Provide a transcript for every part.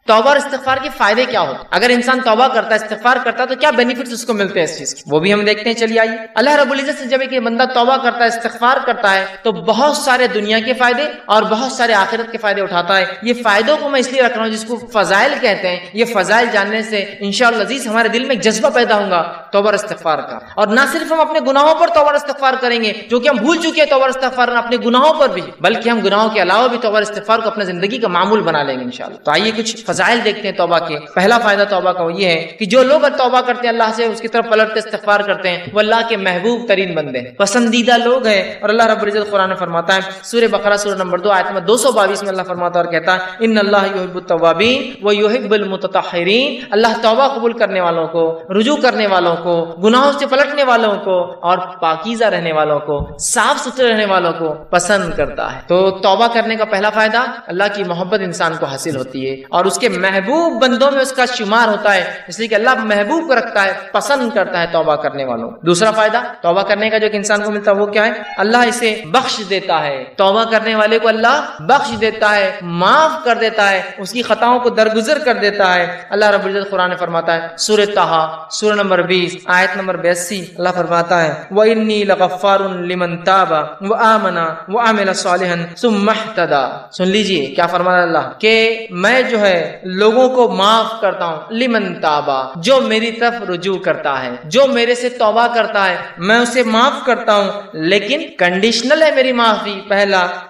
توبہ اور استغفار کے فائدے کیا ہوتے ہیں؟ اگر انسان توبہ کرتا ہے، استغفار کرتا ہے، تو کیا بینیفٹس اس کو ملتے ہیں اس چیز کے، وہ بھی ہم دیکھتے ہیں۔ چلیے آئیے، اللہ رب العزت سے جب ایک بندہ توبہ کرتا ہے، استغفار کرتا ہے، تو بہت سارے دنیا کے فائدے اور بہت سارے آخرت کے فائدے اٹھاتا ہے۔ یہ فائدوں کو میں اس لیے رکھ رہا ہوں، جس کو فضائل کہتے ہیں۔ یہ فضائل جاننے سے انشاءاللہ عزیز ہمارے دل میں ایک جذبہ پیدا ہوگا توبہ اور استغفار کا، اور نہ صرف ہم اپنے گناہوں پر توبہ اور استغفار کریں گے، جو کہ ہم بھول چکے ہیں توبہ اور استغفار اپنے گناہوں پر بھی، بلکہ ہم گناہوں کے علاوہ بھی توبہ اور استغفار کو اپنے زندگی کا معمول بنا لیں گے انشاءاللہ۔ تو آئیے کچھ فضائل دیکھتے ہیں توبہ کے۔ پہلا فائدہ توبہ کا یہ ہے کہ جو لوگ توبہ کرتے ہیں، اللہ سے اس کی طرف پلٹتے استغفار کرتے ہیں، وہ اللہ کے محبوب ترین بندے ہیں، پسندیدہ لوگ ہیں۔ اور اللہ رب العزت قرآن میں فرماتا ہے، سورہ بقرہ سورہ نمبر 2 آیت نمبر 222 میں اللہ فرماتا ہے اور کہتا ہے، ان اللہ یحب التوابین ویحب المتطہرین، اللہ توبہ قبول کرنے والوں کو، رجوع کرنے والوں کو، گناہوں سے پلٹنے والوں کو، اور پاکیزہ رہنے والوں کو، صاف ستھرے رہنے والوں کو پسند کرتا ہے۔ تو توبہ کرنے کا پہلا فائدہ، اللہ کی محبت انسان کو حاصل ہوتی ہے اور اس کے محبوب بندوں میں اس کا شمار ہوتا ہے، اس لیے کہ اللہ محبوب کو رکھتا ہے، پسند کرتا ہے توبہ کرنے والوں۔ دوسرا فائدہ توبہ کرنے کا جو کہ انسان کو ملتا ہے وہ کیا ہے؟ اللہ اسے بخش دیتا ہے، توبہ کرنے والے کو اللہ بخش دیتا ہے، معاف کر دیتا ہے، اس کی خطاؤں کو درگزر کر دیتا ہے۔ اللہ رب العزت قرآن میں فرماتا ہے، سورہ طٰہٰ سورہ نمبر 20 آیت نمبر 82، اللہ فرماتا ہے، وَإِنِّي لَغَفَّارٌ لِمَن تَابَ وَآمَنَ وَعَمِلَ صَالِحًا ثُمَّ اهْتَدَىٰ۔ سن لیجئے کیا فرمایا اللہ کہ میں جو ہے لوگوں کو معاف کرتا ہوں، لمن تابا، جو میری طرف رجوع کرتا ہے، جو میرے سے توبہ کرتا ہے میں اسے معاف کرتا ہوں، لیکن کنڈیشنل ہے میری معافی۔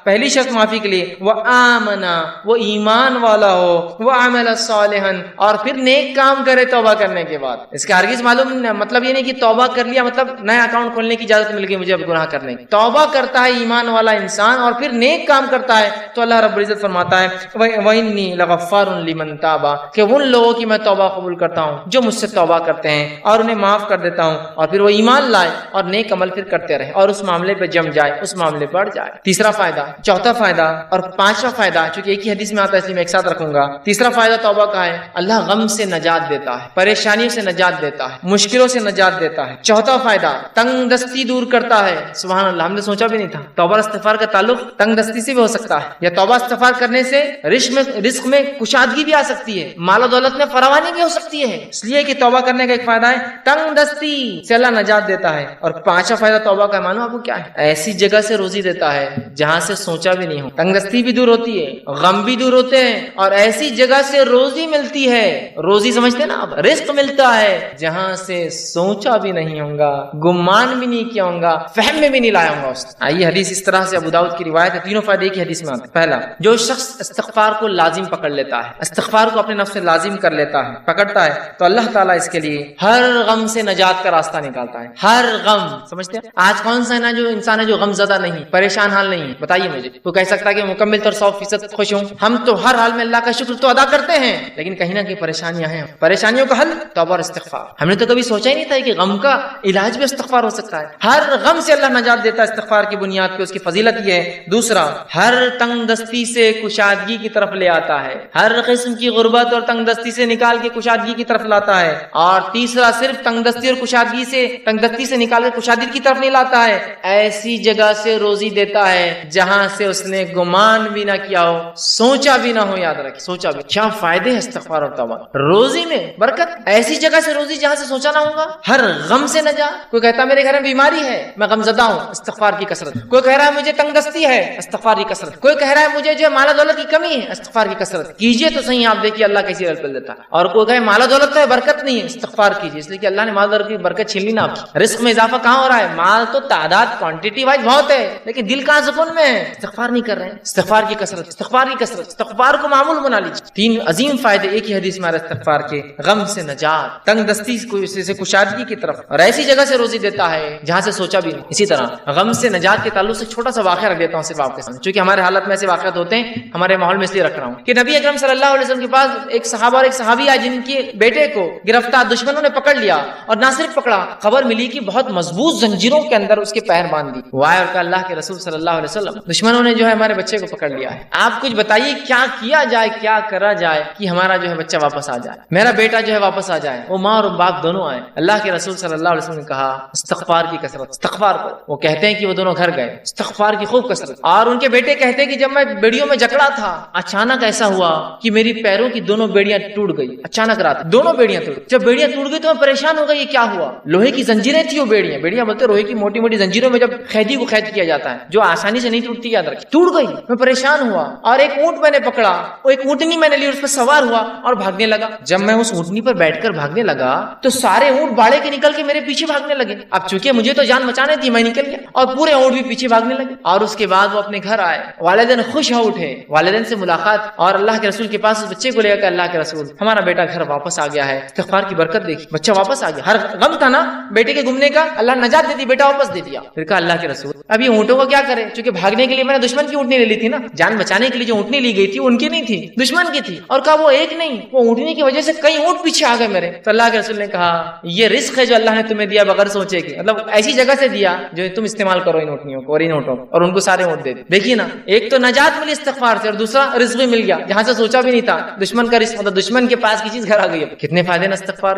پہلی شرط معافی کے لیے، وہ آمنا، وہ ایمان والا ہو، وہ عمل صالحا، اور پھر نیک کام کرے توبہ کرنے کے بعد۔ اس کا ہرگز معلوم مطلب یہ نہیں کہ توبہ کر لیا مطلب نیا اکاؤنٹ کھولنے کی اجازت مل گئی مجھے اب گناہ کرنے کی۔ توبہ کرتا ہے ایمان والا انسان اور پھر نیک کام کرتا ہے تو اللہ رب العزت فرماتا ہے، وَإِنِّي لَغَفَّارٌ لِمَن تَابَ، کہ ان لوگوں کی میں توبہ قبول کرتا ہوں جو مجھ سے توبہ کرتے ہیں اور انہیں معاف کر دیتا ہوں، اور پھر وہ ایمان لائے اور نیک عمل پھر کرتے رہے اور اس معاملے پہ جم جائے، اس معاملے بڑھ جائے۔ تیسرا فائدہ، چوتھا فائدہ اور پانچواں فائدہ، چونکہ ایک ہی حدیث میں آتا ہے اس لیے میں ایک ساتھ رکھوں گا۔ تیسرا فائدہ توبہ کا ہے، اللہ غم سے نجات دیتا ہے، پریشانیوں سے نجات دیتا ہے، مشکلوں سے نجات دیتا ہے۔ چوتھا فائدہ، تنگ دستی دور کرتا ہے۔ سبحان اللہ، ہم نے سوچا بھی نہیں تھا توبہ استغفار کا تعلق تنگ دستی سے بھی ہو سکتا ہے، یا توبہ استغفار کرنے سے رزق میں کشادگی بھی آ سکتی ہے، مال و دولت میں فراوانی بھی ہو سکتی ہے، اس لیے کہ توبہ کرنے کا ایک فائدہ ہے تنگ دستی سے اللہ نجات دیتا ہے۔ اور پانچواں فائدہ توبہ کا معلوم آپ کو کیا ہے؟ ایسی جگہ سے روزی دیتا ہے جہاں سے سوچا بھی نہیں ہو، تنگ دستی بھی دور ہوتی ہے، غم بھی دور ہوتے ہیں، اور ایسی جگہ سے روزی ملتی ہے، روزی سمجھتے ہیں نا آپ، رزق ملتا ہے جہاں سے سوچا بھی نہیں ہوگا، گمان بھی نہیں کیا ہوگا، فہم میں بھی نہیں لایا ہوگا اس۔ آئیے حدیث اس طرح سے ابو داؤد کی روایت ہے، تینوں فائدے ایک ہی حدیث میں آتے ہیں۔ پہلا، جو شخص استغفار کو لازم پکڑ لیتا ہے، استغفار کو اپنے نفس سے لازم کر لیتا ہے، پکڑتا ہے، تو اللہ تعالیٰ اس کے لیے ہر غم سے نجات کا راستہ نکالتا ہے۔ ہر غم، سمجھتے ہیں آج کون سا ہے نا جو انسان ہے جو غم زدہ نہیں، پریشان حال نہیں ہے؟ بتائیے مجھے، تو کہہ سکتا ہے کہ مکمل طور 100% خوش ہوں؟ ہم تو ہر حال میں اللہ کا شکر تو ادا کرتے ہیں، لیکن کہیں نہ کہیں پریشانیاں ہیں۔ پریشانیوں کا حل توبہ اور استغفار۔ ہم نے تو کبھی سوچا ہی نہیں تھا کہ غم کا علاج بھی استغفار ہو سکتا ہے۔ ہر غم سے اللہ نجات دیتا ہے استغفار کی بنیاد پہ، اس کی فضیلت یہ ہے۔ دوسرا، ہر تنگ دستی سے کشادگی کی طرف لے آتا ہے، ہر قسم کی غربت اور تنگ دستی سے نکال کے کشادگی کی طرف لاتا ہے۔ اور تیسرا، صرف تنگ دستی اور تنگ دستی سے نکال کے کشادگی کی طرف نہیں لاتا ہے، ایسی جگہ سے روزی دیتا ہے جہاں سے اس نے گمان بھی نہ کیا ہو، سوچا بھی نہ ہو۔ یاد رکھیں، سوچا بھی۔ کیا فائدے ہیں استغفار اور توبہ؟ روزی میں برکت، ایسی جگہ سے روزی جہاں سے سوچا نہ ہوگا، ہر غم سے نجات۔ کوئی کہتا ہے میرے گھر میں بیماری ہے، میں غم زدہ ہوں، استغفار کی کثرت۔ کوئی کہہ رہا ہے مجھے تنگ دستی ہے، استغفار کی کثرت۔ کوئی کہہ رہا ہے مجھے جو مال و دولت کی کمی ہے، استغفار کی کثرت کیجئے تو صحیح، آپ دیکھیے اللہ کیسی رزق دیتا ہے۔ اور کوئی کہے مال و دولت تو ہے، برکت نہیں ہے، استغفار کیجئے، اس لیے کہ اللہ نے مال و دولت کی برکت چھین لی نا آپ کی۔ رزق میں اضافہ کہاں ہو رہا ہے؟ مال تو تعداد کوانٹٹی وائز بہت ہے، لیکن دل کہاں سکون میں ہے؟ استغفار نہیں کر رہے ہیں۔ استغفار کی کثرت، استغفار کی کثرت، استغفار کو معمول بنا لیجیے۔ تین عظیم فائدے ایک ہی حدیث میں استغفار کے، غم سے نجات، تنگ دستی سے کشادگی کی طرف، اور ایسی جگہ سے روزی دیتا ہے جہاں سے سوچا بھی نہیں۔ اسی طرح غم سے نجات کے تعلق سے چھوٹا سا واقعہ رکھ دیتا ہوں صرف آپ کے سامنے، چونکہ ہمارے حالت میں ایسے واقعات ہوتے ہیں، ہمارے ماحول میں اس لیے رکھ رہا ہوں کہ نبی اکرم صلی اللہ علیہ وسلم کے پاس ایک صحابہ اور ایک صحابی آئے جن کے بیٹے کو گرفتار دشمنوں نے پکڑ لیا، اور نہ صرف پکڑا، خبر ملی کہ بہت مضبوط زنجیروں کے اندر اس کے پیر باندھ دی۔ وہ آئے اور کہا اللہ کے رسول صلی اللہ علیہ وسلم، دشمنوں نے جو ہے ہمارے بچے کو پکڑ لیا ہے، آپ کچھ بتائیے کیا کیا جائے، کیا کرا جائے کہ ہمارا جو ہے بچہ واپس آ جائے، میرا بیٹا جو ہے واپس آ جائے، وہ ماں اور باپ دونوں آئے۔ اللہ کے رسول صلی اللہ علیہ وسلم نے کہا استغفار کی کثرت، استغفار کرو۔ وہ کہتے ہیں کہ وہ دونوں گھر گئے، استغفار کی خوب کثرت، اور ان کے بیٹے کہتے ہیں کہ جب میں بیڑیوں میں جکڑا تھا، اچانک ایسا ہوا کہ میری میری پیروں کی دونوں بیڑیاں ٹوٹ گئی. اچانک رات دونوں بیڑیاں ٹوٹ. جب بیڑیاں ٹوٹ گئی تو میں پریشان ہو گئی, یہ کیا ہوا؟ لوہے کی زنجیریں تھی وہ بیڑیاں بولتے لوہے کی موٹی موٹی زنجیروں میں جب قیدی کو قید کیا جاتا ہے جو آسانی سے نہیں ٹوٹتی, یاد رکھیں, ٹوٹ گئی. میں پریشان ہوا اور ایک اونٹ میں نے پکڑا, وہ ایک اونٹنی میں نے لی, اس پر سوار ہوا اور بھاگنے لگا. جب میں اس اونٹنی پر بیٹھ کر بھاگنے لگا تو سارے اونٹ باڑے کے نکل کے میرے پیچھے بھاگنے لگے. اب چونکہ مجھے تو جان بچانے تھی, میں نکل گیا اور پورے اونٹ بھی پیچھے بھاگنے لگے. اور اس کے بعد وہ اپنے گھر آئے, والدین خوش ہو اٹھے, والدین سے ملاقات اور اللہ کے رسول کے پاس اس بچے کو لے کر, اللہ کے رسول ہمارا بیٹا گھر واپس آ گیا ہے, استغفار کی برکت دیکھی, بچہ واپس آ گیا. ہر غم تھا نا بیٹے کے گمنے کا, اللہ نجات دے دی, بیٹا واپس دے دیا. پھر کہا اللہ کے رسول اب یہ اونٹوں کو کیا کرے, چونکہ بھاگنے کے لیے میں نے دشمن کی اونٹنی لے لی تھی نا, جان بچانے کے لیے جو اونٹنی لی گئی تھی ان کی نہیں تھی, دشمن کی تھی. اور کہا وہ ایک نہیں, وہ اونٹنی کی وجہ سے کئی اونٹ پیچھے آ گئے میرے. تو اللہ کے رسول نے کہا یہ رزق ہے جو اللہ نے تمہیں دیا بغیر سوچے کہ, مطلب ایسی جگہ سے دیا جو تم استعمال کرو ان اونٹنیوں کو اور ان اونٹوں کو, اور ان کو سارے اونٹ دے. دیکھیے نا, ایک تو نجات ملی استغفار سے, اور دوسرا رزق بھی مل گیا جہاں سے سوچا بھی نہیں تھا. دشمن کا رزق, مطلب دشمن کے پاس کی چیز گھر آ گئی. کتنے فائدے نا استغفار.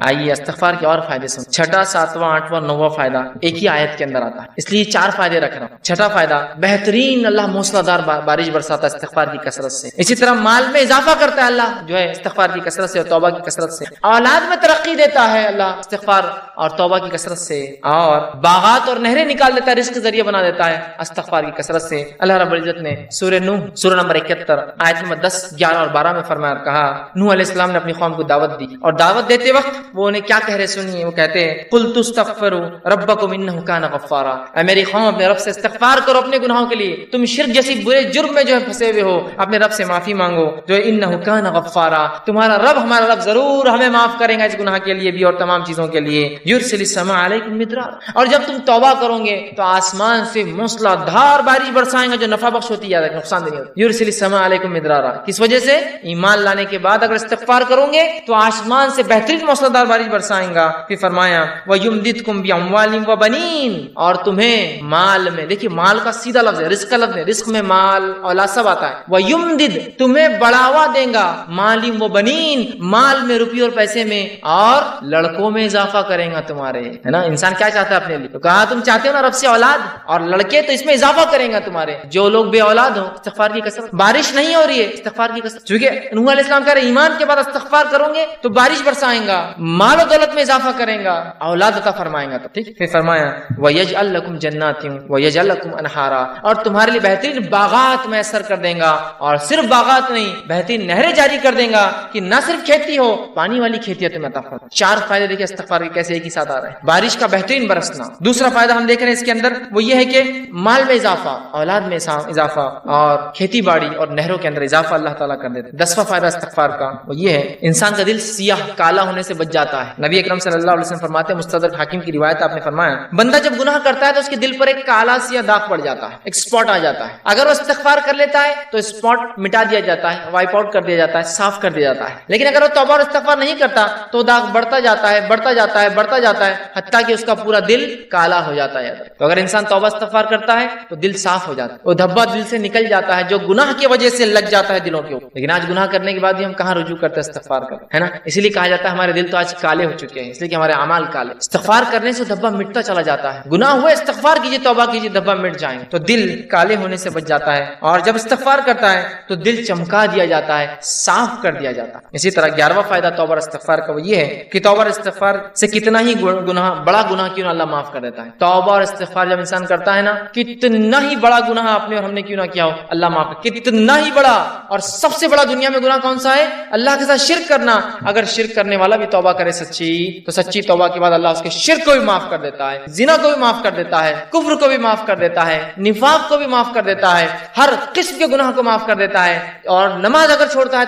آئیے استغفار کے اور فائدے سن. چھٹا, ساتواں, آٹھواں, نواں فائدہ ایک ہی آیت کے اندر آتا ہے, اس لیے 4 فائدے رکھ رہا ہوں. چھٹا فائدہ, بہترین اللہ موسلا دار بارش برساتا ہے استغفار کی کثرت سے. اسی طرح مال میں اضافہ کرتا ہے اللہ جو ہے استغفار کی کثرت سے اور توبہ کی کثرت سے. اولاد میں ترقی دیتا ہے اللہ استغفار اور توبہ کی کثرت سے. اور باغات اور نہریں نکال دیتا ہے, رزق کے ذریعہ بنا دیتا ہے استغفار کی کثرت سے. اللہ رب العزت نے سورہ نوح سورہ نمبر 71 آیت نمبر 10, 11 اور 12 میں فرمایا, کہا نوح علیہ السلام نے اپنی قوم کو دعوت دی, اور دعوت دیتے وقت وہ انہیں کیا کہہ رہے سنیے. وہ کہتے ہیں قلت استغفروا ربکم انہ کان غفارا, اے میری قوم اپنے رب سے استغفار کرو اپنے گناہوں کے لیے, تم شرک جیسی برے جرم میں جو ہے پھنسے ہوئے ہو, اپنے رب سے معافی مانگو جو ہے انہ کان غفارا, تمہارا رب ہمارا رب ضرور ہمیں معاف کرے گا اس گناہ کے لیے بھی اور تمام چیزوں کے لیے. یرسل السماء علیکم مدرارا, اور جب تم توبہ کرو گے تو آسمان سے موسلا دھار بارش برسائیں گا جو نفع بخش ہوتی ہے, نقصان نہیں ہوتی. یرسل السماء علیکم مدرارا, کس وجہ سے؟ ایمان لانے کے بعد اگر استغفار کرو گے تو آسمان سے بہترین موسلا دھار بارش برسائیں گا. پھر فرمایا وَيُمْدِدْكُمْ بِأَمْوَالٍ وَبَنِينَ, اور تمہیں مال میں, دیکھیے مال کا سیدھا لفظ ہے, رزق کا لفظ ہے, رزق میں مال اولاد سب آتا ہے. وَيُمْدِدْ, تمہیں بڑھاوا دیں گا, مَالٍ وَبَنِينَ, مال میں, روپیے اور پیسے میں, اور لڑکوں میں اضافہ کریں گا تمہارے, ہے نا. انسان کیا چاہتا ہے اپنے لیے, تو کہا تم چاہتے ہو نا رب سے اولاد اور لڑکے, تو اس میں اضافہ کریں گا تمہارے. جو لوگ بے اولاد ہو استغفار کی کثرت, بارش نہیں ہو رہی ہے استغفار کی کثرت, چونکہ نوح علیہ السلام کہہ رہے ایمان کے بعد استغفار کرو گے تو بارش برسائیں گا, مال و دولت میں اضافہ کریں گا, اولاد عطا فرمائیں گا. تو ٹھیک, پھر فرمایا وَيَجْعَلْ لَكُمْ جَنَّاتٍ وَيَجْعَلْ لَكُمْ أَنْهَارًا, اور تمہارے لیے بہترین باغات میسر کر دیں گا, اور صرف باغات نہیں بہترین نہریں جاری کر دیں گا کہ نہ صرف کھیتی ہو, پانی والی کھیتی تمہیں عطا فرمائے. 4 فائدے دیکھیں استغفار کے کیسے ایک ہی ساتھ آ رہے ہیں. بارش کا بہترین برسنا. دوسرا فائدہ ہم دیکھ رہے ہیں اس کے اندر, وہ یہ ہے کہ مال میں اضافہ, اولاد میں اضافہ, اور کھیتی باڑی اور نہروں کے اندر اضافہ اللہ تعالیٰ کر دیتے. 10واں فائدہ استغفار کا وہ یہ ہے, انسان کا دل سیاہ کالا ہونے سے بچ جاتا ہے. نبی اکرم صلی اللہ علیہ وسلم فرماتے ہیں, مستدرک حاکم کی روایت آپ نے فرمایا, بندہ جب گناہ کرتا ہے تو اس کے دل پر ایک کالا سیاہ داغ پڑ جاتا ہے, ایک اسپاٹ آ جاتا ہے. اگر وہ استغفار کر لیتا ہے تو اسپاٹ مٹا دیا جاتا ہے, وائپ آؤٹ کر دیا جاتا ہے, صاف کر دیا جاتا ہے. لیکن اگر وہ توبہ اور استغفار نہیں کرتا تو داغ بڑھتا جاتا ہے, بڑھتا جاتا ہے, بڑھتا جاتا ہے, حتیٰ کہ اس کا پورا دل کالا ہو جاتا ہے. تو اگر انسان توبہ استغفار کرتا ہے تو دل صاف ہو جاتا ہے, وہ دھبا دل سے نکل جاتا ہے جو گناہ کی وجہ سے لگ جاتا ہے دلوں کے اوپر. لیکن آج گناہ کرنے کے بعد بھی ہم کہاں رجوع کرتے ہیں استغفار کرتے, ہے نا. اسی لیے کہا جاتا ہے ہمارے دل تو آج کالے ہو چکے ہیں, اس لیے کہ ہمارے اعمال کالے. استغفار کرنے سے دھبا مٹتا چلا جاتا ہے, گناہ ہوئے استغفار کیجیے, توبہ کیجیے, دھبا مٹ جائیں, تو دل کالے ہونے سے بچ جاتا ہے. اور جب استغفار کرتا ہے تو دل چمکا دیا جاتا ہے, صاف کر دیا جاتا ہے. اسی طرح 11واں فائدہ توبہ اور استغفار کا وہ یہ ہے کہ توبہ اور استغفار سے کتنا ہی گناہ, بڑا گناہ کیوں نہ اللہ معاف کر دیتا ہے. توبہ اور استغفار جب انسان کرتا ہے نا, کتنا ہی بڑا گناہ آپ نے اور ہم نے کیوں نہ کیا ہو, اللہ معاف کر, کتنا ہی بڑا. اور سب سے بڑا دنیا میں گناہ کون سا ہے؟ اللہ کے ساتھ شرک کرنا. اگر شرک کرنے والا بھی توبہ کرے سچی, تو سچی توبہ کے بعد اللہ اس کے شرک کو بھی معاف کر دیتا ہے, زنا کو بھی معاف کر دیتا ہے, کفر کو بھی معاف کر دیتا ہے, نفاق کو بھی معاف کر دیتا ہے, ہر قسم کے گناہ کو معاف کر دیتا ہے. اور نماز اگر چھوڑتا ہے,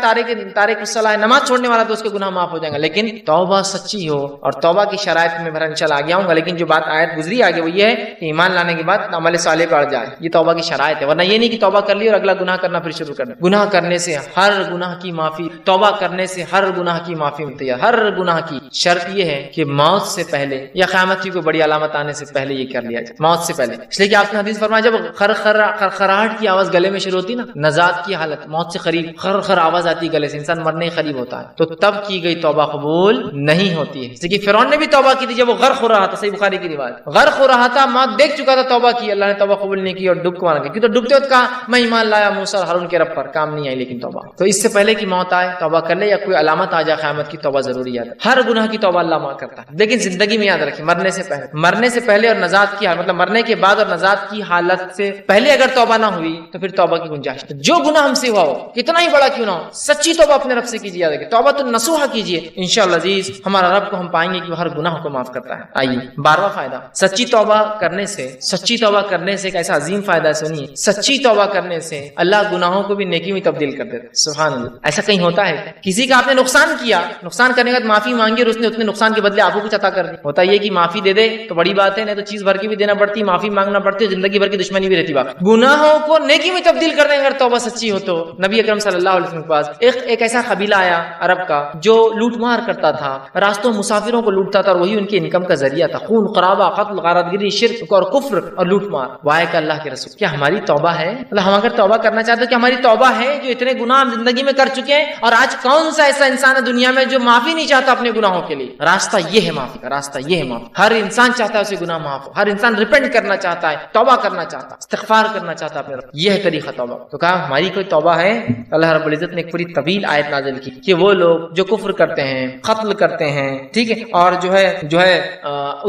تارک الصلاۃ, نماز چھوڑنے والا, تو اس کے گناہ معاف ہو جائیں گے. لیکن توبہ سچی ہو, اور توبہ کی شرائط میں انشاءاللہ آگے آؤں گا. لیکن جو بات آیت گزری آگے وہ یہ ہے کہ ایمان لانے کے بعد عمل صالح بڑھ جائے, یہ توبہ کی شرائط ہے. ورنہ یہ نہیں کہ توبہ کر لی اور اگلا گناہ کرنا پھر شروع کرنا. گناہ کرنے سے ہر گناہ کی معافی, توبہ کرنے سے ہر گناہ کی معافی ملتی ہے. ہر گناہ کی شرط یہ ہے کہ موت سے پہلے یا قیامت کی کوئی بڑی علامت آنے سے پہلے یہ کر لیا جائے, موت سے پہلے. اس لیے کہ آپ نے حدیث فرمایا, جب خرخراہٹ کی آواز گلے میں شروع ہوتی نا, نزات کی حالت, موت سے قریب خر آواز آتی گلے سے, انسان مرنے قریب ہوتا ہے, تو تب کی گئی توبہ قبول نہیں ہوتی ہے. جیسے کہ فرعون نے بھی توبہ کی تھی جب وہ غرق ہو رہا تھا, صحیح بخاری کی روایت, غرق ہو رہا تھا, موت دیکھ چکا تھا, توبہ کی, اللہ نے توبہ قبول نہیں کی اور ڈوب کو مارا. کیوں تو ڈوبتے وقت کہا میں ایمان لایا موسیٰ اور ہارون کے رب پر, کام نہیں آئی لیکن توبہ. تو اس سے پہلے کہ موت آئے توبہ کر لے یا کوئی علامت آ جائے قیامت کی، توبہ ضروری یاد ہے۔ ہر گناہ کی توبہ اللہ معاف کرتا ہے، لیکن زندگی میں یاد رکھیں مرنے سے پہلے اور نجات کی مطلب مرنے کے بعد اور نجات کی حالت سے پہلے اگر توبہ نہ ہوئی تو پھر توبہ کی گنجائش نہیں۔ جو گناہ ہم سے ہوا ہو کتنا ہی بڑا کیوں نہ ہو، سچی توبہ اپنے رب سے کیجیے، یاد رکھیں توبہ تو نصوحہ کیجیے، انشاءاللہ عزیز ہمارا رب کو ہم پائیں گے کہ وہ ہر گناہ کو معاف کرتا ہے۔ آئیے 12واں فائدہ، سچی توبہ کرنے سے ایک ایسا عظیم فائدہ ہے، سنیے، سچی توبہ کرنے سے اللہ گناہوں کو بھی نیکی میں تبدیل کر دیتا ہے۔ سبحان اللہ، ایسا کہیں ہوتا ہے کسی کا آپ نے نقصان کیا، نقصان کرنے کے بعد معافی مانگی اور اس نے اتنے نقصان کے بدلے آپ کو کچھ عطا کر دی، ہوتا یہ کہ معافی دے دے تو بڑی بات ہے، نہیں تو چیز بھر کی بھی دینا پڑتی، معافی مانگنا پڑتی ہے، زندگی بھر کی دشمنی بھی رہتی۔ باقی گناہوں کو نیکی میں تبدیل کرنے اگر توبہ سچی ہو تو نبی اکرم صلی اللہ علیہ وسلم کے پاس ایک ایسا قبیلہ آیا عرب کا جو لوٹ مار کرتا تھا، راستوں مسافروں کو لوٹتا تھا اور وہی ان کی انکم کا ذریعہ تھا، خون خرابہ، قتل، غارت گری، شرک اور کفر اور لوٹ مار۔ وائے کہ اللہ کے رسول، کیا ہماری توبہ ہے؟ مطلب ہم اگر توبہ کرنا چاہتے ہیں کہ ہماری توبہ ہے جو اتنے گناہ ہم زندگی میں کر چکے ہیں، اور آج کون سا ایسا انسان ہے دنیا میں جو معافی نہیں چاہتا اپنے گناہوں کے لیے؟ راستہ یہ ہے معافی کا، راستہ یہ ہے معافی۔ ہر انسان چاہتا ہے اسے گناہ معاف ہو، ہر انسان ریپینٹ کرنا چاہتا ہے، توبہ کرنا چاہتا ہے، استغفار کرنا چاہتا ہے اپنے رب، یہ ہے طریقہ توبہ۔ تو کہا ہماری کوئی توبہ ہے؟ اللہ رب العزت نے ایک پوری طویل آیت نازل کی کہ وہ لوگ جو کفر کرتے ہیں، قتل کرتے ہیں، ٹھیک ہے، اور جو ہے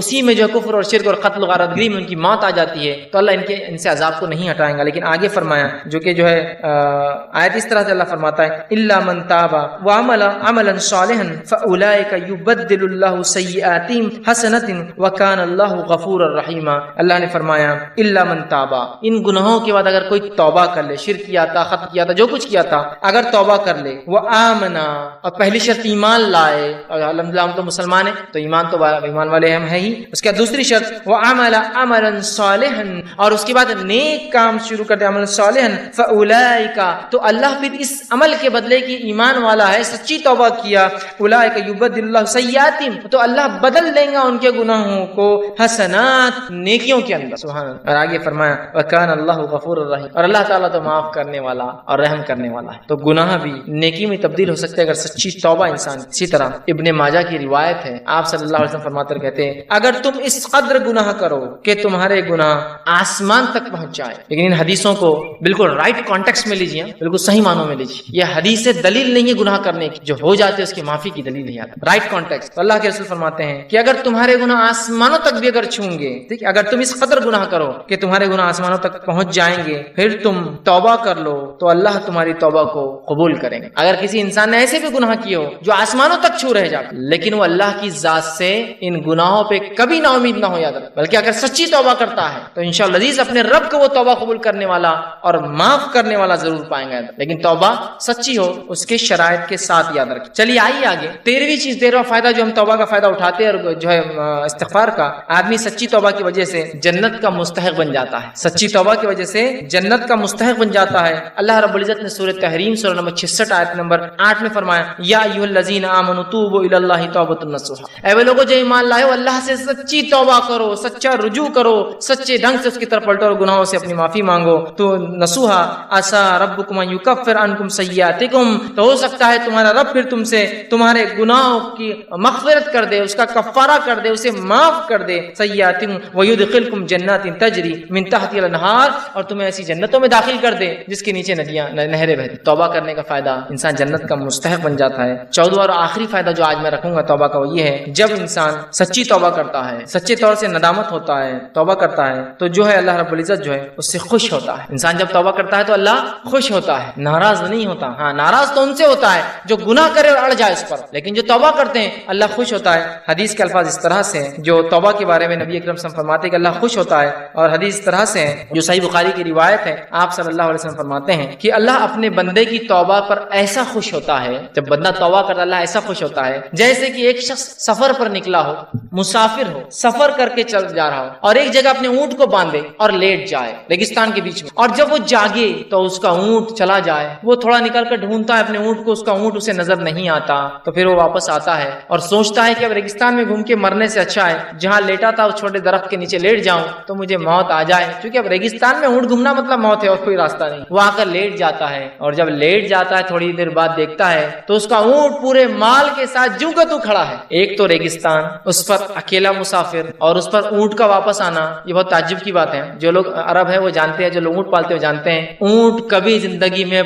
اسی میں جو کفر اور شرک اور قتل غارت گری میں ان کی موت آ جاتی ہے، تو اللہ ان سے عذاب کو نہیں ہٹائیں گا۔ لیکن آگے فرمایا جو کہ آیت اس طرح سے اللہ فرماتا ہے الا من تاب وعمل عملا صالحا فاولئک یبدل اللہ سیئاتہم حسنات وکان اللہ غفورا رحیما۔ اللہ نے فرمایا الا من تاب، ان گناہوں کے بعد اگر کوئی توبہ کر لے، شرک کیا تھا، قتل کیا تھا، جو کچھ کیا تھا، اگر توبہ کر لے، وآمنا، اور پہلی شرط ایمان لائے، اور الحمدللہ ہم تو مسلمان ہیں تو ایمان والے ہم ہیں ہی، اس کے بعد دوسری شرط وعمل عملا صالحا، اور اس کے بعد نیک کام شروع کر دے، عمل صالحا، فاولئک، تو اللہ پھر اس عمل کے بدلے کی ایمان والا ہے، سچی توبہ کیا، اولئک یبدل اللہ سیئاتہم، تو اللہ بدل دیں گا ان کے گناہوں کو حسنات، نیکیوں کے اندر۔ سبحان اللہ۔ اور آگے فرمایا وکان اللہ غفور الرحیم، اور اللہ تعالیٰ تو معاف کرنے والا اور رحم کرنے والا ہے۔ تو گناہ بھی نیکی میں تبدیل ہو سکتے ہیں اگر سچی توبہ انسان۔ اسی طرح ابن ماجہ کی روایت ہے، آپ صلی اللہ علیہ وسلم فرماتے کہتے ہیں اگر تم اس قدر گناہ کرو کہ تمہارے گناہ آسمان تک پہنچ جائے، لیکن ان حدیثوں کو بالکل رائٹ کانٹیکسٹ میں لیجیے، بالکل صحیح معنوں میں لیجیے، یہ حدیث سے دلیل نہیں ہے گناہ کرنے کی، جو ہو جاتے اس کی معافی کی دلیل ہے، رائٹ کانٹیکسٹ۔ اللہ کے رسول فرماتے ہیں کہ اگر تمہارے گناہ آسمانوں تک بھی اگر چھوں گے، ٹھیک، اگر تم اس قدر گناہ کرو کہ تمہارے گناہ آسمانوں تک پہنچ جائیں گے، پھر تم توبہ کر لو تو اللہ تمہاری توبہ کو قبول کریں گے۔ اگر کسی انسان نے ایسے بھی گناہ کیے ہو جو آسمانوں تک چھو رہ جاتے، لیکن وہ اللہ کی ذات سے ان گناہوں پہ کبھی نا امید نہ ہو، یاد رکھ، بلکہ اگر سچی توبہ کرتا ہے تو انشاءاللہ عزیز اپنے رب کو وہ توبہ قبول کرنے والا اور معاف کرنے والا ضرور پائیں گے، لیکن توبہ سچی ہو، اس کے شرائط کے ساتھ، یاد رکھیں۔ چلیے آئیے آگے 13واں فائدہ جو ہم توبہ کا فائدہ اٹھاتے ہیں اور جو ہے استغفار کا، آدمی سچی توبہ کی وجہ سے جنت کا مستحق بن جاتا ہے، سچی توبہ کی وجہ سے جنت کا مستحق بن جاتا ہے۔ اللہ رب العزت نے سورۃ تحریم سورہ نمبر 66 آیت نمبر 8 میں فرمایا یا ایھا الذین آمنوا توبوا الی اللہ توبۃ نصوحا، اے وہ لوگوں جو ایمان لائے ہو اللہ سے سچی توبہ کرو، سچا رجوع کرو، سچے ڈھنگ سے اس کی طرف پلٹو اور گناہوں سے اپنی معافی مانگو۔ تو نصوحا عسى ربکم ان یکفر عنکم سیئاتکم، تو ہو سکتا ہے تمہارا رب پھر تم سے تمہارے گناہوں کی مغفرت کر دے، اس کا کفارہ کر دے، اسے معاف کر دے، سیئاتکم ویدخلکم جنات تجری من تحتها الانہار، اور تمہیں ایسی جنتوں میں داخل کر دے جس کے نیچے ندیاں نہریں بہتی۔ توبہ کرنے کا فائدہ، انسان جنت کا مستحق بن جاتا ہے۔ 14واں اور آخری فائدہ جو آج میں رکھوں گا توبہ کا وہ یہ ہے، جب انسان سچی توبہ کرتا ہے، سچے طور سے ندامت ہوتا ہے، توبہ کرتا ہے، تو جو ہے اللہ رب العزت جو ہے اس سے خوش ہوتا ہے۔ انسان جب توبہ کرتا ہے تو اللہ خوش ہوتا ہے، ناراض نہیں ہوتا۔ ہاں ناراض تو ان سے ہوتا ہے جو گناہ کرے اور اڑ جائے اس پر، لیکن جو توبہ کرتے ہیں اللہ خوش ہوتا ہے۔ حدیث کے الفاظ اس طرح سے جو توبہ کے بارے میں نبی اکرم صلی اللہ علیہ وسلم فرماتے ہیں کہ اللہ خوش ہوتا ہے، اور حدیث اس طرح سے جو صحیح بخاری کی روایت ہے، آپ صلی اللہ علیہ وسلم فرماتے ہیں کہ اللہ اپنے بندے کی توبہ پر ایسا خوش ہوتا ہے، جب بندہ توبہ کرتا ہے اللہ ایسا خوش ہوتا ہے جیسے کہ ایک شخص سفر پر نکلا ہو، مسافر ہو، سفر کر کے چل جا رہا ہو اور ایک جگہ اپنے اونٹ کو باندھے اور لیٹ جائے ریگستان کے بیچ میں، اور جب وہ جاگے تو اس کا اونٹ چلا جائے، وہ تھوڑا نکل کر ڈھونڈتا ہے اپنے اونٹ کو، اس کا اونٹ اسے نظر نہیں آتا، تو پھر وہ واپس آتا ہے اور سوچتا ہے کہ اب ریگستان میں گھوم کے مرنے سے اچھا ہے جہاں لیٹا تھا اس چھوٹے درخت کے نیچے لیٹ جاؤں تو مجھے موت آ جائے، کیونکہ اب ریگستان میں اونٹ گھومنا مطلب موت ہے اور کوئی راستہ نہیں۔ وہ آ کر لیٹ جاتا ہے، اور جب لیٹ جاتا ہے تھوڑی دیر بعد دیکھتا ہے تو اس کا اونٹ پورے مال کے ساتھ جو کا تو کھڑا ہے۔ ایک تو ریگستان، اس پر اکیلا مسافر، اور اس پر اونٹ کا واپس آنا، یہ بہت تعجب کی بات ہے۔ جو لوگ عرب ہیں وہ جانتے ہیں، جو لوگ اونٹ پالتے ہیں جانتے ہیں اونٹ کبھی زندگی میں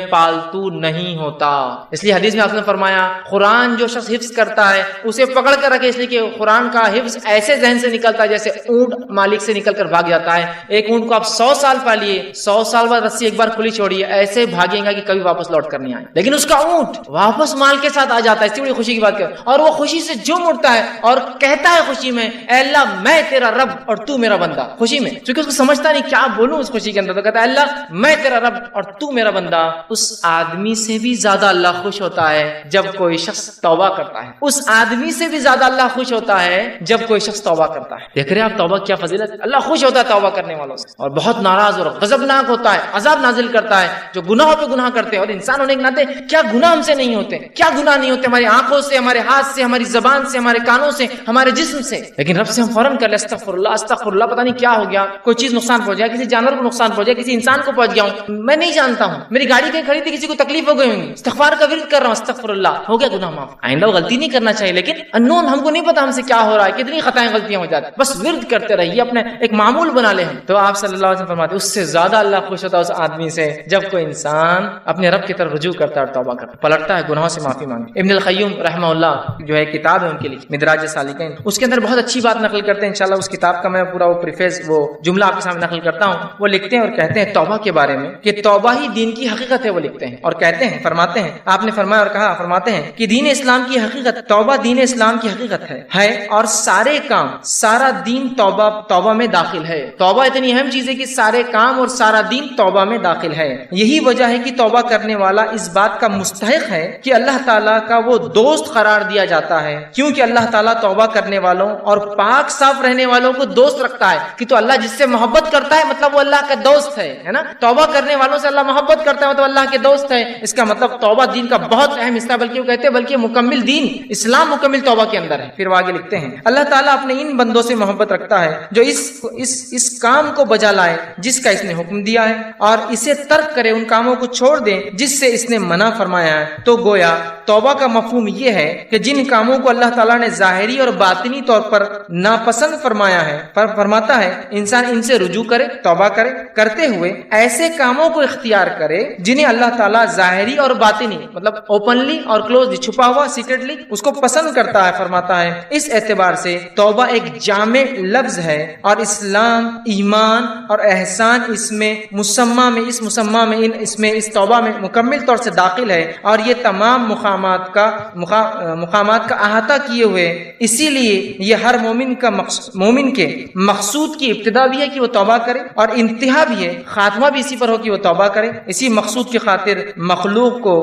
تو نہیں ہوتا. اس لیے حدیث میں آپ نے فرمایا قرآن جو شخص حفظ کرتا ہے اسے پکڑ کر رکھے، اس لیے کہ قرآن کا حفظ ایسے ذہن سے نکلتا ہے جیسے اونٹ مالک سے نکل کر بھاگ جاتا ہے. ایک اونٹ کو آپ 100 سال پالیے، 100 سال بعد رسی ایک بار کھلی چھوڑیے، ایسے بھاگیں گا کہ کبھی واپس لوٹ کر نہیں آئے. لیکن اس کا اونٹ واپس مال کے ساتھ آ جاتا ہے، اس سے بڑی خوشی کی بات کر، اور وہ خوشی سے جھوم اٹھتا ہے اور کہتا ہے خوشی میں اے اللہ میں تیرا رب اور تو میرا بندہ. خوشی میں، کیونکہ اس کو سمجھتا نہیں کیا بولوں اس خوشی کے اندر، تو کہتا ہے اللہ میں تیرا رب اور تو میرا بندہ. اس آدمی سے بھی زیادہ اللہ خوش ہوتا ہے جب کوئی شخص توبہ کرتا ہے. اس آدمی سے بھی زیادہ اللہ خوش ہوتا ہے جب کوئی شخص توبہ کرتا ہے. دیکھ رہے ہیں آپ توبہ کیا فضیلت ہے. اللہ خوش ہوتا ہے توبہ کرنے والوں سے اور بہت ناراض اور غضبناک ہوتا ہے، عذاب نازل کرتا ہے جو گناہوں پہ گناہ کرتے ہیں. اور انسان ہونے کے ناطے کیا گناہ ہم سے نہیں ہوتے، کیا گناہ نہیں ہوتے ہماری آنکھوں سے، ہمارے ہاتھ سے، ہماری زبان سے، ہمارے کانوں سے، ہمارے جسم سے. لیکن رب سے ہم فوراً کر لیں استغفر اللہ استغفر اللہ، پتہ نہیں کیا ہو گیا، کوئی چیز نقصان پہنچ گیا، کسی جانور کو نقصان پہنچ گیا، کسی انسان کو پہنچ گیا ہوں، میں نہیں جانتا ہوں، میری گاڑی کہیں کھڑی تھی کسی کو تکلیف ہو گئی ہوگی، استغفار کا ورد کر رہا ہوں استغفر اللہ، ہو گیا گناہ معاف. آئندہ غلطی نہیں کرنا چاہیے، لیکن انون ہم کو نہیں پتا ہم سے کیا ہو رہا ہے، کتنی خطائیں غلطیاں ہو جاتی، بس ورد کرتے رہیے، اپنے ایک معمول بنا لیں ہم. تو آپ صلی اللہ علیہ وسلم فرماتے اس سے زیادہ اللہ خوش ہوتا ہے اس آدمی سے جب کوئی انسان اپنے رب کی طرف رجوع کرتا ہے اور توبہ کرتا ہے، پلٹتا ہے، گناہوں سے معافی مانگتا. ابن القیم رحمہ اللہ جو ہے کتاب ہے ان کے لیے مدراج سالکین، اس کے اندر بہت اچھی بات نقل کرتے ہیں. انشاءاللہ اس کتاب کا میں پورا وہ پریفیس وہ جملہ آپ کے سامنے نقل کرتا ہوں. وہ لکھتے ہیں اور کہتے ہیں توبہ کے بارے میں کہ توبہ ہی دین کی حقیقت ہے. وہ لکھتے ہیں اور کہتے ہیں، فرماتے ہیں، آپ نے فرمایا اور کہا، فرماتے ہیں کہ دین اسلام کی حقیقت، توبہ دین اسلام کی حقیقت ہے اور سارے کام، سارا دین توبہ میں داخل ہے. توبہ اتنی اہم چیز ہے کہ سارے کام اور سارا دین توبہ میں داخل ہے. یہی وجہ ہے کہ توبہ کرنے والا اس بات کا مستحق ہے کہ اللہ تعالیٰ کا وہ دوست قرار دیا جاتا ہے، کیونکہ اللہ تعالیٰ توبہ کرنے والوں اور پاک صاف رہنے والوں کو دوست رکھتا ہے. کہ تو اللہ جس سے محبت کرتا ہے مطلب وہ اللہ کا دوست ہے نا. توبہ کرنے والوں سے اللہ محبت کرتا ہے تو اللہ کے دوست ہے. اس کا مطلب توبہ دین کا بہت اہم حصہ، بلکہ وہ کہتے ہیں بلکہ مکمل دین اسلام مکمل توبہ کے اندر ہے. پھر وہ آگے لکھتے ہیں اللہ تعالیٰ اپنے ان بندوں سے محبت رکھتا ہے جو اس کام کو بجا لائے جس کا اس نے حکم دیا ہے اور اسے ترک کرے، ان کاموں کو چھوڑ دے جس سے اس نے منع فرمایا ہے. تو گویا توبہ کا مفہوم یہ ہے کہ جن کاموں کو اللہ تعالیٰ نے ظاہری اور باطنی طور پر ناپسند فرمایا ہے، فرماتا ہے انسان ان سے رجوع کرے، توبہ کرے، کرتے ہوئے ایسے کاموں کو اختیار کرے جنہیں اللہ تعالیٰ ظاہری اور باطنی مطلب اوپنلی اور کلوزلی، چھپا ہوا سیکرٹلی اس کو پسند کرتا ہے. فرماتا ہے اس اعتبار سے توبہ ایک جامع لفظ ہے اور اسلام، ایمان اور احسان اس توبہ میں مکمل طور سے داخل ہے اور یہ تمام مقامات کا احاطہ کیے ہوئے. اسی لیے یہ ہر مومن کے مقصود کی ابتدا بھی ہے کہ وہ توبہ کرے اور انتہا بھی ہے، خاتمہ بھی اسی پر ہو کہ وہ توبہ کرے. اسی مقصود کی خاطر مخلوق کو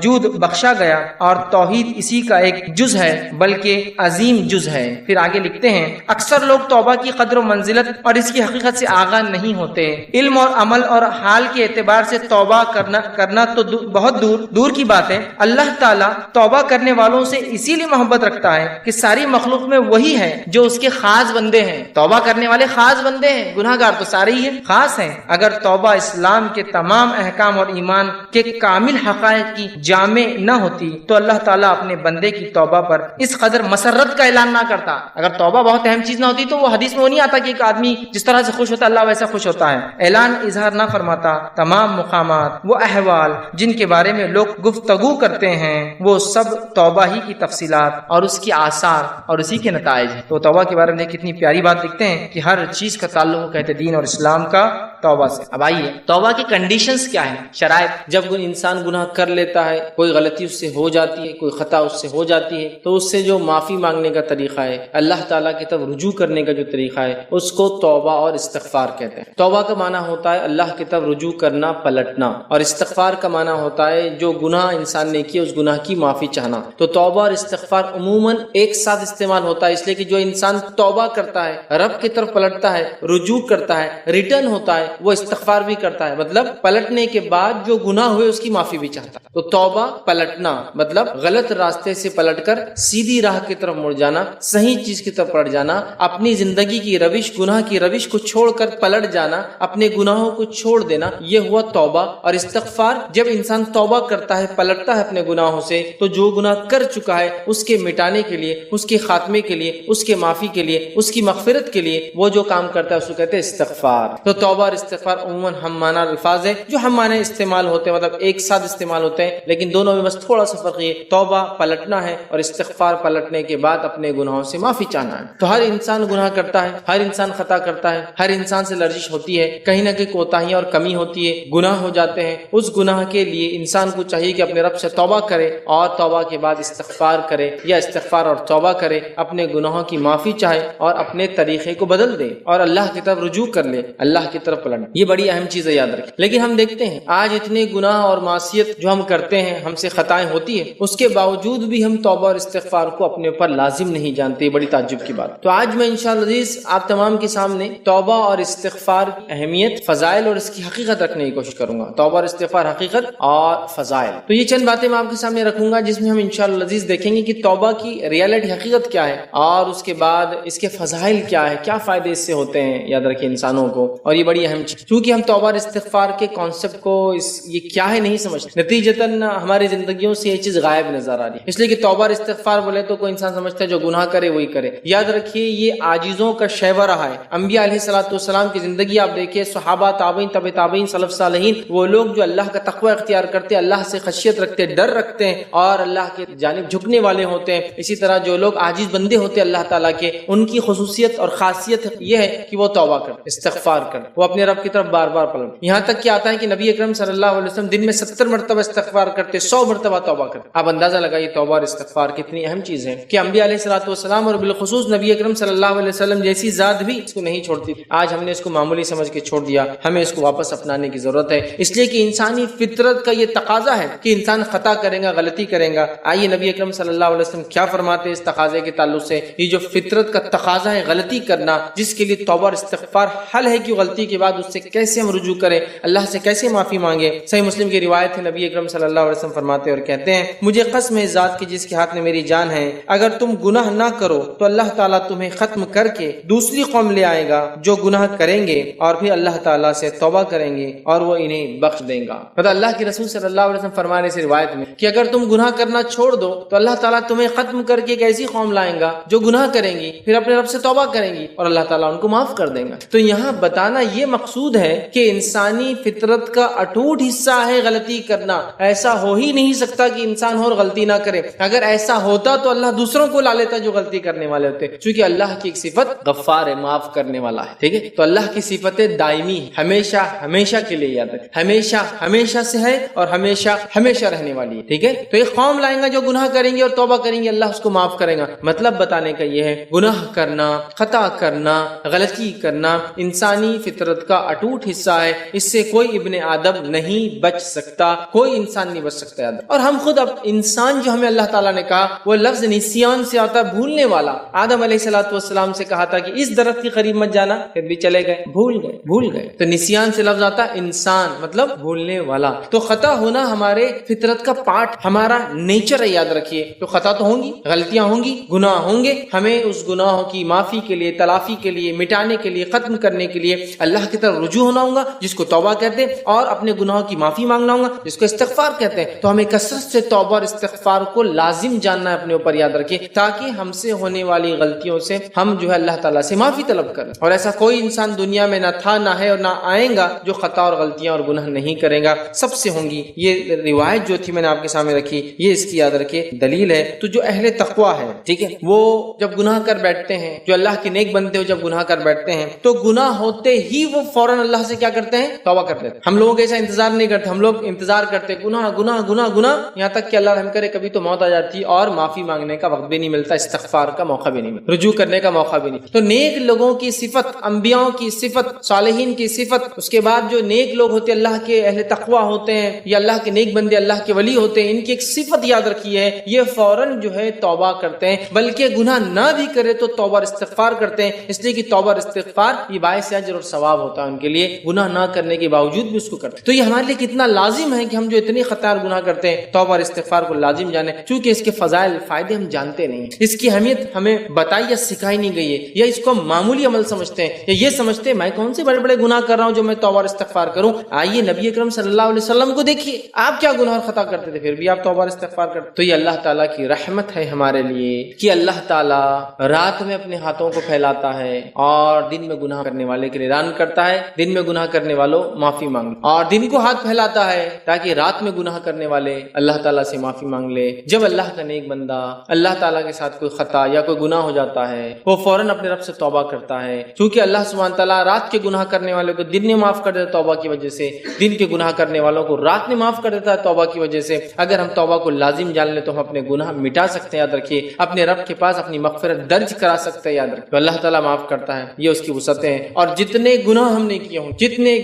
جود بخشا گیا اور توحید اسی کا ایک جز ہے بلکہ عظیم جز ہے. پھر آگے لکھتے ہیں اکثر لوگ توبہ کی قدر و منزلت اور اس کی حقیقت سے آگاہ نہیں ہوتے. علم اور عمل اور حال کے اعتبار سے توبہ کرنا تو بہت دور کی بات ہے. اللہ تعالیٰ توبہ کرنے والوں سے اسی لیے محبت رکھتا ہے کہ ساری مخلوق میں وہی ہے جو اس کے خاص بندے ہیں. توبہ کرنے والے خاص بندے ہیں، گناہ گار تو سارے ہی ہیں، خاص ہیں. اگر توبہ اسلام کے تمام احکام اور ایمان کے کامل حقائق کی جامع نہ ہوتی تو اللہ تعالیٰ اپنے بندے کی توبہ پر اس قدر مسرت کا اعلان نہ کرتا. اگر توبہ بہت اہم چیز نہ ہوتی تو وہ حدیث میں وہ نہیں آتا کہ ایک آدمی جس طرح سے خوش ہوتا ہے اللہ ویسا خوش ہوتا ہے. اعلان اظہار نہ فرماتا. تمام مقامات، وہ احوال جن کے بارے میں لوگ گفتگو کرتے ہیں، وہ سب توبہ ہی کی تفصیلات اور اس کی آثار اور اسی کے نتائج ہیں. تو توبہ کے بارے میں کتنی پیاری بات لکھتے ہیں کہ ہر چیز کا تعلق کہتے دین اور اسلام کا توبہ سے. اب آئیے توبہ کی کنڈیشنز کیا ہیں، شرائط. جب کوئی انسان گناہ کر لیتا ہے، کوئی غلطی اس سے ہو جاتی ہے، کوئی خطا اس سے ہو جاتی ہے، تو اس سے جو معافی مانگنے کا طریقہ ہے، اللہ تعالیٰ کی طرف رجوع کرنے کا جو طریقہ ہے، اس کو توبہ اور استغفار کہتے ہیں. توبہ کا معنی ہوتا ہے اللہ کی طرف رجوع کرنا، پلٹنا، اور استغفار کا معنی ہوتا ہے جو گناہ انسان نے کیا اس گناہ کی معافی چاہنا. تو توبہ اور استغفار عموماً ایک ساتھ استعمال ہوتا ہے، اس لیے کہ جو انسان توبہ کرتا ہے، رب کی طرف پلٹتا ہے، رجوع کرتا ہے، ریٹرن ہوتا ہے، وہ استغفار بھی کرتا ہے. مطلب پلٹنے کے بعد جو گناہ ہوئے اس کی معافی بھی چاہتا ہے. تو توبہ پلٹنا مطلب غلط راستے سے پلٹ کر سیدھی راہ کی طرف مڑ جانا، صحیح چیز کی طرف پلٹ جانا، اپنی زندگی کی روش، گناہ کی روش کو چھوڑ کر پلٹ جانا، اپنے گناہوں کو چھوڑ دینا، یہ ہوا توبہ. اور استغفار جب انسان توبہ کرتا ہے، پلٹتا ہے اپنے گناہوں سے، تو جو گناہ کر چکا ہے اس کے مٹانے کے لیے، اس کے خاتمے کے لیے، اس کے معافی کے لیے، اس کی مغفرت کے لیے وہ جو کام کرتا ہے اس کو کہتے ہیں استغفار. تو توبہ اور استغفار عموماً ہم معنی الفاظ ہیں جو ہم معنی استعمال ہوتے ہیں. مطلب ایک ساتھ استعمال ہوتے ہیں، لیکن دونوں میں بس تھوڑا سا فرق یہ، توبہ پلٹنا ہے اور استغفار پلٹنے کے بعد اپنے گناہوں سے معافی چاہنا ہے۔ تو ہر انسان گناہ کرتا ہے، ہر انسان خطا کرتا ہے، ہر انسان سے لرزش ہوتی ہے، کہیں نہ کہیں کوتاہیاں اور کمی ہوتی ہے، گناہ ہو جاتے ہیں۔ اس گناہ کے لیے انسان کو چاہیے کہ اپنے رب سے توبہ کرے اور توبہ کے بعد استغفار کرے، یا استغفار اور توبہ کرے، اپنے گناہوں کی معافی چاہے اور اپنے طریقے کو بدل دے اور اللہ کی طرف رجوع کر لے، اللہ کی طرف پلٹ۔ یہ بڑی اہم چیز ہے، یاد رکھیں۔ لیکن ہم دیکھتے ہیں آج اتنے گناہ اور معصیت جو ہم کرتے ہیں، ہم سے خطائیں ہوتی ہیں، اس کے باوجود بھی ہم توبہ اور استغفار کو اپنے اوپر لازم نہیں جانتے۔ یہ بڑی تعجب کی بات۔ تو آج میں انشاءاللہ عزیز آپ تمام کے سامنے توبہ اور استغفار کی اہمیت، فضائل اور اس کی حقیقت رکھنے کی کوشش کروں گا۔ توبہ اور استغفار، حقیقت اور فضائل۔ تو یہ چند باتیں میں آپ کے سامنے رکھوں گا جس میں ہم انشاءاللہ عزیز دیکھیں گے کہ توبہ کی ریئلٹی، حقیقت کیا ہے، اور اس کے بعد اس کے فضائل کیا ہے، کیا فائدے اس سے ہوتے ہیں، یاد رکھیں انسانوں کو۔ اور یہ بڑی اہم چیز، کیونکہ ہم توبہ اور استغفار کے کانسیپٹ کو یہ کیا ہے نہیں سمجھتے، نتیجتاً ہماری زندگیوں سے یہ چیز غائب نظر آ رہی ہے۔ اس لیے کہ توبہ اور استغفار بولے تو کوئی انسان سمجھتا ہے جو گناہ کرے وہی کرے۔ یاد رکھیے یہ عاجزوں کا شیوہ رہا ہے۔ انبیاء علیہ الصلوۃ والسلام کی زندگی آپ دیکھیں، صحابہ، تابعین، تبع تابعین، سلف صالحین، وہ لوگ جو اللہ کا تقوی اختیار کرتے، اللہ سے خشیت رکھتے، ڈر رکھتے ہیں اور اللہ کی جانب جھکنے والے ہوتے ہیں۔ اسی طرح جو لوگ عاجز بندے ہوتے اللہ تعالیٰ کے، ان کی خصوصیت اور خاصیت یہ ہے کہ وہ توبہ کرتے، استغفار کرتے، وہ اپنے رب کی طرف بار بار پلٹتے۔ یہاں تک کہ آتا ہے کہ نبی اکرم صلی اللہ علیہ وسلم دن میں 70 مرتبہ استغفار کرتے، 100 مرتبہ توبہ کرتے۔ آپ اندازہ لگائیے توبہ اور استغفار کتنی اہم چیز ہے کہ انبیاء علیہ الصلوۃ والسلام اور بالخصوص نبی اکرم صلی اللہ علیہ وسلم جیسی ذات بھی اس کو نہیں چھوڑتی۔ آج ہم نے اس کو معمولی سمجھ کے چھوڑ دیا، ہمیں اس کو واپس اپنانے کی ضرورت ہے، اس لیے کہ انسانی فطرت کا یہ تقاضا ہے کہ انسان خطا کرے گا، غلطی کرے گا۔ آئیے نبی اکرم صلی اللہ علیہ وسلم کیا فرماتے ہیں اس تقاضے کے تعلق سے۔ یہ جو فطرت کا تقاضا ہے غلطی کرنا، جس کے لیے توبہ اور استغفار حل ہے کہ غلطی کے بعد اس سے کیسے ہم رجوع کریں، اللہ سے کیسے معافی مانگے۔ صحیح مسلم کی روایت ہے، نبی اکرم صلی اللہ علیہ وسلم فرماتے اور کہتے ہیں، مجھے قسم ہے ذات کی جس کے ہاتھ میں میری جان ہے، اگر تم گناہ نہ کرو تو اللہ تعالیٰ تمہیں ختم کر کے دوسری قوم لے آئے گا جو گناہ کریں گے اور پھر اللہ تعالیٰ سے توبہ کریں گے اور وہ انہیں بخش دیں گا۔ مطلب اللہ کے رسول صلی اللہ علیہ وسلم فرمانے سے روایت میں کہ اگر تم گناہ کرنا چھوڑ دو تو اللہ تعالیٰ تمہیں ختم کر کے ایک ایسی قوم لائیں گا جو گناہ کریں گی، پھر اپنے رب سے توبہ کریں گی اور اللہ تعالیٰ ان کو معاف کر دیں گا۔ تو یہاں بتانا یہ مقصود ہے کہ انسانی فطرت کا اٹوٹ حصہ ہے غلطی کرنا۔ ایسا ہو ہی نہیں سکتا کہ انسان اور غلطی نہ کرے۔ اگر ایسا ہوتا تو اللہ دوسروں کو لا لیتا جو غلطی کرنے والے ہوتے، چونکہ اللہ کی ایک صفت غفار ہے، معاف کرنے والا ہے، ٹھیک ہے۔ تو اللہ کی صفت دائمی، ہمیشہ ہمیشہ کے لیے، یاد رکھیں ہمیشہ ہمیشہ سے ہے اور ہمیشہ ہمیشہ رہنے والی ہے، ٹھیک ہے۔ تو ایک قوم لائیں گا جو گناہ کریں گے اور توبہ کریں گے، اللہ اس کو معاف کرے گا۔ مطلب بتانے کا یہ ہے گناہ کرنا، خطا کرنا، غلطی کرنا انسانی فطرت کا اٹوٹ حصہ ہے، اس سے کوئی ابن آدم نہیں بچ سکتا، کوئی انسان نہیں بچ سکتا۔ یاد اور ہم خود اب انسان جو ہمیں اللہ تعالیٰ نے کہا وہ لفظ نسیان سے آتا، بھولنے والا۔ آدم علیہ الصلوۃ والسلام سے کہا تھا کہ اس درخت کے قریب مت جانا، پھر بھی چلے گئے، بھول گئے۔ تو نسیان سے لفظ آتا انسان، مطلب بھولنے والا۔ تو خطا ہونا ہمارے فطرت کا پارٹ، ہمارا نیچر ہے، یاد رکھیے۔ تو خطا تو ہوں گی، غلطیاں ہوں گی، گناہ ہوں گے، ہمیں اس گناہوں کی معافی کے لیے، تلافی کے لیے، مٹانے کے لیے، ختم کرنے کے لیے اللہ کی طرف رجوع ہونا ہوگا، جس کو توبہ کہتے ہیں، اور اپنے گناہوں کی معافی مانگنا ہوگا، جس کو استغفار کہتے ہیں۔ تو ہمیں کثرت سے توبہ اور استغفار کو لازم جاننا ہے اپنے اوپر، یاد رکھیے، تاکہ ہم سے ہونے والی غلطیوں سے ہم جو ہے اللہ تعالیٰ سے معافی طلب کریں۔ اور ایسا کوئی انسان دنیا میں نہ تھا، نہ ہے اور نہ آئے گا جو خطا اور غلطیاں اور گناہ نہیں کرے گا، سب سے ہوں گی۔ یہ روایت جو تھی میں نے آپ کے سامنے رکھی، یہ اس کی یاد رکھیے دلیل ہے۔ تو جو اہل تقویٰ ہے، ٹھیک ہے، وہ جب گناہ کر بیٹھتے ہیں، جو اللہ کے نیک بنتے ہو جب گناہ کر بیٹھتے ہیں تو گناہ ہوتے ہی وہ فوراً اللہ سے کیا کرتے ہیں؟ توبہ کرتے ہیں۔ ہم لوگوں کے ایسا انتظار نہیں کرتے، ہم لوگ انتظار کرتے گناہ گناہ گناہ گناہ، یہاں تک کہ اللہ رحم کرے کبھی تو موت آ جاتی اور معافی مانگنے کا وقت بھی نہیں ملتا، استغفار کا موقع بھی نہیں ملتا، رجوع کرنے کا موقع بھی نہیں۔ تو نیک لوگوں کی صفت، انبیاء کی صفت، صالحین کی صفت، اس کے بعد جو نیک لوگ ہوتے اللہ کے اہل تقویٰ ہوتے ہیں یا اللہ کے نیک بندے اللہ کے ولی ہوتے ہیں، ان کی ایک صفت یاد رکھی ہے، یہ فوراً جو ہے توبہ کرتے ہیں، بلکہ گناہ نہ بھی کرے تو توبہ اور استغفار کرتے ہیں، اس لیے کہ توبہ اور استغفار یہ باعث اجر اور ثواب ہوتا ہے ان کے لیے، گناہ نہ کرنے کے باوجود بھی اس کو کرتے ہیں۔ تو یہ ہمارے لیے کتنا لازم ہے کہ ہم جو اتنی خطا اور گناہ کرتے ہیں توبہ اور استغفار کو لازم جانیں، چونکہ اس کے فضائل، فائدے ہم جانتے نہیں ہیں، اس کی اہمیت ہمیں بتائی یا سکھائی نہیں گئی ہے، یا اس کو معمولی عمل سمجھتے ہیں، یا یہ سمجھتے ہیں میں کون سے بڑے بڑے گناہ کر رہا ہوں جو میں توبہ اور استغفار کروں۔ آئیے نبی اکرم صلی اللہ علیہ وسلم کو دیکھیے، آپ کیا گناہ اور خطا کرتے تھے، پھر بھی آپ توبہ اور استغفار کرتے۔ تو یہ اللہ تعالیٰ کی رحمت ہے ہمارے لیے کہ اللہ تعالیٰ رات میں اپنے ہاتھوں کو پھیلاتا ہے اور دن میں گناہ کرنے والے کے لیے اعلان کرتا ہے، دن میں گناہ کرنے والوں معافی مانگو، اور دن کو ہاتھ پھیلاتا آتا ہے تاکہ رات میں گناہ کرنے والے اللہ تعالیٰ سے معافی مانگ لے. جب اللہ کا نیک بندہ اللہ تعالیٰ کے ساتھ کوئی خطا یا کوئی گناہ ہو جاتا ہے وہ فوراً اپنے رب سے توبہ کرتا ہے. چونکہ اللہ سبحانہ تعالیٰ رات کے گناہ کرنے والوں کو دن میں معاف کر دیتا ہے توبہ کی وجہ سے, دن کے گناہ کرنے والوں کو رات میں معاف کر دیتا ہے توبہ کی وجہ سے. اگر ہم توبہ کو لازم جان لیں تو ہم اپنے گناہ مٹا سکتے ہیں. یاد رکھیے اپنے رب کے پاس اپنی مغفرت درج کرا سکتے ہیں. یاد رکھیے اللہ تعالیٰ معاف کرتا ہے, یہ اس کی وسعتیں ہیں. اور جتنے گناہ ہم نے کیے ہوں, جتنے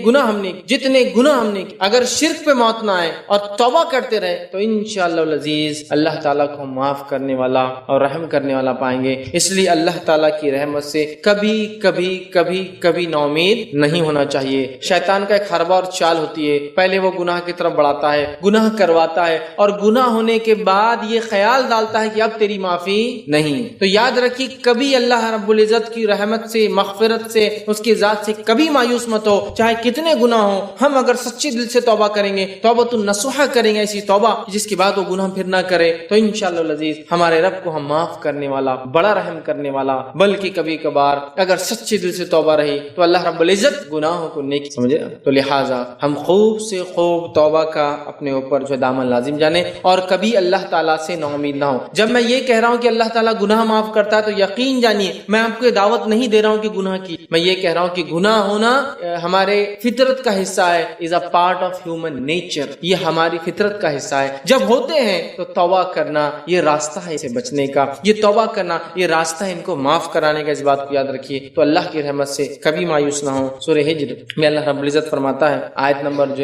گناہ ہم نے اگر شرک پہ موت نہ آئے اور توبہ کرتے رہے تو انشاءاللہ العزیز اللہ تعالیٰ کو ہم معاف کرنے والا اور رحم کرنے والا پائیں گے. اس لیے اللہ تعالیٰ کی رحمت سے کبھی نا امید نہیں ہونا چاہیے. شیطان کا ایک حربہ اور چال ہوتی ہے, پہلے وہ گناہ کی طرف بڑھاتا ہے, گناہ کرواتا ہے, اور گناہ ہونے کے بعد یہ خیال ڈالتا ہے کہ اب تیری معافی نہیں. تو یاد رکھیے کبھی اللہ رب العزت کی رحمت سے, مغفرت سے, اس کی ذات سے کبھی مایوس مت ہو. چاہے کتنے گناہ ہوں, ہم اگر سچے دل سے توبہ کریں گے, توبۃ النصوحہ کریں گے, ایسی توبہ جس کے بعد وہ گناہ پھر نہ کرے, تو انشاءاللہ العزیز ہمارے رب کو ہم معاف کرنے والا, بڑا رحم کرنے والا. بلکہ کبھی کبھار اگر سچے دل سے توبہ رہی تو اللہ رب العزت گناہوں کو نیکی سمجھے. تو لہٰذا ہم خوب سے خوب توبہ کا اپنے اوپر جو دامن لازم جانے اور کبھی اللہ تعالیٰ سے نا امید نہ ہو. جب میں یہ کہہ رہا ہوں کہ اللہ تعالیٰ گناہ معاف کرتا ہے تو یقین جانیے میں آپ کو دعوت نہیں دے رہا ہوں کہ گناہ کی, میں یہ کہہ رہا ہوں کہ گناہ ہونا ہمارے فطرت کا حصہ ہے, is a part of human nature. یہ ہماری فطرت کا حصہ ہے. جب ہوتے ہیں تو توبہ کرنا یہ راستہ ہے اسے بچنے کا, یہ توبہ کرنا یہ راستہ ہے ان کو معاف کرانے کا. اس بات کو یاد رکھیے. تو اللہ کی رحمت سے کبھی مایوس نہ ہو. سورہ ہجر میں اللہ رب العزت فرماتا ہے آیت نمبر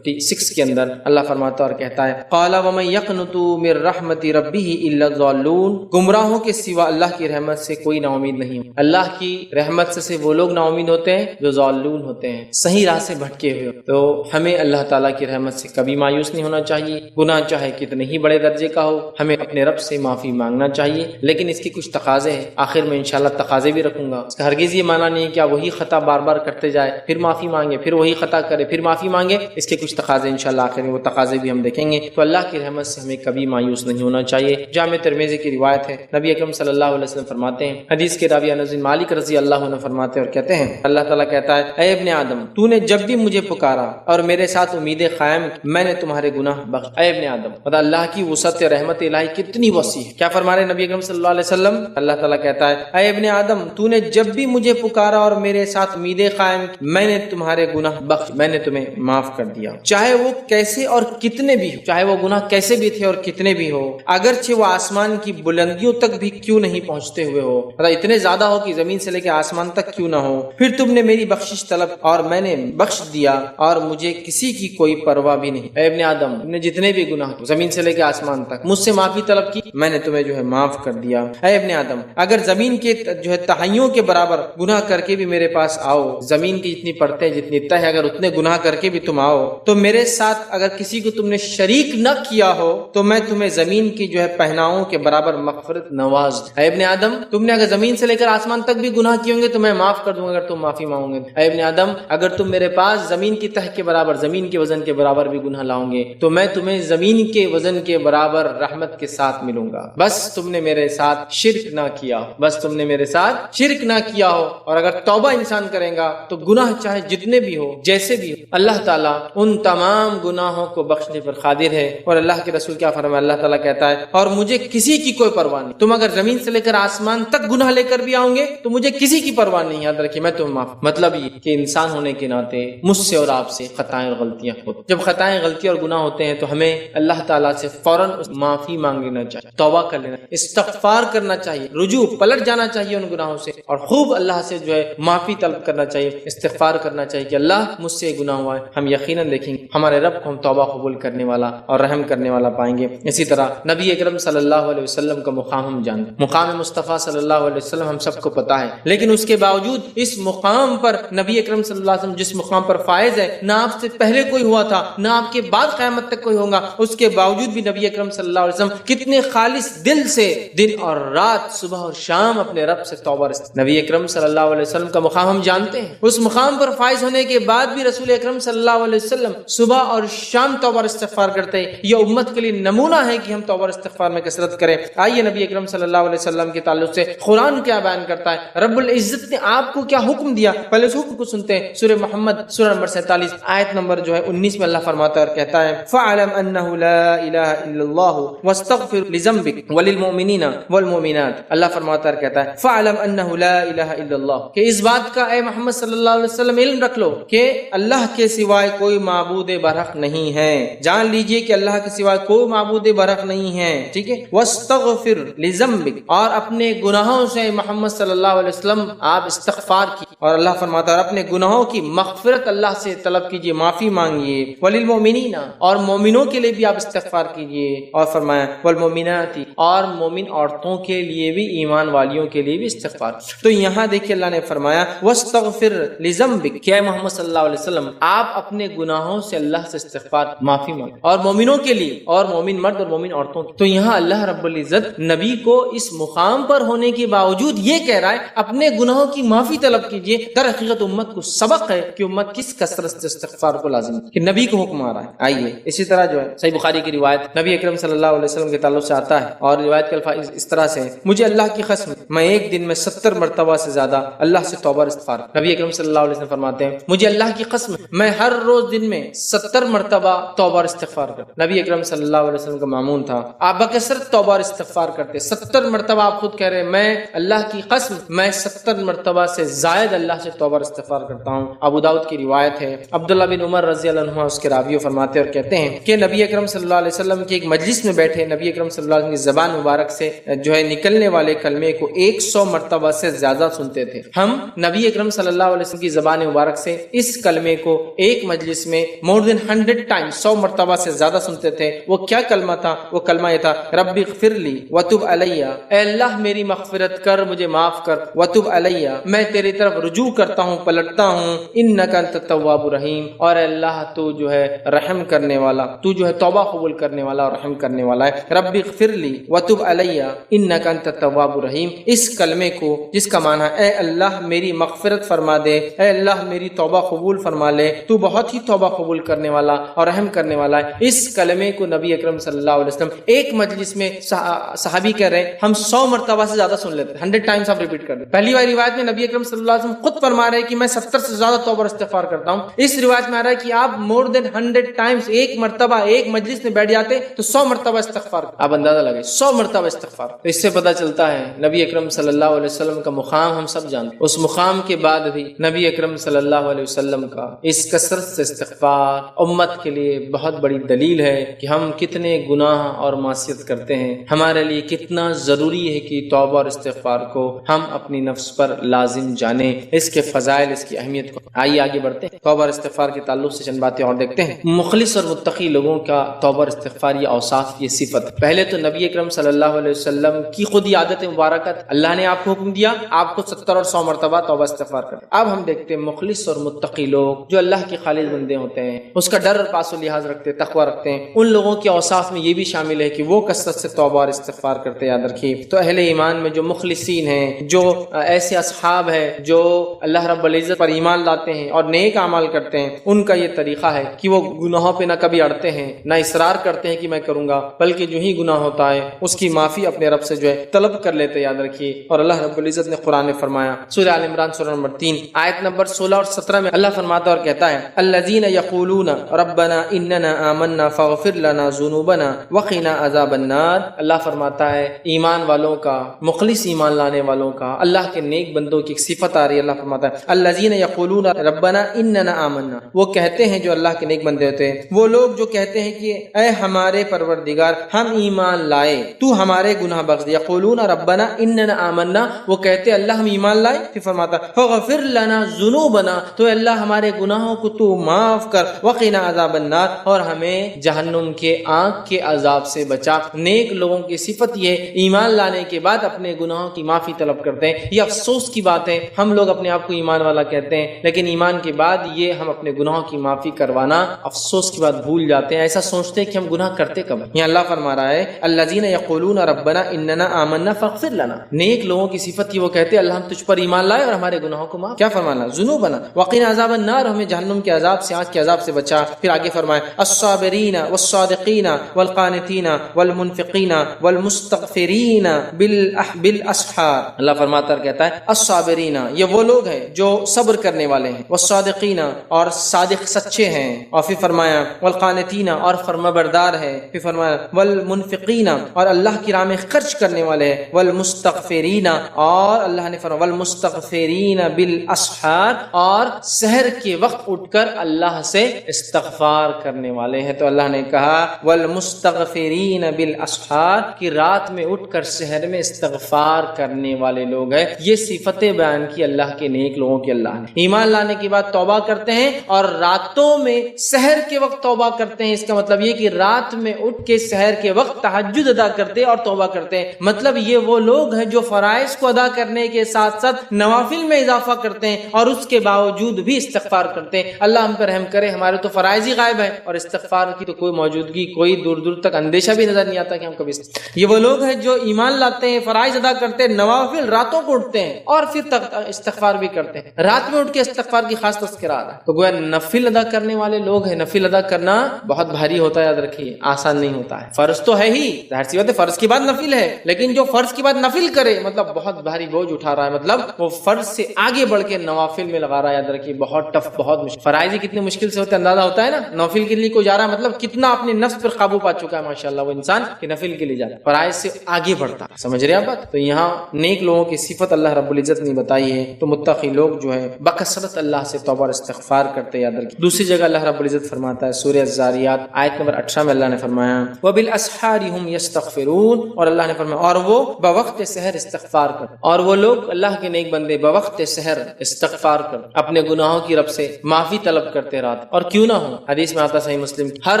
56 کے اندر اللہ فرماتا اور کہتا ہے قال ومن يقنط من رحمت ربه الا الضالون, گمراہوں کے سوا اللہ کی رحمت سے کوئی نا امید نہیں. اللہ کی رحمت سے وہ لوگ نا امید ہوتے ہیں جو ضالون ہوتے ہیں, صحیح راہ سے بھٹکے ہوئے. تو ہمیں اللہ تعالیٰ کی رحمت سے کبھی مایوس نہیں ہونا چاہیے. گناہ چاہے کتنے ہی بڑے درجے کا ہو ہمیں اپنے رب سے معافی مانگنا چاہیے. لیکن اس کے کچھ تقاضے ہیں, آخر میں انشاءاللہ تقاضے بھی رکھوں گا. اس کا ہرگز یہ معنی نہیں ہے کہ وہی خطا بار بار کرتے جائے, پھر معافی مانگے, پھر وہی خطا کرے, پھر معافی مانگے. اس کے کچھ تقاضے انشاءاللہ آخر میں وہ تقاضے بھی ہم دیکھیں گے. تو اللہ کی رحمت سے ہمیں کبھی مایوس نہیں ہونا چاہیے. جامع ترمذی کی روایت ہے, نبی اکرم صلی اللہ علیہ وسلم فرماتے ہیں, حدیث کے راوی انس بن مالک رضی اللہ عنہ فرماتے اور کہتے ہیں اللہ تعالیٰ کہتا ہے اے ابن آدم تو نے جب بھی مجھے پکارا اور میرے ساتھ امید قائم میں نے تمہارے گناہ بخش. اے ابن آدم, پتہ اللہ کی وسعت رحمت الہی کتنی وسیع ہے. کیا فرما رہے نبی اکرم صلی اللہ علیہ وسلم, اللہ تعالیٰ کہتا ہے اے ابن آدم تو نے جب بھی مجھے پکارا اور میرے ساتھ امید قائم میں نے تمہارے گناہ بخش, میں نے تمہیں معاف کر دیا. چاہے وہ کیسے اور کتنے بھی ہو, چاہے وہ گناہ کیسے بھی تھے اور کتنے بھی ہو, اگرچہ وہ آسمان کی بلندیوں تک بھی کیوں نہیں پہنچتے ہوئے ہو, مطلب اتنے زیادہ ہو کہ زمین سے لے کے آسمان تک کیوں نہ ہو, پھر تم نے میری بخشش طلب اور میں نے بخش دیا اور مجھے کسی کی کوئی پرواہ بھی نہیں. اے ابن آدم تم نے جتنے بھی گناہ زمین سے لے کے آسمان تک مجھ سے معافی طلب کی, میں نے تمہیں جو ہے معاف کر دیا. اے ابن آدم اگر زمین کے جو ہے تہائیوں کے برابر گناہ کر کے بھی میرے پاس آؤ, زمین کی جتنی پرتیں جتنی تہ اگر اتنے گناہ کر کے بھی تم آؤ تو میرے ساتھ اگر کسی کو تم نے شریک نہ کیا ہو تو میں تمہیں زمین کی جو ہے پہناؤں کے برابر مغفرت نواز. اے ابن آدم تم نے اگر زمین سے لے کر آسمان تک بھی گناہ کیے ہوں گے تو میں معاف کر دوں گا اگر تم معافی مانگو گے. اے ابن آدم اگر تم میرے پاس زمین کی تہ کے برابر, زمین کے وزن کے برابر بھی گناہ لاؤ گے تو میں تمہیں زمین کے وزن کے برابر رحمت کے ساتھ ملوں گا. بس تم نے میرے ساتھ شرک نہ کیا ہو, بس تم نے میرے ساتھ شرک نہ کیا ہو. اور اگر توبہ انسان کرے گا تو گناہ چاہے جتنے بھی ہو جیسے بھی ہو اللہ تعالیٰ ان تمام گناہوں کو بخشنے پر قادر ہے. اور اللہ کے رسول کیا فرمایا, اللہ تعالیٰ کہتا ہے اور مجھے کسی کی کوئی پرواہ نہیں. تم اگر زمین سے لے کر آسمان تک گناہ لے کر بھی آؤ گے تو مجھے کسی کی پرواہ نہیں. یاد رکھیے میں تمہیں معاف. مطلب یہ کہ انسان ہونے کے ناطے مجھ سے اور آپ سے خطائیں اور غلطیاں ہوتی. جب خطائیں غلطیاں اور گناہ ہوتے ہیں تو ہمیں اللہ تعالیٰ سے فوراً معافی مانگ لینا چاہیے, توبہ کر لینا, استغفار کرنا چاہیے, رجوع پلٹ جانا چاہیے ان گناہوں سے اور خوب اللہ سے جو ہے معافی طلب کرنا چاہیے, استغفار کرنا چاہیے کہ اللہ مجھ سے گناہ ہوا ہے. ہم یقیناً دیکھیں گے ہمارے رب کو ہم توبہ قبول کرنے والا اور رحم کرنے والا پائیں گے. اسی طرح نبی اکرم صلی اللہ علیہ وسلم کا مقام ہم جانتے, مقام مصطفیٰ صلی اللہ علیہ وسلم ہم سب کو پتا ہے, لیکن اس کے باوجود اس مقام پر نبی اکرم صلی اللہ علیہ وسلم جس مقام پر فائز ہے, نہ آپ سے پہلے کوئی ہوا تھا نہ آپ کے بعد قیامت تک کوئی ہوگا, اس کے باوجود بھی نبی اکرم صلی اللہ علیہ وسلم کتنے خالص دل سے دن اور رات صبح اور شام اپنے رب سے توبہ رستے. نبی اکرم صلی اللہ علیہ وسلم کا مقام ہم جانتے ہیں, اس مقام پر فائز ہونے کے بعد بھی رسول اکرم صلی اللہ علیہ وسلم صبح اور شام توبہ استغفار کرتے ہیں. یہ امت کے لیے نمونہ ہے کہ ہم توبہ استغفار میں کثرت کریں. آئیے نبی اکرم صلی اللہ علیہ وسلم کے تعلق سے قرآن کیا بیان کرتا ہے, رب العزت نے آپ کو کیا حکم دیا, پہلے اس حکم کو سنتے ہیں. سورہ محمد سورہ نمبر 47 آیت نمبر جو ہے 19 میں اللہ فرماتا ہے اور کہتا ہے فَعْلَمْ أَنَّهُ لَا إِلَهَ إِلَّا اللَّهُ وَاسْتَغْفِرْ لِذَنبِكَ وَلِلْمُؤْمِنِينَ وَالْمُؤْمِنَاتِ. اللہ فرماتا ہے اور کہتا ہے فَعْلَمْ أَنَّهُ لَا إِلَهَ إِلَّا اللَّهُ، کہ اس بات کا اے محمد صلی اللہ علیہ وسلم علم رکھ لو کہ اللہ کے سوائے کوئی معبود برحق نہیں ہے. جان لیجئے کہ اللہ کے سوائے کوئی معبود برحق نہیں ہے. ٹھیک ہے. وَاسْتَغْفِرْ لِذَنبِكَ، اور اپنے گناہوں سے محمد صلی اللہ علیہ وسلم آپ استغفار کی. اور اللہ فرماتا ہے اپنے گناہوں کی مغفرت اللہ سے طلب کیجئے، معافی مانگیے. وَلِلْمُؤْمِنِينَ، اور مومنوں کے لیے بھی آپ استغفار کیجئے. اور فرمایا وَالْمُؤْمِنَاتِ، اور مومن عورتوں کے لیے بھی، ایمان والیوں کے لیے بھی استغفار. تو یہاں دیکھیے اللہ نے فرمایا وَاسْتَغْفِرْ لِذَنبِكَ، کہ اے محمد صلی اللہ علیہ وسلم آپ اپنے گناہوں سے اللہ سے استغفار معافی مانگیں، اور مومنوں کے لیے، اور مومن مرد اور مومن عورتوں کے. تو یہاں اللہ رب العزت نبی کو اس مقام پر ہونے کے باوجود یہ کہہ رہا ہے اپنے گناہوں کی معافی طلب کیجئے. در حقیقت امت کو سبق ہے کہ امت کس کثرت سے استغفار کو لازم ہے، کہ نبی کو حکم آ رہا ہے. آئیے اسی طرح جو ہے صحیح بخاری کی روایت نبی اکرم صلی اللہ علیہ وسلم کے تعلق سے آتا ہے، اور روایت کے الفاظ اس طرح سے ہیں مجھے اللہ کی قسم میں ایک دن میں 70 مرتبہ سے زیادہ اللہ سے توبہ استغفار. نبی اکرم صلی اللہ علیہ وسلم فرماتے ہیں مجھے اللہ کی قسم میں ہر روز دن میں 70 مرتبہ توبہ استغفار کرتا. نبی اکرم صلی اللہ علیہ وسلم کا معمول تھا آپ بکثرت توبہ استغفار کرتے. 70 مرتبہ آپ خود کہہ رہے ہیں میں اللہ کی قسم میں 70 مرتبہ سے زائد اللہ سے توبہ استغفار کرتا ہوں. ابو داؤد کی روایت ہے. عبداللہ بن عمر رضی اللہ عنہ اس کے راوی فرماتے اور کہتے ہیں کہ نبی اکرم صلی اللہ علیہ وسلم کی ایک مجلس میں بیٹھے نبی اکرم صلی اللہ علیہ وسلم کی زبان مبارک سے جو ہے نکلنے والے کلمے کو 100 مرتبہ سے زیادہ سنتے تھے. ہم نبی اکرم صلی اللہ علیہ وسلم کی زبان مبارک سے اس کلمے کو ایک مجلس میں more than 100 times 100 مرتبہ سے زیادہ سنتے تھے. وہ کیا کلمہ تھا؟ وہ کلمہ یہ تھا رب اغفر لی وتب علی، اے اللہ میری مغفرت کر، مجھے معاف کر. وتب علی، میں تیری طرف رجوع کرتا ہوں، پلٹتا ہوں. انک انت التواب الرحیم، اور اے اللہ تو جو ہے رحم کرنے والا، تو جو ہے توبہ قبول کرنے والا اور رحم کرنے والا ہے. رب اغفر لی وتب علی انک انت التواب الرحیم، اس کلمے کو جس کا معنی ہے اے اللہ میری مغفرت فرما دے، اے اللہ میری توبہ قبول فرما لے، تو بہت ہی توبہ قبول کرنے والا اور رحم کرنے والا ہے. اس کلمے کو نبی اکرم صلی اللہ علیہ وسلم ایک مجلس میں صحابی کہہ رہے ہیں ہم 100 مرتبہ سے زیادہ سن لیتے ہیں. 100 ٹائمز آپ ریپیٹ کر دیں. پہلی والی روایت میں نبی اکرم صلی اللہ علیہ وسلم خود فرما رہے ہیں کہ میں 70 سے زیادہ توبہ استغفار کرتا ہوں. اس روایت میں آ رہا ہے کہ آپ more than 100 ٹائمز ایک مرتبہ ایک مجلس میں بیٹھ جاتے تو 100 مرتبہ استغفار. آپ اندازہ لگائیں 100 مرتبہ استغفار. تو اس سے پتہ چلتا ہے نبی اکرم صلی اللہ علیہ وسلم کا مقام ہم سب جانتے. اس مقام کے بعد بھی نبی اکرم صلی اللہ علیہ وسلم کا اس کثرت سے استغفار امت کے لیے بہت بڑی دلیل ہے کہ ہم کتنے گناہ اور معصیت کرتے ہیں. ہمارے لیے کتنا ضروری ہے کہ توبہ اور استغفار کو ہم اپنی نفس پر لازم جانیں، اس کے فضائل، اس کی اہمیت کو. آئیے آگے بڑھتے ہیں. توبہ اور استغفار کے تعلق سے چند باتیں اور دیکھتے ہیں. مخلص اور متقی لوگوں کا توبہ اور استغفار یہ اوصاف، یہ صفت. پہلے تو نبی اکرم صلی اللہ علیہ وسلم کی خود ہی عادت مبارکت، اللہ نے آپ کو حکم دیا آپ کو 70 اور 100 مرتبہ توبہ استغفار کریں. اب ہم دیکھتے ہیں مخلص اور متقی لوگ جو اللہ کے خالص بندے ہوتے ہیں، اس کا ڈر اور پاس و لحاظ رکھتے ہیں، تقوی رکھتے ہیں، ان لوگوں کے اوصاف میں یہ بھی شامل ہے کہ وہ کثرت سے توبہ اور استغفار کرتے. یاد رکھیے تو اہل ایمان میں جو مخلصین ہیں، جو ایسے اصحاب ہیں جو اللہ رب العزت پر ایمان لاتے ہیں اور نیک اعمال کرتے ہیں، ان کا یہ طریقہ ہے کہ وہ گناہوں پہ نہ کبھی اڑتے ہیں، نہ اصرار کرتے ہیں کہ میں کروں گا، بلکہ جو ہی گناہ ہوتا ہے اس کی معافی اپنے رب سے جو ہے طلب کر لیتے. یاد رکھیے. اور اللہ رب العزت نے قرآن میں فرمایا سورہ آل عمران سورہ نمبر 3 آیت نمبر 16 اور 17 میں اللہ فرماتا اور کہتا ہے الذین یقولون ربنا اننا آمنا فاغفر لنا ذنوبنا وقنا عذاب النار. اللہ فرماتا ہے ایمان والوں کا، مخلص ایمان لانے والوں کا، اللہ کے نیک بندوں کی ایک صفت آ رہی ہے. اللہ فرماتا ہے الذین یقولون ربنا اننا آمنا، وہ کہتے ہیں جو اللہ کے نیک بندے ہوتے ہیں، وہ لوگ جو کہتے ہیں کہ اے ہمارے پروردگار ہم ایمان لائے، تو ہمارے گناہ بخش دے. یقولون ربنا اننا آمنا، وہ کہتے ہیں اللہ ہم ایمان لائے، پھر فرماتا فاغفر لنا ذنوبنا، تو اللہ ہمارے گناہوں کو تو معاف کر، وقنا عذاب النار، اور ہمیں جہنم کے آگ کے عذاب سے بچا. نیک لوگوں کی صفت یہ ایمان لانے کے بعد اپنے گناہوں کی معافی طلب کرتے ہیں. یہ افسوس کی بات ہے، ہم لوگ اپنے آپ کو ایمان والا کہتے ہیں لیکن ایمان کے بعد یہ ہم اپنے گناہوں کی معافی کروانا افسوس کی بات بھول جاتے ہیں. ایسا سوچتے ہیں کہ ہم گناہ کرتے کب. یہاں اللہ فرما رہا ہے الذین یقولون ربنا اننا آمنا فاغفر لنا، نیک لوگوں کی صفت یہ وہ کہتے ہیں اللہ ہم تجھ پر ایمان لائے اور ہمارے گناہوں کو معاف. کیا فرمانا؟ ذنوبنا وقنا عذاب النار، ہمیں جہنم کے عذاب سے، آگ کے عذاب سے بچا. پھر آگے فرمائے الصابرین والصادقین والقانتین والمنفقین والمستغفرین بالاسحار. اللہ فرماتا ہے کہتا ہے الصابرین، یہ وہ وہ لوگ ہیں جو صبر کرنے والے ہیں، والصادقین اور صادق سچے ہیں، اور پھر فرمایا والقانتین اور فرمانبردار ہے، پھر فرمایا والمنفقین اور اللہ کی راہ میں خرچ کرنے والے ہیں، والمستغفرین اور اللہ نے فرمایا والمستغفرین بالاسحار اور سحر کے وقت اٹھ کر اللہ سے استغفار کرنے والے ہیں۔ تو اللہ نے کہا والمستغفرین بالاسحار کہ رات میں اٹھ کر سحر میں استغفار کرنے والے لوگ ہیں۔ یہ صفتیں بیان کی اللہ کے نیک لوگوں کی اللہ نے، ایمان لانے کے بعد توبہ کرتے ہیں اور راتوں میں سحر کے وقت توبہ کرتے ہیں۔ اس کا مطلب یہ کہ رات میں اٹھ کے سحر کے وقت تہجد ادا کرتے اور توبہ کرتے ہیں۔ مطلب یہ وہ لوگ ہیں جو فرائض کو ادا کرنے کے ساتھ ساتھ نوافل میں اضافہ کرتے ہیں اور اس کے باوجود بھی استغفار کرتے ہیں۔ اللہ ہم پر رحم کرے، ہمارے تو فرائض ہی غائب ہیں اور استغفار کی تو کوئی موجودگی، کوئی دور دور تک اندیشہ بھی نظر نہیں آتا کہ ہم کبھی۔ یہ وہ لوگ ہیں جو ایمان لاتے ہیں، فرائض ادا کرتے ہیں، نوافل راتوں کو اٹھتے ہیں اور پھر استغفار بھی کرتے ہیں۔ رات میں اٹھ کے استغفار کی خاص تذکرہ آ رہا ہے، تو گویا نفل ادا کرنے والے لوگ ہیں۔ نفل ادا کرنا بہت بھاری ہوتا ہے، یاد رکھیے، آسان نہیں ہوتا ہے۔ فرض تو ہے ہی، ظاہر سی بات ہے، فرض کے بعد نفل ہے، لیکن جو فرض کے بعد نفل کرے مطلب بہت بھاری بوجھ اٹھا رہا ہے، مطلب وہ فرض سے آگے بڑھ کے نوافل میں لگا رہا ہے۔ یاد رکھیے بہت ٹف، بہت مشکل۔ فرائض کتنے مشکل سے ہوتے اندازہ ہوتا ہے نا، نوافل کے لیے کوئی جا رہا ہے مطلب کتنا اپنے نفس پر قابو پا چکا ہے ماشاءاللہ وہ انسان کہ نفل کے لیے جاتا ہے، فرائض سے آگے بڑھتا ہے۔ سمجھ رہے ہیں آپ؟ تو یہاں نیک لوگوں کی صفت اللہ رب العزت نے بتائی ہے، تو متقی لوگ جو ہے بکثرت اللہ سے توبہ اور استغفار کرتے ہیں۔ یاد رکھیے دوسری جگہ اللہ رب العزت فرماتا ہے سورہ الذاریات آیت نمبر 18 میں اللہ نے فرمایا وبالاسحار هم يستغفرون، اور اللہ نے فرمایا اور وہ بوقت سحر استغفار کرتے، اور وہ لوگ اللہ کے نیک بندے بوقت سحر استغفار کرتے، اپنے گناہوں کی رب سے معافی طلب کرتے رات، اور کیوں نہ ہو حدیث میں آتا صحیح مسلم ہر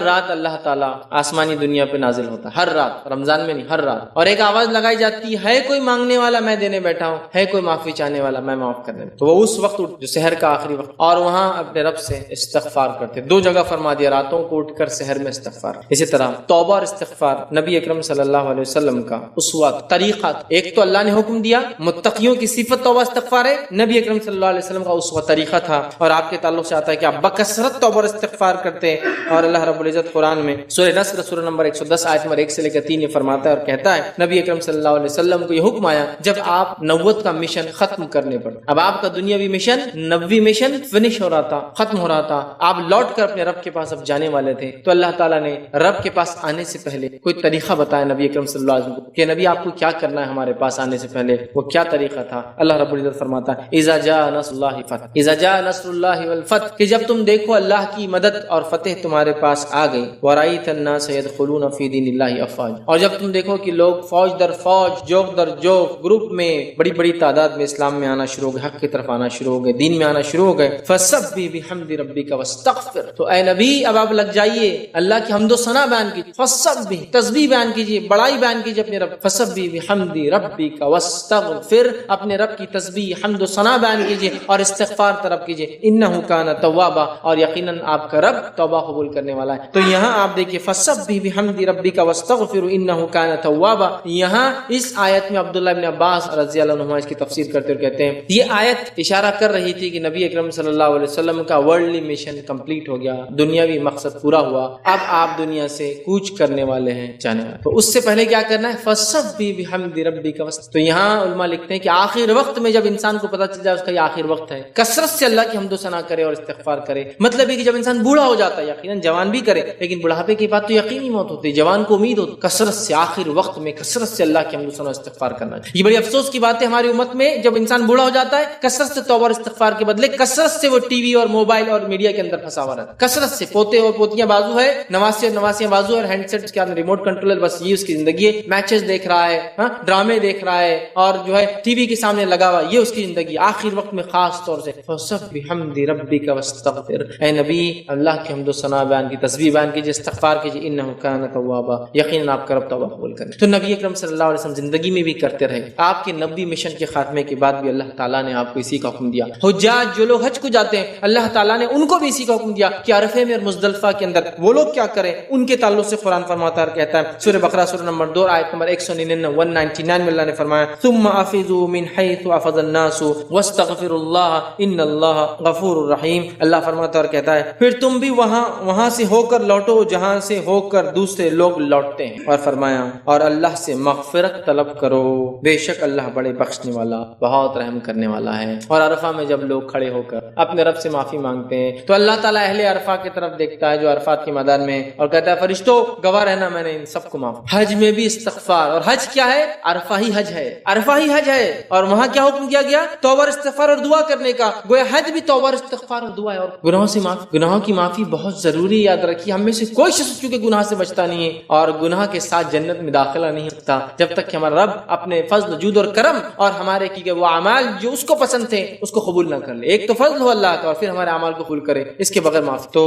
رات اللہ تعالیٰ آسمانی دنیا پہ نازل ہوتا ہے، ہر رات، رمضان میں نہیں ہر رات، اور ایک آواز لگائی جاتی ہے کوئی مانگنے والا میں دینے بیٹھا ہوں، ہے کوئی معافی چاہنے والا میں معاف کرنے، تو وہ اس وقت جو سحر کا آخری وقت، اور وہاں اپنے رب سے استغفار کرتے۔ دو جگہ فرما دیا راتوں کو اٹھ کر سحر میں استغفار۔ اسی طرح توبہ اور استغفار نبی اکرم صلی اللہ علیہ وسلم کا اسوہ طریقہ، ایک تو اللہ نے حکم دیا متقیوں کی صفت توبہ استغفار ہے، نبی اکرم صلی اللہ علیہ وسلم کا اسوہ طریقہ تھا، اور آپ کے تعلق سے آتا ہے کہ آپ بکثرت توبہ اور استغفار کرتے ہیں۔ اور اللہ رب العزت قرآن میں سورہ نصر سورہ نمبر 110 آیت نمبر 1 سے لے کر 3 یہ فرماتا ہے اور کہتا ہے نبی اکرم صلی اللہ علیہ وسلم کو یہ حکم آیا جب آپ نبوت کا مشن ختم کرنے پر، اب آپ کا دنیاوی مشن، نبوی مشن فنش ہو رہا تھا، ختم ہو رہا تھا، آپ لوٹ کر اپنے رب کے پاس اب جانے والے تھے، تو اللہ تعالیٰ نے رب کے پاس آنے سے پہلے کوئی طریقہ بتایا نبی اکرم صلی اللہ علیہ وسلم کو کہ نبی آپ کو کیا کرنا ہے ہمارے پاس آنے سے پہلے، وہ کیا طریقہ تھا؟ اللہ رب العزت فرماتا ہے اذا جاء نصر اللہ فتح، اذا جاء نصر اللہ والفتح، کہ جب تم دیکھو اللہ کی مدد اور فتح تمہارے پاس آ گئی، ورأیت الناس يدخلون فی دین اللہ افواج، اور جب تم دیکھو کہ لوگ فوج در فوج، جوک در جوک، گروپ میں بڑی بڑی تعداد میں اسلام میں آنا شروع ہو گئے، حق کی طرف آنا شروع ہو گئے، دین میں آنا شروع ہو گئے، فسبح بحمد ربک واستغفر، تو اے نبی اب آپ لگ جائیے اللہ کی حمد و ثنا بیان کیجیے، فسبح تسبیح بیان کیجیے، بڑائی بیان کیجیے اپنے رب، فسبح بحمد ربک واستغفر، اپنے رب کی تسبیح حمد و ثنا بیان کیجیے اور استغفار طلب کیجیے، انہ کان توابا، اور یقیناً آپ کا رب توبہ قبول کرنے والا ہے۔ تو یہاں آپ دیکھیے فسبح بحمد ربک واستغفر انہ کان توابا، یہاں اس آیت میں عبداللہ ابن عباس رضی اللہ عنہما اس کی تفسیر کرتے ہوئے کہتے ہیں یہ آیت اشارہ کر رہی تھی کہ نبی اکرم صلی اللہ علیہ وسلم کا ورلڈلی مشن کمپلیٹ ہو گیا، دنیاوی مقصد پورا ہوا، اب آپ دنیا سے کوچ کرنے والے ہیں، جانے والے، تو اس سے پہلے کیا کرنا ہے؟ فسبح بحمد ربک واستغفر۔ تو یہاں علماء لکھتے ہیں کہ آخر وقت میں جب انسان کو پتہ چل جائے اس کا یہ آخر وقت ہے، کثرت سے اللہ کی حمد و ثنا کرے اور استغفار کرے۔ مطلب ہے کہ جب انسان بوڑھا ہو جاتا ہے، یقیناً جوان بھی کرے لیکن بڑھاپے کی بات تو یقینی موت ہوتی ہے، جوان کو امید ہوتی، کثرت سے آخر وقت میں کثرت سے اللہ کی حمد و ثنا اور استغفار کرنا ہے۔ یہ بڑی افسوس کی بات ہے ہماری امت میں، جب انسان بوڑھا ہو جاتا ہے کثرت سے توبہ اور استغفار کے بدلے کثرت سے وہ ٹی وی اور موبائل اور میڈیا کے اندر پھنسا ہوا رہتا ہے، کثرت سے پوتے اور پوتیاں بازو ہے، نواسے اور نواسیاں بازو اور ہینڈ سیٹ کے ریموٹ کنٹرولر، بس یہ اس کی زندگی ہے، میچز دیکھ رہا ہے، ڈرامے دیکھ رہا ہے، اور جو ہے ٹی وی کے سامنے لگا ہوا، یہ اس کی زندگی۔ آخر وقت میں خاص طور سے فسبح بحمد ربک واستغفر، اے نبی اللہ کی حمد و ثنا بیان کی، تسبیح بیان کیجیے، استغفار کیجیے، انہ کان توابا، یقیناً آپ کا رب توبہ قبول کرے۔ تو نبی اکرم صلی اللہ علیہ وسلم زندگی میں بھی کرتے رہے، آپ کے نبی مشن کے خاتمے کے بعد بھی اللہ تعالیٰ نے آپ کو اسی کا حکم دیا۔ حجاج جو لوگ حج کو جاتے ہیں اللہ تعالیٰ نے ان کو بھی اسی کا حکم دیا کہ عرفے میں اور مزدلفہ کے اندر وہ لوگ کیا کریں، ان کے تعلق سے قرآن فرماتا ہے، کہتا ہے سورہ بقرہ سورہ نمبر 2 آیت نمبر 199 میں اللہ نے فرمایا ثم افیضوا من حیث افض الناس واستغفروا اللہ ان اللہ غفور الرحیم، اللہ فرماتا ہے اور کہتا ہے پھر تم بھی وہاں سے ہو کر لوٹو جہاں سے ہو کر دوسرے لوگ لوٹتے ہیں، اور فرمایا اور اللہ سے مغفرت طلب کرو، بے شک اللہ بڑے بخشنے والا بہت رحم کرنے کرنے والا ہے۔ اور عرفہ میں جب لوگ کھڑے ہو کر اپنے رب سے معافی مانگتے ہیں تو اللہ تعالیٰ اہل عرفہ کی طرف دیکھتا ہے جو عرفات کے میدان میں، اور کہتا ہے فرشتوں گواہ رہنا میں نے ان سب کو معاف۔ حج میں بھی استغفار، اور حج کیا ہے؟ عرفہ ہی حج ہے، عرفہ ہی حج ہے۔ اور وہاں کیا حکم کیا گیا؟ توبہ استغفار اور دعا کرنے کا۔ گویا حج بھی توبہ استغفار اور دعا ہے۔ اور گناہوں سے معافی، گناہوں کی معافی بہت ضروری، یاد رکھیے ہم میں سے کوئی شخص چونکہ گناہ سے بچتا نہیں ہے اور گناہ کے ساتھ جنت میں داخلہ نہیں سکتا جب تک کہ ہمارا رب اپنے فضل، جود اور کرم اور ہمارے کیے وہ اعمال جو اس کو پسند تھے اس کو قبول نہ کر لے۔ ایک تو فضل ہو اللہ کا اور پھر ہمارے اعمال کو قبول کرے، اس کے بغیر معافی۔ تو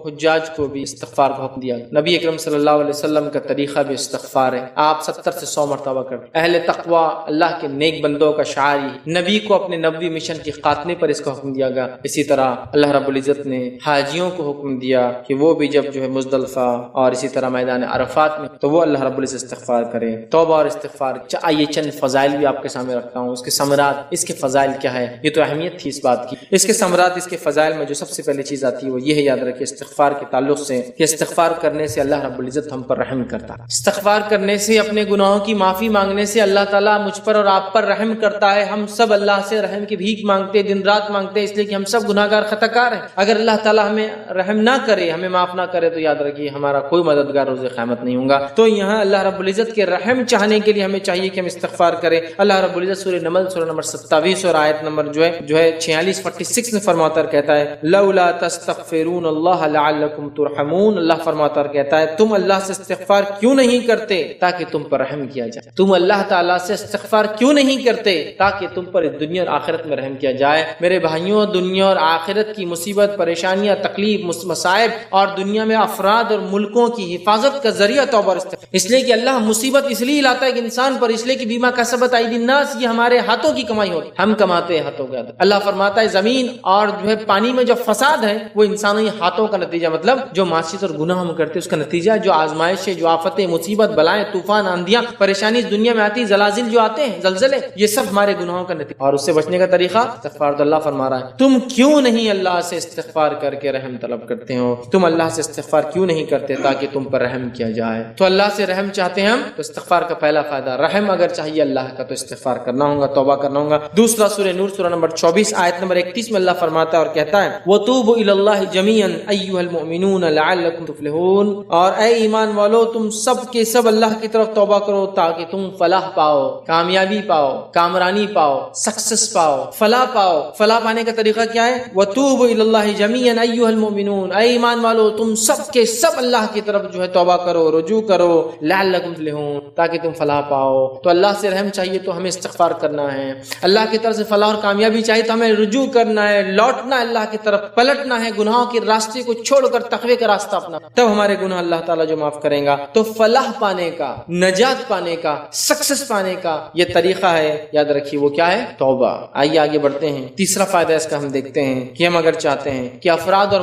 حجاج کو بھی استغفار کا حکم دیا۔ نبی اکرم صلی اللہ علیہ وسلم کا طریقہ بھی استغفار ہے، آپ 70 سے 100 مرتبہ کرتے۔ اہل تقوی اللہ کے نیک بندوں کا شعار ہی، نبی کو اپنے نبوی مشن کے خاتمے پر اس کا حکم دیا گیا۔ اسی طرح اللہ رب العزت نے حاجیوں کو حکم دیا کہ وہ بھی جب جو ہے مزدلفہ اور اسی طرح میدان عرفات میں تو وہ اللہ رب العزت استغفار کرے، توبہ اور استغفار۔ آئیے چند فضائل بھی آپ کے سامنے رکھتا ہوں، اس کے ثمرات، اس کے فضائل کیا ہے، یہ تو اہمیت تھی اس بات کی۔ اس کے ثمرات، اس کے فضائل میں جو سب سے پہلی چیز آتی ہے وہ یہ ہے، یاد رکھیے استغفار کے تعلق سے کہ استغفار کرنے سے اللہ رب العزت ہم پر رحم کرتا ہے۔ استغفار کرنے سے، اپنے گناہوں کی معافی مانگنے سے اللہ تعالیٰ مجھ پر اور آپ پر رحم کرتا ہے۔ ہم سب اللہ سے رحم کی بھیک مانگتے، دن رات مانگتے، اس لیے کہ ہم سب گناہگار خطا کار ہیں۔ اگر اللہ تعالیٰ ہمیں رحم نہ کرے، ہمیں معاف نہ کرے تو یاد رکھیے ہمارا کوئی مددگار روز قیامت نہیں ہوگا۔ تو یہاں اللہ رب العزت کے رحم چاہنے کے لیے ہمیں چاہیے کہ ہم استغفار کریں۔ اللہ رب العزت سورہ نمل سورہ نمبر 27 اور آیت نمبر جو ہے 46 میں فرماتا ہے، کہتا ہے لولا تستغفرون اللہ لعلکم ترحمون۔ اللہ فرماتا ہے، کہتا ہے تم اللہ سے استغفار کیوں نہیں کرتے تاکہ تم پر رحم کیا جائے۔ تم اللہ تعالیٰ سے استغفار کیوں نہیں کرتے تاکہ تم پر اس دنیا اور آخرت میں رحم کیا جائے۔ میرے بھائیوں، دنیا اور آخرت کی مصیبت، پریشانیاں، تکلیف، مصائب اور دنیا میں افراد اور ملکوں کی حفاظت کا ذریعہ توبہ اور استغفار۔ اس لیے کہ اللہ مصیبت اس لیے لاتا ہے کہ انسان پر، اس لیے کہ بیما کسبت ایدی الناس، یہ ہمارے ہاتھوں کی کمائی ہوتی، ہم کماتے ہیں ہاتھوں کے۔ اللہ فرماتا ہے زمین اور جو ہے پانی میں جو فساد ہے وہ انسانی ہاتھوں کا نتیجہ، مطلب جو معصیت اور گناہ ہم کرتے ہیں اس کا نتیجہ، جو آزمائشیں، جو آفتیں، مصیبت، بلائیں، طوفان، آندیاں، پریشانی اس دنیا میں آتی، زلازل جو آتے ہیں، زلزلے، یہ سب ہمارے گناہوں کا نتیجہ، اور اس سے بچنے کا طریقہ استغفار۔ تو اللہ فرما رہا ہے تم کیوں نہیں اللہ سے استغفار کر کے رحم طلب کرتے ہو؟ تم اللہ سے استغفار کیوں نہیں کرتے تاکہ تم پر رحم کیا جائے؟ تو اللہ سے رحم چاہتے ہیں ہم تو استغفار کا پہلا فائدہ، رحم اگر چاہیے اللہ کا تو استغفار کرنا ہوگا، توبہ کرنا ہوگا۔ دوسرا سورہ نور سورہ نمبر 24 آیت نمبر 31 میں اللہ فرماتا ہے اور کہتا ہے وَتُوبُوا إِلَى اللَّهِ جَمِيعًا أَيُّهَا الْمُؤْمِنُونَ لَعَلَّكُمْ تُفْلِحُونَ، اور اے ایمان والو تم سب کے سب اللہ کی طرف توبہ کرو تاکہ تم فلاح پاؤ، کامیابی پاؤ، کامرانی پاؤ، سکسس پاؤ، فلاح پاؤ۔ فلاح پانے کا طریقہ کیا ہے؟ وَتُوبُوا إِلَى اللَّهِ جَمِيعًا أَيُّهَا الْمُؤْمِنُونَ، اے ایمان والو تم سب کے سب اللہ کی طرف جو ہے توبہ کرو، رجوع کرو، لعلکم تفلحون، تاکہ تم فلاح پاؤ۔ تو اللہ سے رحم چاہیے تو ہمیں استغفار کرنا ہے، اللہ کی طرف سے فلاح اور کامیابی چاہیے تو ہمیں رجوع کرنا ہے، لوٹنا ہے اللہ کی طرف، پلٹنا ہے، گناہوں کے راستے کو چھوڑ کر تقوی کا راستہ اپنا، تب ہمارے گناہ اللہ تعالیٰ جو معاف کریں گا۔ تو فلاح پانے کا، نجات پانے کا، سکسس پانے کا یہ طریقہ ہے، یاد رکھیے وہ کیا ہے؟ توبہ۔ آئیے آگے بڑھتے ہیں، تیسرا فائدہ اس کا ہم دیکھتے ہیں کہ ہم اگر چاہتے ہیں کہ افراد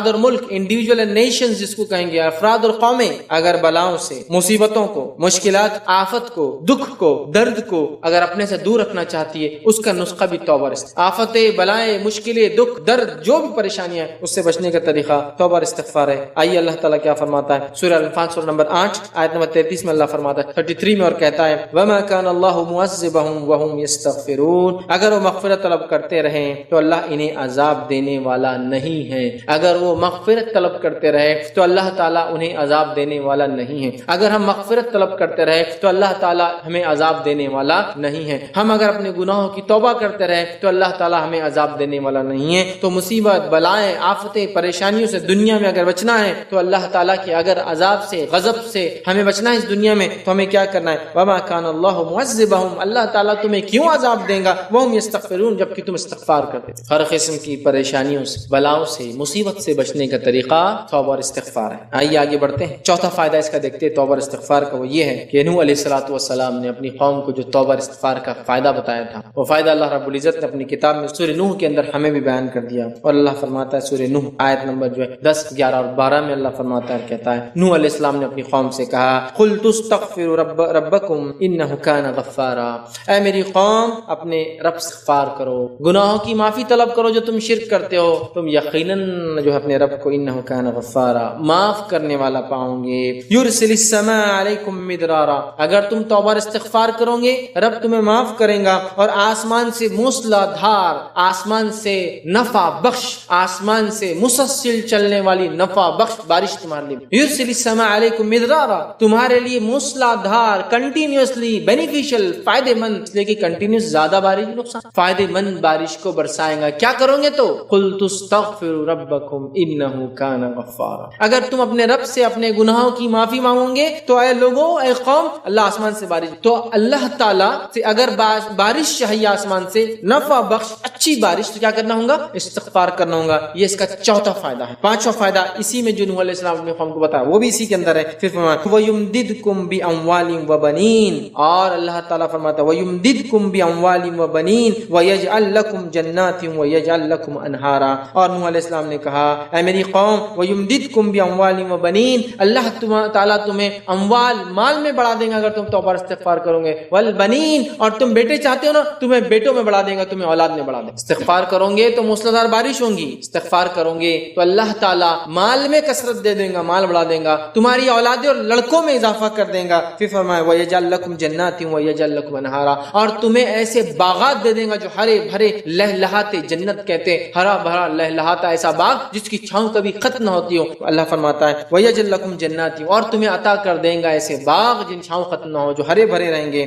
اور ملک انڈیویجول اینڈ نیشنز جس کو کہیں گے، افراد اور قومیں اگر بلاؤں سے، مصیبتوں کو، مشکلات، آفت کو، دکھ کو، درد کو اگر اپنے سے دور رکھنا چاہتی ہے، اس کا نسخہ بھی توبہ، آفتیں، بلائیں، مشکلیں، دکھ، درد، جو بھی پریشانیاں اس سے بچنے کا طریقہ توبہ اور استغفار ہے۔ آئیے اللہ تعالیٰ کیا فرماتا ہے سورہ الانفال سورہ نمبر 8 آیت نمبر 33 میں اللہ فرماتا ہے 33 میں، اور کہتا ہے وَمَا كَانَ اللَّهُ مُعَذِّبَهُمْ وَهُمْ يَسْتَغْفِرُونَ، اگر وہ مغفرت طلب کرتے رہیں تو اللہ انہیں عذاب دینے والا نہیں ہے۔ اگر وہ مغفرت طلب کرتے رہے تو اللہ تعالیٰ انہیں عذاب دینے والا نہیں ہے۔ اگر ہم مغفرت طلب کرتے رہے تو اللہ تعالیٰ ہمیں عذاب دینے والا نہیں ہے۔ ہم اگر اپنے گناہوں کی توبہ کرتے رہے تو اللہ تعالیٰ ہمیں عذاب دینے والا نہیں ہے۔ تو مصیبت، بلائیں، آفتیں، پریشانیوں سے دنیا میں اگر بچنا ہے تو اللہ تعالیٰ کے اگر عذاب سے، غضب سے ہمیں بچنا ہے اس دنیا میں تو ہمیں کیا کرنا ہے؟ وَمَا كَانَ اللَّهُ مُعَذِّبَهُمْ، اللہ تعالیٰ تمہیں کیوں عذاب دیں گا؟ وَهُمْ يَسْتَغْفِرُونَ، جبکہ تم استغفار کرتے۔ ہر قسم کی پریشانیوں سے، بلاؤں سے، مصیبت سے بچنے کا طریقہ توبہ اور استغفار ہے۔ آئیے آگے بڑھتے ہیں، چوتھا فائدہ اس کا دیکھتے ہیں توبہ اور استغفار کا، وہ یہ ہے کہ نوح علیہ الصلوۃ والسلام نے اپنی قوم کو جو توبہ اور استغفار کا فائدہ بتایا تھا، وہ فائدہ اللہ رب العزت نے اپنی کتاب میں سورہ نوح کے اندر ہمیں بھی بیان کر دیا۔ اور اللہ فرماتا ہے سورہ نوح آیت نمبر 10، 11 اور 12 میں اللہ فرماتا ہے، کہتا ہے نوح علیہ السلام نے اپنی قوم سے کہا قُلْتُ اسْتَغْفِرُوا رَبَّكُمْ إِنَّهُ كَانَ غَفَّارًا، اے میری قوم اپنے رب سے استغفار کرو، گناہوں کی معافی طلب کرو جو تم شرک کرتے ہو، تم یقیناً جو ہے اپنے رب کو إِنَّهُ كَانَ غَفَّارًا معاف کرنے والا پاؤں گے۔ يُرْسِلِ السَّمَاءَ عَلَيْكُمْ مِدْرَارًا، اگر تم توبہ اور استغفار کرو گے رب تمہیں معاف کرے گا اور آسمان سے موسلا دھار، آسمان سے نفع بخش، آسمان سے مسلسل چلنے والی نفع بخش بارش تمہارے لیے، یرسل السماء علیکم مدرارا، تمہارے لیے موسلا دھار، کنٹینیوسلی بینیفیشل، فائدے مند، اس لیے کہ کنٹینیوس زیادہ بارش نقصان، فائدے مند بارش کو برسائے گا۔ کیا کرو گے تو قلت استغفروا ربکم انہ کان غفارا، اگر تم اپنے رب سے اپنے گناہوں کی معافی مانگو گے تو اے لوگوں، اے قوم، اللہ آسمان سے بارش، تو اللہ تعالیٰ سے اگر بارش چاہیے آسمان سے نفع بخش اچھی بارش، تو کیا کرنا ہوگا؟ استغفار کرنا ہوگا۔ یہ اس کا چوتھا فائدہ ہے۔ پانچواں فائدہ اسی میں جو نوح علیہ السلام نے قوم کو بتایا وہ بھی اسی کے اندر ہے۔ پھر فرمایا وَيُمْدِدْكُمْ بِأَمْوَالٍ وَبَنِينَ، اور اللہ تعالیٰ فرماتا ہے وَيُمْدِدْكُمْ بِأَمْوَالٍ وَبَنِينَ وَيَجْعَلْ لَكُمْ جَنَّاتٍ وَيَجْعَلْ لَكُمْ أَنْهَارًا، اور نوح علیہ السلام نے کہا اے میری قوم وَيُمْدِدْكُمْ بِأَمْوَالٍ وَبَنِينَ، اللہ تعالیٰ تمہیں اموال مال میں بڑھا دیں گا اگر تم توبہ اور استغفار کرو گے، والبنین، اور تم بیٹے چاہتے ہو نا، تمہیں بیٹوں میں بڑھا دیں گا، تمہیں اولاد میں بڑھا دیں گا۔ استغفار کرو گے تو موسلادھار بارش ہوگی، استغفار کرو گے تو اللہ تعالیٰ مال میں کثرت دے دیں گا، مال بڑھا دیں گا، تمہاری اولادیں اور لڑکوں میں اضافہ کر دیں گا۔ پھر فرمایا وَيَجْعَلْ لَكُمْ جَنَّاتٍ وَيَجْعَلْ لَكُمْ أَنْهَارًا، اور تمہیں ایسے باغات دے دیں گا جو ہرے بھرے لہلہاتے، جنت کہتے ہیں ہرا بھرا لہلہاتا ایسا باغ جس کی چھاؤں کبھی ختم نہ ہوتی ہو۔ اللہ فرماتا ہے وَيَجْعَلْ لَكُمْ جَنَّاتٍ، اور تمہیں عطا کر دیں گا ایسے باغ جن چھاؤں ختم نہ ہو، جو ہرے بھرے رہیں گے۔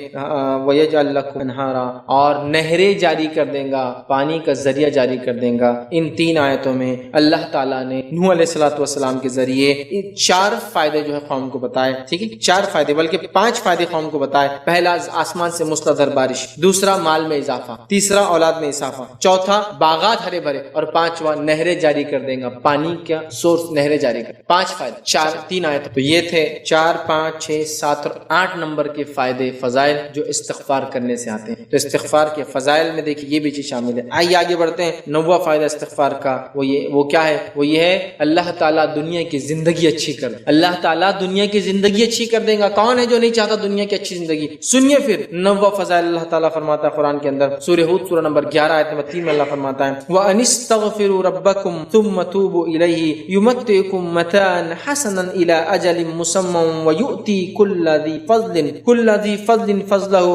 وَيَجْعَلْ لَكُمْ أَنْهَارًا، اور نہریں جاری کر دیں گا، پانی کا ذریعہ جاری کر دیں گا۔ ان تین آیتوں میں اللہ تعالیٰ نے نوح علیہ السلام کے ذریعے چار فائدے جو ہے قوم کو بتائے، ٹھیک ہے، چار فائدے بلکہ 5 فائدے قوم کو بتائے۔ پہلا آسمان سے مسلسل بارش، دوسرا مال میں اضافہ، تیسرا اولاد میں اضافہ، چوتھا باغات ہرے بھرے، اور پانچواں نہریں جاری کر دیں گا، پانی کا سورس نہریں جاری کر۔ 5 فائدے، 3 آیت، تو یہ تھے 4، 5، 6، 7 اور 8 نمبر کے فائدے، فضائل جو استغفار کرنے سے آتے ہیں۔ تو استغفار کے فضائل میں دیکھیے یہ بھی چیز شامل ہے۔ آئیے آگے بڑھتے ہیں۔ 9واں فائدہ استغفار کا وہ کیا ہے؟ وہ یہ ہے اللہ تعالیٰ دنیا کی زندگی اچھی کر دے، اللہ تعالیٰ دنیا کی زندگی اچھی کر دے گا۔ کون ہے جو نہیں چاہتا دنیا کی اچھی زندگی؟ سنیے پھر 9واں فضائل اللہ تعالیٰ فرماتا ہے قرآن کے اندر، سورہ ہود سورہ نمبر 11 آیت نمبر 3 میں اللہ فرماتا ہے وَأَنِ اسْتَغْفِرُوا رَبَّكُمْ ثُمَّ تُوبُوا إِلَيْهِ يُمَتِّعْكُمْ مَتَاعًا حَسَنًا إِلَىٰ أَجَلٍ مُّسَمًّى وَيُؤْتِي كُلَّ ذِي فَضْلٍ فَضْلَهُ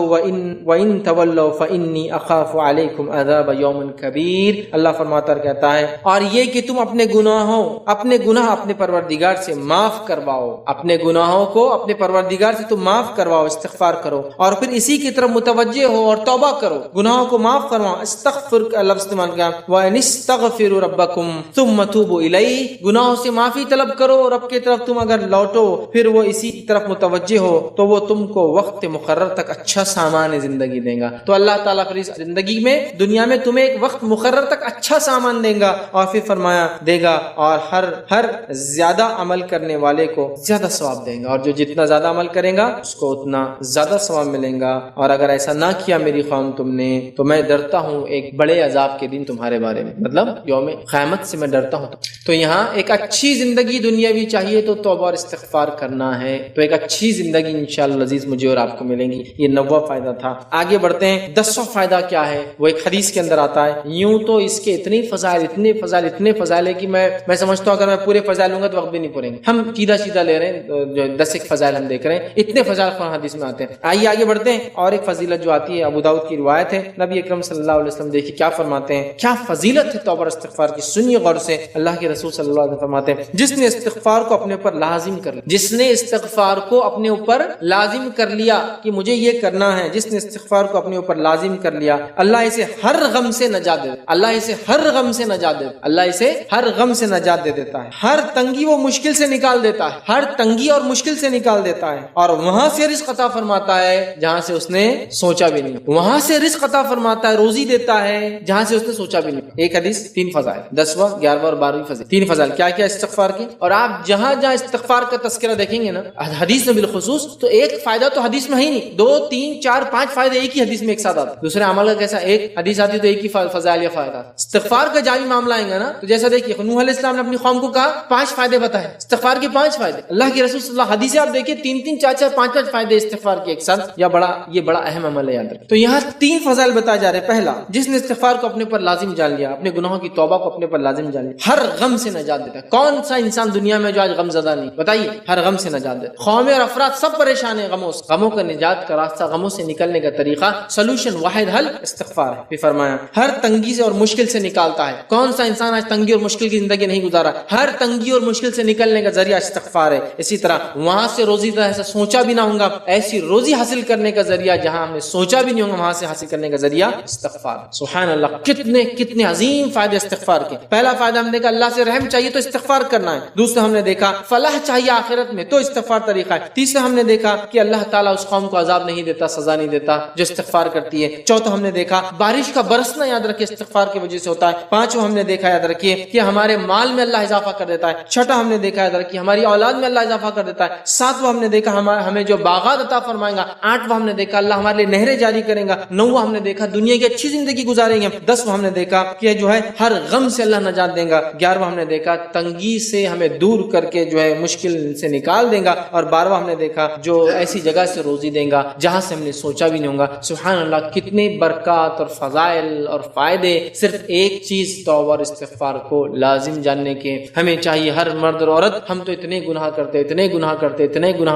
وَإِن تَوَلَّوْا فَإِنِّي أَخَافُ عَلَيْكُمْ عَذَابَ يَوْمٍ كَبِيرٍ۔ اللہ فرماتا کہتا ہے اور یہ کہ تم اپنے گناہ اپنے پروردگار سے معاف کرواؤ، اپنے گناہوں کو اپنے پروردگار سے تم معاف کرواؤ، استغفار کرو، اور پھر اسی کی طرف متوجہ ہو اور توبہ کرو، گناہوں کو معاف کرواؤ۔ استغفر کا لفظ استعمال کیا، وَأَنِ اسْتَغْفِرُوا رَبَّكُمْ ثُمَّ تُوبُوا إِلَيْهِ، گناہوں سے معافی طلب کرو، رب کی طرف تم اگر لوٹو پھر وہ اسی طرف متوجہ ہو تو وہ تم کو وقت مقرر تک اچھا سامان زندگی دے گا۔ تو اللہ تعالیٰ پھر اس زندگی میں دنیا میں تمہیں ایک وقت مقرر تک اچھا سامان دے گا، اور پھر فرمایا دے گا، اور ہر زیادہ عمل کرنے والے کو زیادہ ثواب دے گا، اور جو جتنا زیادہ عمل کرے گا اس کو اتنا زیادہ ثواب ملے گا۔ اور اگر ایسا نہ کیا میری قوم تم نے تو میں ڈرتا ہوں ایک بڑے عذاب کے دن تمہارے بارے میں، مطلب یوم قیامت سے میں ڈرتا ہوں۔ تو یہاں ایک اچھی زندگی دنیاوی چاہیے تو توبہ اور استغفار کرنا ہے، تو ایک اچھی زندگی انشاءاللہ عزیز مجھے اور آپ کو ملیں گی۔ یہ 9واں فائدہ تھا۔ آگے بڑھتے ہیں۔ 10واں فائدہ کیا ہے؟ وہ ایک حدیث کے اندر آتا ہے، یوں تو اس کے اتنے فضائل ہے کہ میں سمجھتا ہوں اگر میں پورے فضائل لوں گا تو وقت بھی نہیں پوریں گے، ہم سیدھا لے رہے ہیں، جو 10 فضائل ہم دیکھ رہے ہیں، اتنے فضائل قرآن حدیث میں آتے ہیں۔ آئیے آگے بڑھتے ہیں۔ اور ایک فضیلت جو آتی ہے ابو داؤد کی روایت ہے، نبی اکرم صلی اللہ علیہ وسلم دیکھیے کیا فرماتے ہیں، کیا فضیلت ہے توبہ اور استغفار کی، سنیے غور سے۔ اللہ کے رسول صلی اللہ علیہ وسلم فرماتے ہیں جس نے استغفار کو اپنے اوپر لازم کر لیا، جس نے استغفار کو اپنے اوپر لازم کر لیا کہ مجھے یہ کرنا ہے، جس نے استغفار کو اپنے اوپر لازم کر لیا، اللہ اسے ہر غم سے نجات دے، اللہ اسے ہر غم سے نجات دے، اللہ اسے ہر غم سے نجات دے دیتا ہے، ہر تنگی وہ مشکل سے نکال دیتا ہے، ہر تنگی اور مشکل سے نکال دیتا ہے، اور وہاں سے رزق عطا فرماتا ہے جہاں سے اس نے سوچا بھی نہیں، وہاں سے رزق عطا فرماتا ہے، روزی دیتا ہے جہاں سے اس نے سوچا بھی نہیں۔ ایک حدیث 3 فضائل، 10واں 11واں اور 12ویں فضیلت، 3 فضائل کیا کیا استغفار کی۔ اور آپ جہاں جہاں استغفار کا تذکرہ دیکھیں گے نا حدیث میں بالخصوص، تو ایک فائدہ تو حدیث میں ہی نہیں، 2، 3، 4، 5 فائدے ایک ہی حدیث میں ایک ساتھ آتے۔ دوسرے عمل کا کیسا، ایک حدیث آتی تو ایک ہی فضائل یا فائدہ۔ استغفار کا جامع معاملہ آئے گا نا، تو جیسا دیکھیے نوح علیہ السلام نے اپنی قوم کو کہا 5 فائدے بتائے، استغفار کے 5 فائدے۔ اللہ کے رسول صلی اللہ علیہ وسلم حدیثیں آپ دیکھیے 3، 4، 5 فائدے استغفار کے ایک ساتھ، یہ بڑا اہم عمل ہے، یاد رکھیں۔ تو یہاں 3 فضائل بتائے جا رہے ہیں۔ پہلا، جس نے استغفار کو اپنے پر لازم جان لیا، اپنے گناہوں کی توبہ کو اپنے پر لازم جان لیا، ہر غم سے نجات دیتا ہے۔ کون سا انسان دنیا میں جو آج غم زدہ نہیں؟ بتائیے، ہر غم سے نجات دیتا ہے۔ قومیں اور افراد سب پریشان ہیں غموں سے، غموں کا نجات کا راستہ، غموں سے نکلنے کا طریقہ، سلوشن سولوشن، واحد حل استغفار ہے۔ پھر فرمایا ہر تنگی سے اور مشکل سے نکالتا ہے۔ کون سا انسان آج تنگی اور مشکل کی زندگی نہیں گزارا؟ ہر تنگی اور مشکل سے نکلنے کا ذریعہ استغفار ہے۔ اسی طرح وہاں سے روزی ایسا سوچا بھی نہ ہوگا، ایسی روزی حاصل کرنے کا ذریعہ جہاں ہم نے سوچا بھی نہیں ہوگا، وہاں سے حاصل کرنے کا ذریعہ استغفار۔ سبحان اللہ، کتنے عظیم فائدے استغفار کے۔ پہلا فائدہ ہم نے دیکھا اللہ سے رحم چاہیے تو استغفار کرنا ہے۔ دوسرا ہم نے دیکھا فلاح چاہیے آخرت میں تو استغفار طریقہ ہے۔ تیسرا ہم نے دیکھا کہ اللہ تعالیٰ اس قوم کو عذاب نہیں دیتا، سزا نہیں دیتا جو استغفار کرتی ہے۔ چوتھا ہم نے دیکھا بارش کا برسنا یاد رکھیے استغفار کی وجہ سے ہوتا ہے۔ پانچواں ہم نے دیکھا یاد رکھیے کہ ہمارے مال میں اللہ اضافہ کر دیتا ہے۔ چھٹا ہم نے دیکھا یاد رکھیے ہماری اولاد میں اللہ اضافہ کر دیتا ہے۔ ساتواں ہم نے دیکھا ہمیں جو باغات عطا فرمائے گا۔ آٹھواں ہم نے دیکھا اللہ ہمارے لیے نہریں جاری کرے گا۔ نواں ہم نے دیکھا دنیا کی اچھی زندگی گزاریں گے۔ دسواں ہم نے دیکھا کہ جو ہے ہر غم سے اللہ نجات دے گا۔ گیارہواں ہم نے دیکھا تنگی سے ہمیں دور کر کے جو ہے مشکل سے نکال دے گا۔ اور بارہواں ہم نے دیکھا جو ایسی جگہ سے روزی دے گا جہاں سے ہم نے سوچا بھی نہیں ہوگا۔ سبحان اللہ، کتنے برکات اور فضائل اور فائدے صرف ایک چیز توبہ اور استغفار کو لازم جاننے کے۔ ہمیں چاہیے ہر مرد اور عورت، ہم تو اتنے گناہ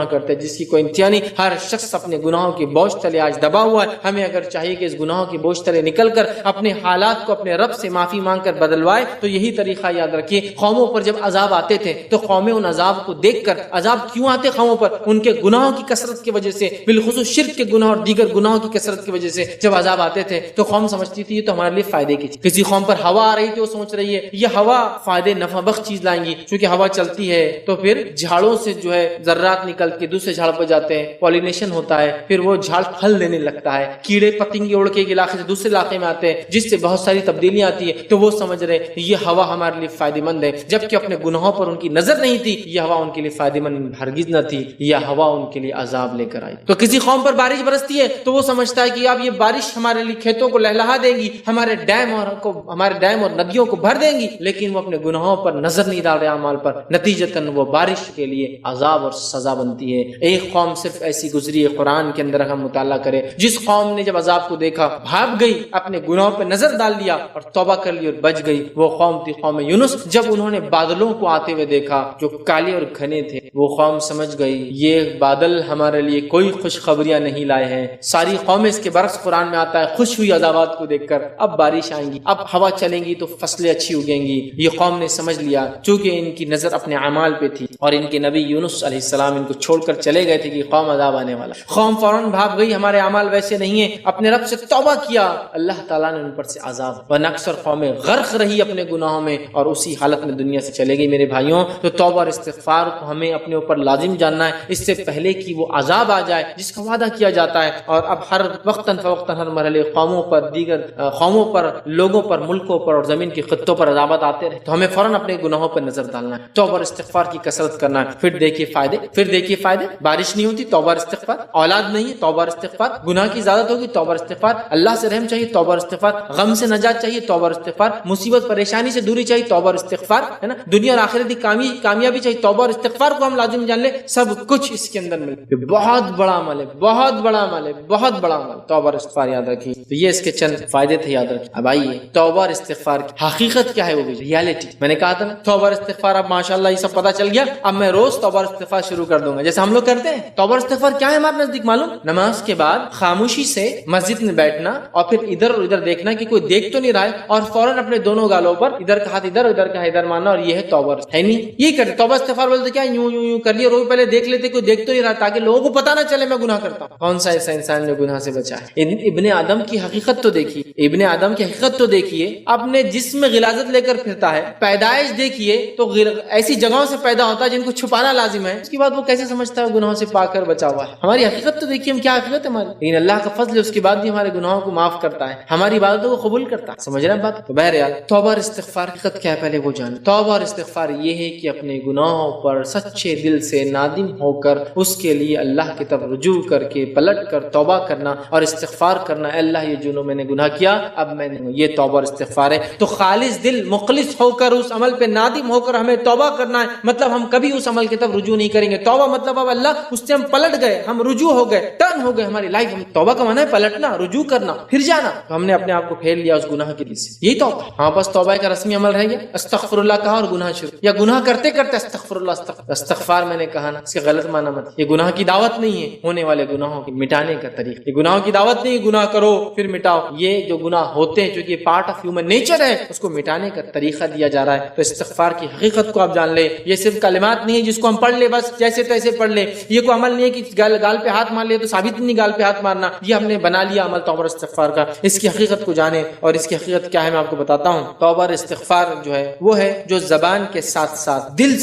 کرتے جس کی کوئی انتہا نہیں۔ ہر شخص اپنے گناہوں کی بوجھ تلے آج دبا ہوا ہے۔ ہمیں اگر چاہیے کہ اس گناہوں کی بوجھ تلے نکل کر اپنے حالات کو اپنے رب سے معافی مانگ کر بدلوائے تو یہی طریقہ یاد رکھیے۔ قوموں پر جب عذاب آتے تھے تو قومیں ان عذاب کو دیکھ کر، عذاب کیوں آتے قوموں پر؟ ان کے گناہوں کی کثرت کی وجہ سے، بالخصوص شرک کے گناہ اور دیگر گناہوں کی کثرت کی وجہ سے جب عذاب آتے تھے تو قوم سمجھتی تھی یہ تو ہمارے لیے فائدے کی چیز۔ کسی قوم پر ہوا آ رہی تھی وہ سوچ رہی ہے یہ ہوا فائدے نفع بخش چیز لائیں گی، چونکہ ہوا چلتی ہے تو پھر جھاڑوں سے جو ہے ذرات نکل کے دوسرے جھاڑ پر جاتے ہیں، پولینیشن ہوتا ہے، پھر وہ جھاڑ پھل دینے لگتا ہے، کیڑے پتنگے اڑ کے ایک علاقے سے دوسرے علاقے میں آتے ہیں جس سے بہت ساری تبدیلیاں آتی ہے، تو وہ سمجھ رہے یہ ہوا ہمارے لیے فائدے مند ہے، جبکہ اپنے گناہوں پر ان کی نظر نہیں تھی۔ یہ ہوا ان کے لیے فائدے مند ہرگز نہ تھی، یہ ہوا ان کے لیے عذاب لے کر آئی۔ تو کسی قوم پر بارش برستی ہے تو وہ سمجھتا ہے کہ اب یہ بارش ہمارے لیے کھیتوں کو لہلہا دے گی، ہمارے ڈیم اور ندیوں کو بھر دیں گی، لیکن وہ اپنے گناہوں پر نظر نہیں ڈال رہے اعمال پر، نتیجتاً وہ بارش کے لیے عذاب اور سزا بنتی ہے۔ ایک قوم صرف ایسی گزری ہے قرآن کے اندر ہم مطالعہ کریں، جس قوم نے جب عذاب کو دیکھا بھاگ گئی، اپنے گناہوں پر نظر ڈال لیا اور توبہ کر لی اور بچ گئی، وہ قوم تھی قوم یونس۔ جب انہوں نے بادلوں کو آتے ہوئے دیکھا جو کالے اور گھنے تھے، وہ قوم سمجھ گئی یہ بادل ہمارے لیے کوئی خوشخبریاں نہیں لائے ہیں۔ ساری قومیں اس کے برعکس قرآن میں آتا ہے خوش ہوئی عذابات کو دیکھ کر، اب بارش آئیں گی، اب ہوا چلیں گی تو فصلیں اچھی اگیں گی۔ یہ قوم نے سمجھ لیا چونکہ ان کی نظر اپنے اعمال پہ تھی اور ان کے نبی یونس علیہ السلام ان کو چھوڑ کر چلے گئے تھے کہ قوم عذاب آنے والا۔ قوم فوراً بھاگ گئی، ہمارے اعمال ویسے نہیں ہیں، اپنے رب سے توبہ کیا، اللہ تعالیٰ نے ان پر سے عذاب و نقص اور قومیں غرق رہی اپنے گناہوں میں اور اسی حالت میں دنیا سے چلے گئی۔ میرے بھائیوں، تو توبہ اور استغفار کو ہمیں اپنے اوپر لازم جاننا ہے، اس سے پہلے کہ وہ عذاب آ جائے جس کا وعدہ کیا جاتا ہے۔ اور اب ہر وقتاً فوقتاً ہر مرحلے قوموں پر، دیگر قوموں پر، لوگوں پر، ملکوں پر اور زمین کے خطوں پر عذابات آتے رہے تو ہمیں فوراً اپنے گناہوں پر نظر ڈالنا ہے، توبہ اور استغفار کی کثرت کرنا ہے۔ پھر دیکھیے فائدے، بارش نہیں ہوتی توبہ اور استغفار، اولاد نہیں ہے توبہ اور استغفار، گناہ کی زیادت ہوگی توبہ اور استغفار، اللہ سے رحم چاہیے توبہ اور استغفار، غم سے نجات چاہیے توبہ اور استغفار، مصیبت پریشانی سے دوری چاہیے توبہ اور استغفار، ہے نا، دنیا اور آخرت کی کامیابی چاہیے توبہ اور استغفار کو ہم لازم جان لیں، سب کچھ اس کے اندر ملے۔ بہت بڑا عمل ہے، بہت بڑا عمل ہے، بہت بڑا عمل، توبہ اور استغفار یاد رکھیے۔ تو یہ اس کے چند فائدے تھے، یاد رکھیے۔ اب آئیے توبہ اور استغفار کی حقیقت کیا ہے، وہ بھی ریالٹی۔ میں نے کہا تھا نا توبہ اور استغفار، اب ماشاءاللہ یہ سب پتہ چل گیا، اب میں روز توبہ اور استغفار شروع کر دوں گا جیسے ہم لوگ کرتے ہیں۔ توبہ اور استغفار کیا ہے ہمارے نزدیک معلوم؟ نماز کے بعد خاموشی سے مسجد میں بیٹھنا اور پھر ادھر اور ادھر دیکھنا کہ کوئی دیکھ تو نہیں رہا ہے، اور فوراً اپنے دونوں گالوں پر ادھر کا ہاتھ ادھر، ادھر کا ادھر ماننا، اور یہ ہے توبہ ہے نہیں یہ کرتے۔ توبہ استغفار بولتے کیا یوں کر لیا، روز پہلے دیکھ لیتے کوئی دیکھ تو نہیں رہا تاکہ لوگوں کو پتہ نہ چلے میں گناہ کرتا ہوں۔ کون سا ایسا انسان جو گناہ سے بچا ہے؟ ابن آدم کی حقیقت تو دیکھیے، ابن آدم کی حقیقت تو دیکھیے، اپنے جسم میں غلاظت لے کر پھرتا ہے، پیدائش دیکھیے تو ایسی جگہوں سے پیدا ہوتا ہے جن کو چھپانا لازم ہے، اس کے بعد وہ کیسے سمجھتا ہے گناہوں سے پاک کر بچا ہوا ہے؟ ہماری حقیقت تو دیکھیے، ہم کیا حقیقت ہے ہماری، لیکن اللہ کا فضل ہے اس کے بعد بھی ہمارے گناہوں کو معاف کرتا ہے، ہماری عبادتوں کو قبول کرتا ہے۔ سمجھ رہے ہیں بات؟ تو بہرحال توبہ اور استغفار حقیقت کیا ہے پہلے وہ جانیں۔ توبہ اور استغفار یہ ہے کہ اپنے گناہوں پر سچے دل سے نادم ہو کر اس کے لیے اللہ کی طرف رجوع کر کے پلٹ کر توبہ کرنا اور استغفار کرنا، اے اللہ یہ جو میں نے گناہ کیا اب میں نے، یہ توبہ اور استغفار ہے۔ تو خالص دل مخلص ہو کر اس عمل پہ نادم ہو کر ہمیں توبہ کرنا ہے، مطلب ہم کبھی اس عمل کی طرف رجوع نہیں کریں گے۔ توبہ مطلب اب اللہ اس سے ہم پلٹ گئے، ہم رجوع ہو گئے، ٹرن ہو گئے ہماری لائف۔ توبہ کا معنی ہے پلٹنا، رجوع کرنا، پھر جانا، تو ہم نے اپنے آپ کو پھیر لیا اس گناہ کے لیے، یہی توبہ۔ ہاں بس توبہ کا رسمی عمل رہ گیا، استغفر اللہ کہا اور گناہ شروع، یا گناہ کرتے کرتے استغفر اللہ استغفار میں نے کہا نا، اس کے غلط معنی مت، یہ گناہ کی دعوت نہیں ہے، ہونے والے گناہوں کے مٹانے کا طریقہ، یہ گناہوں کی دعوت توبت نہیں گناہ کرو پھر مٹاؤ. یہ جو گناہ ہوتے ہیں چونکہ یہ پارٹ آف ہیومن نیچر ہے اس کو مٹانے کا طریقہ دیا جا رہا ہے. تو استغفار کی حقیقت کو آپ جان لیں. یہ صرف کلمات نہیں ہے جس کو ہم پڑھ لیں بس جیسے تیسے پڑھ لیں. یہ کوئی عمل نہیں ہے کہ گال پہ ہاتھ مار لیا تو ثابت نہیں گال پہ ہاتھ مارنا. یہ ہم نے بنا لیا عمل توبہ اور استغفار کا. اس کی حقیقت کو جانیں اور اس کی حقیقت کیا ہے میں آپ کو بتاتا ہوں. توبہ اور استغفار جو ہے وہ ہے جو زبان کے ساتھ ساتھ دل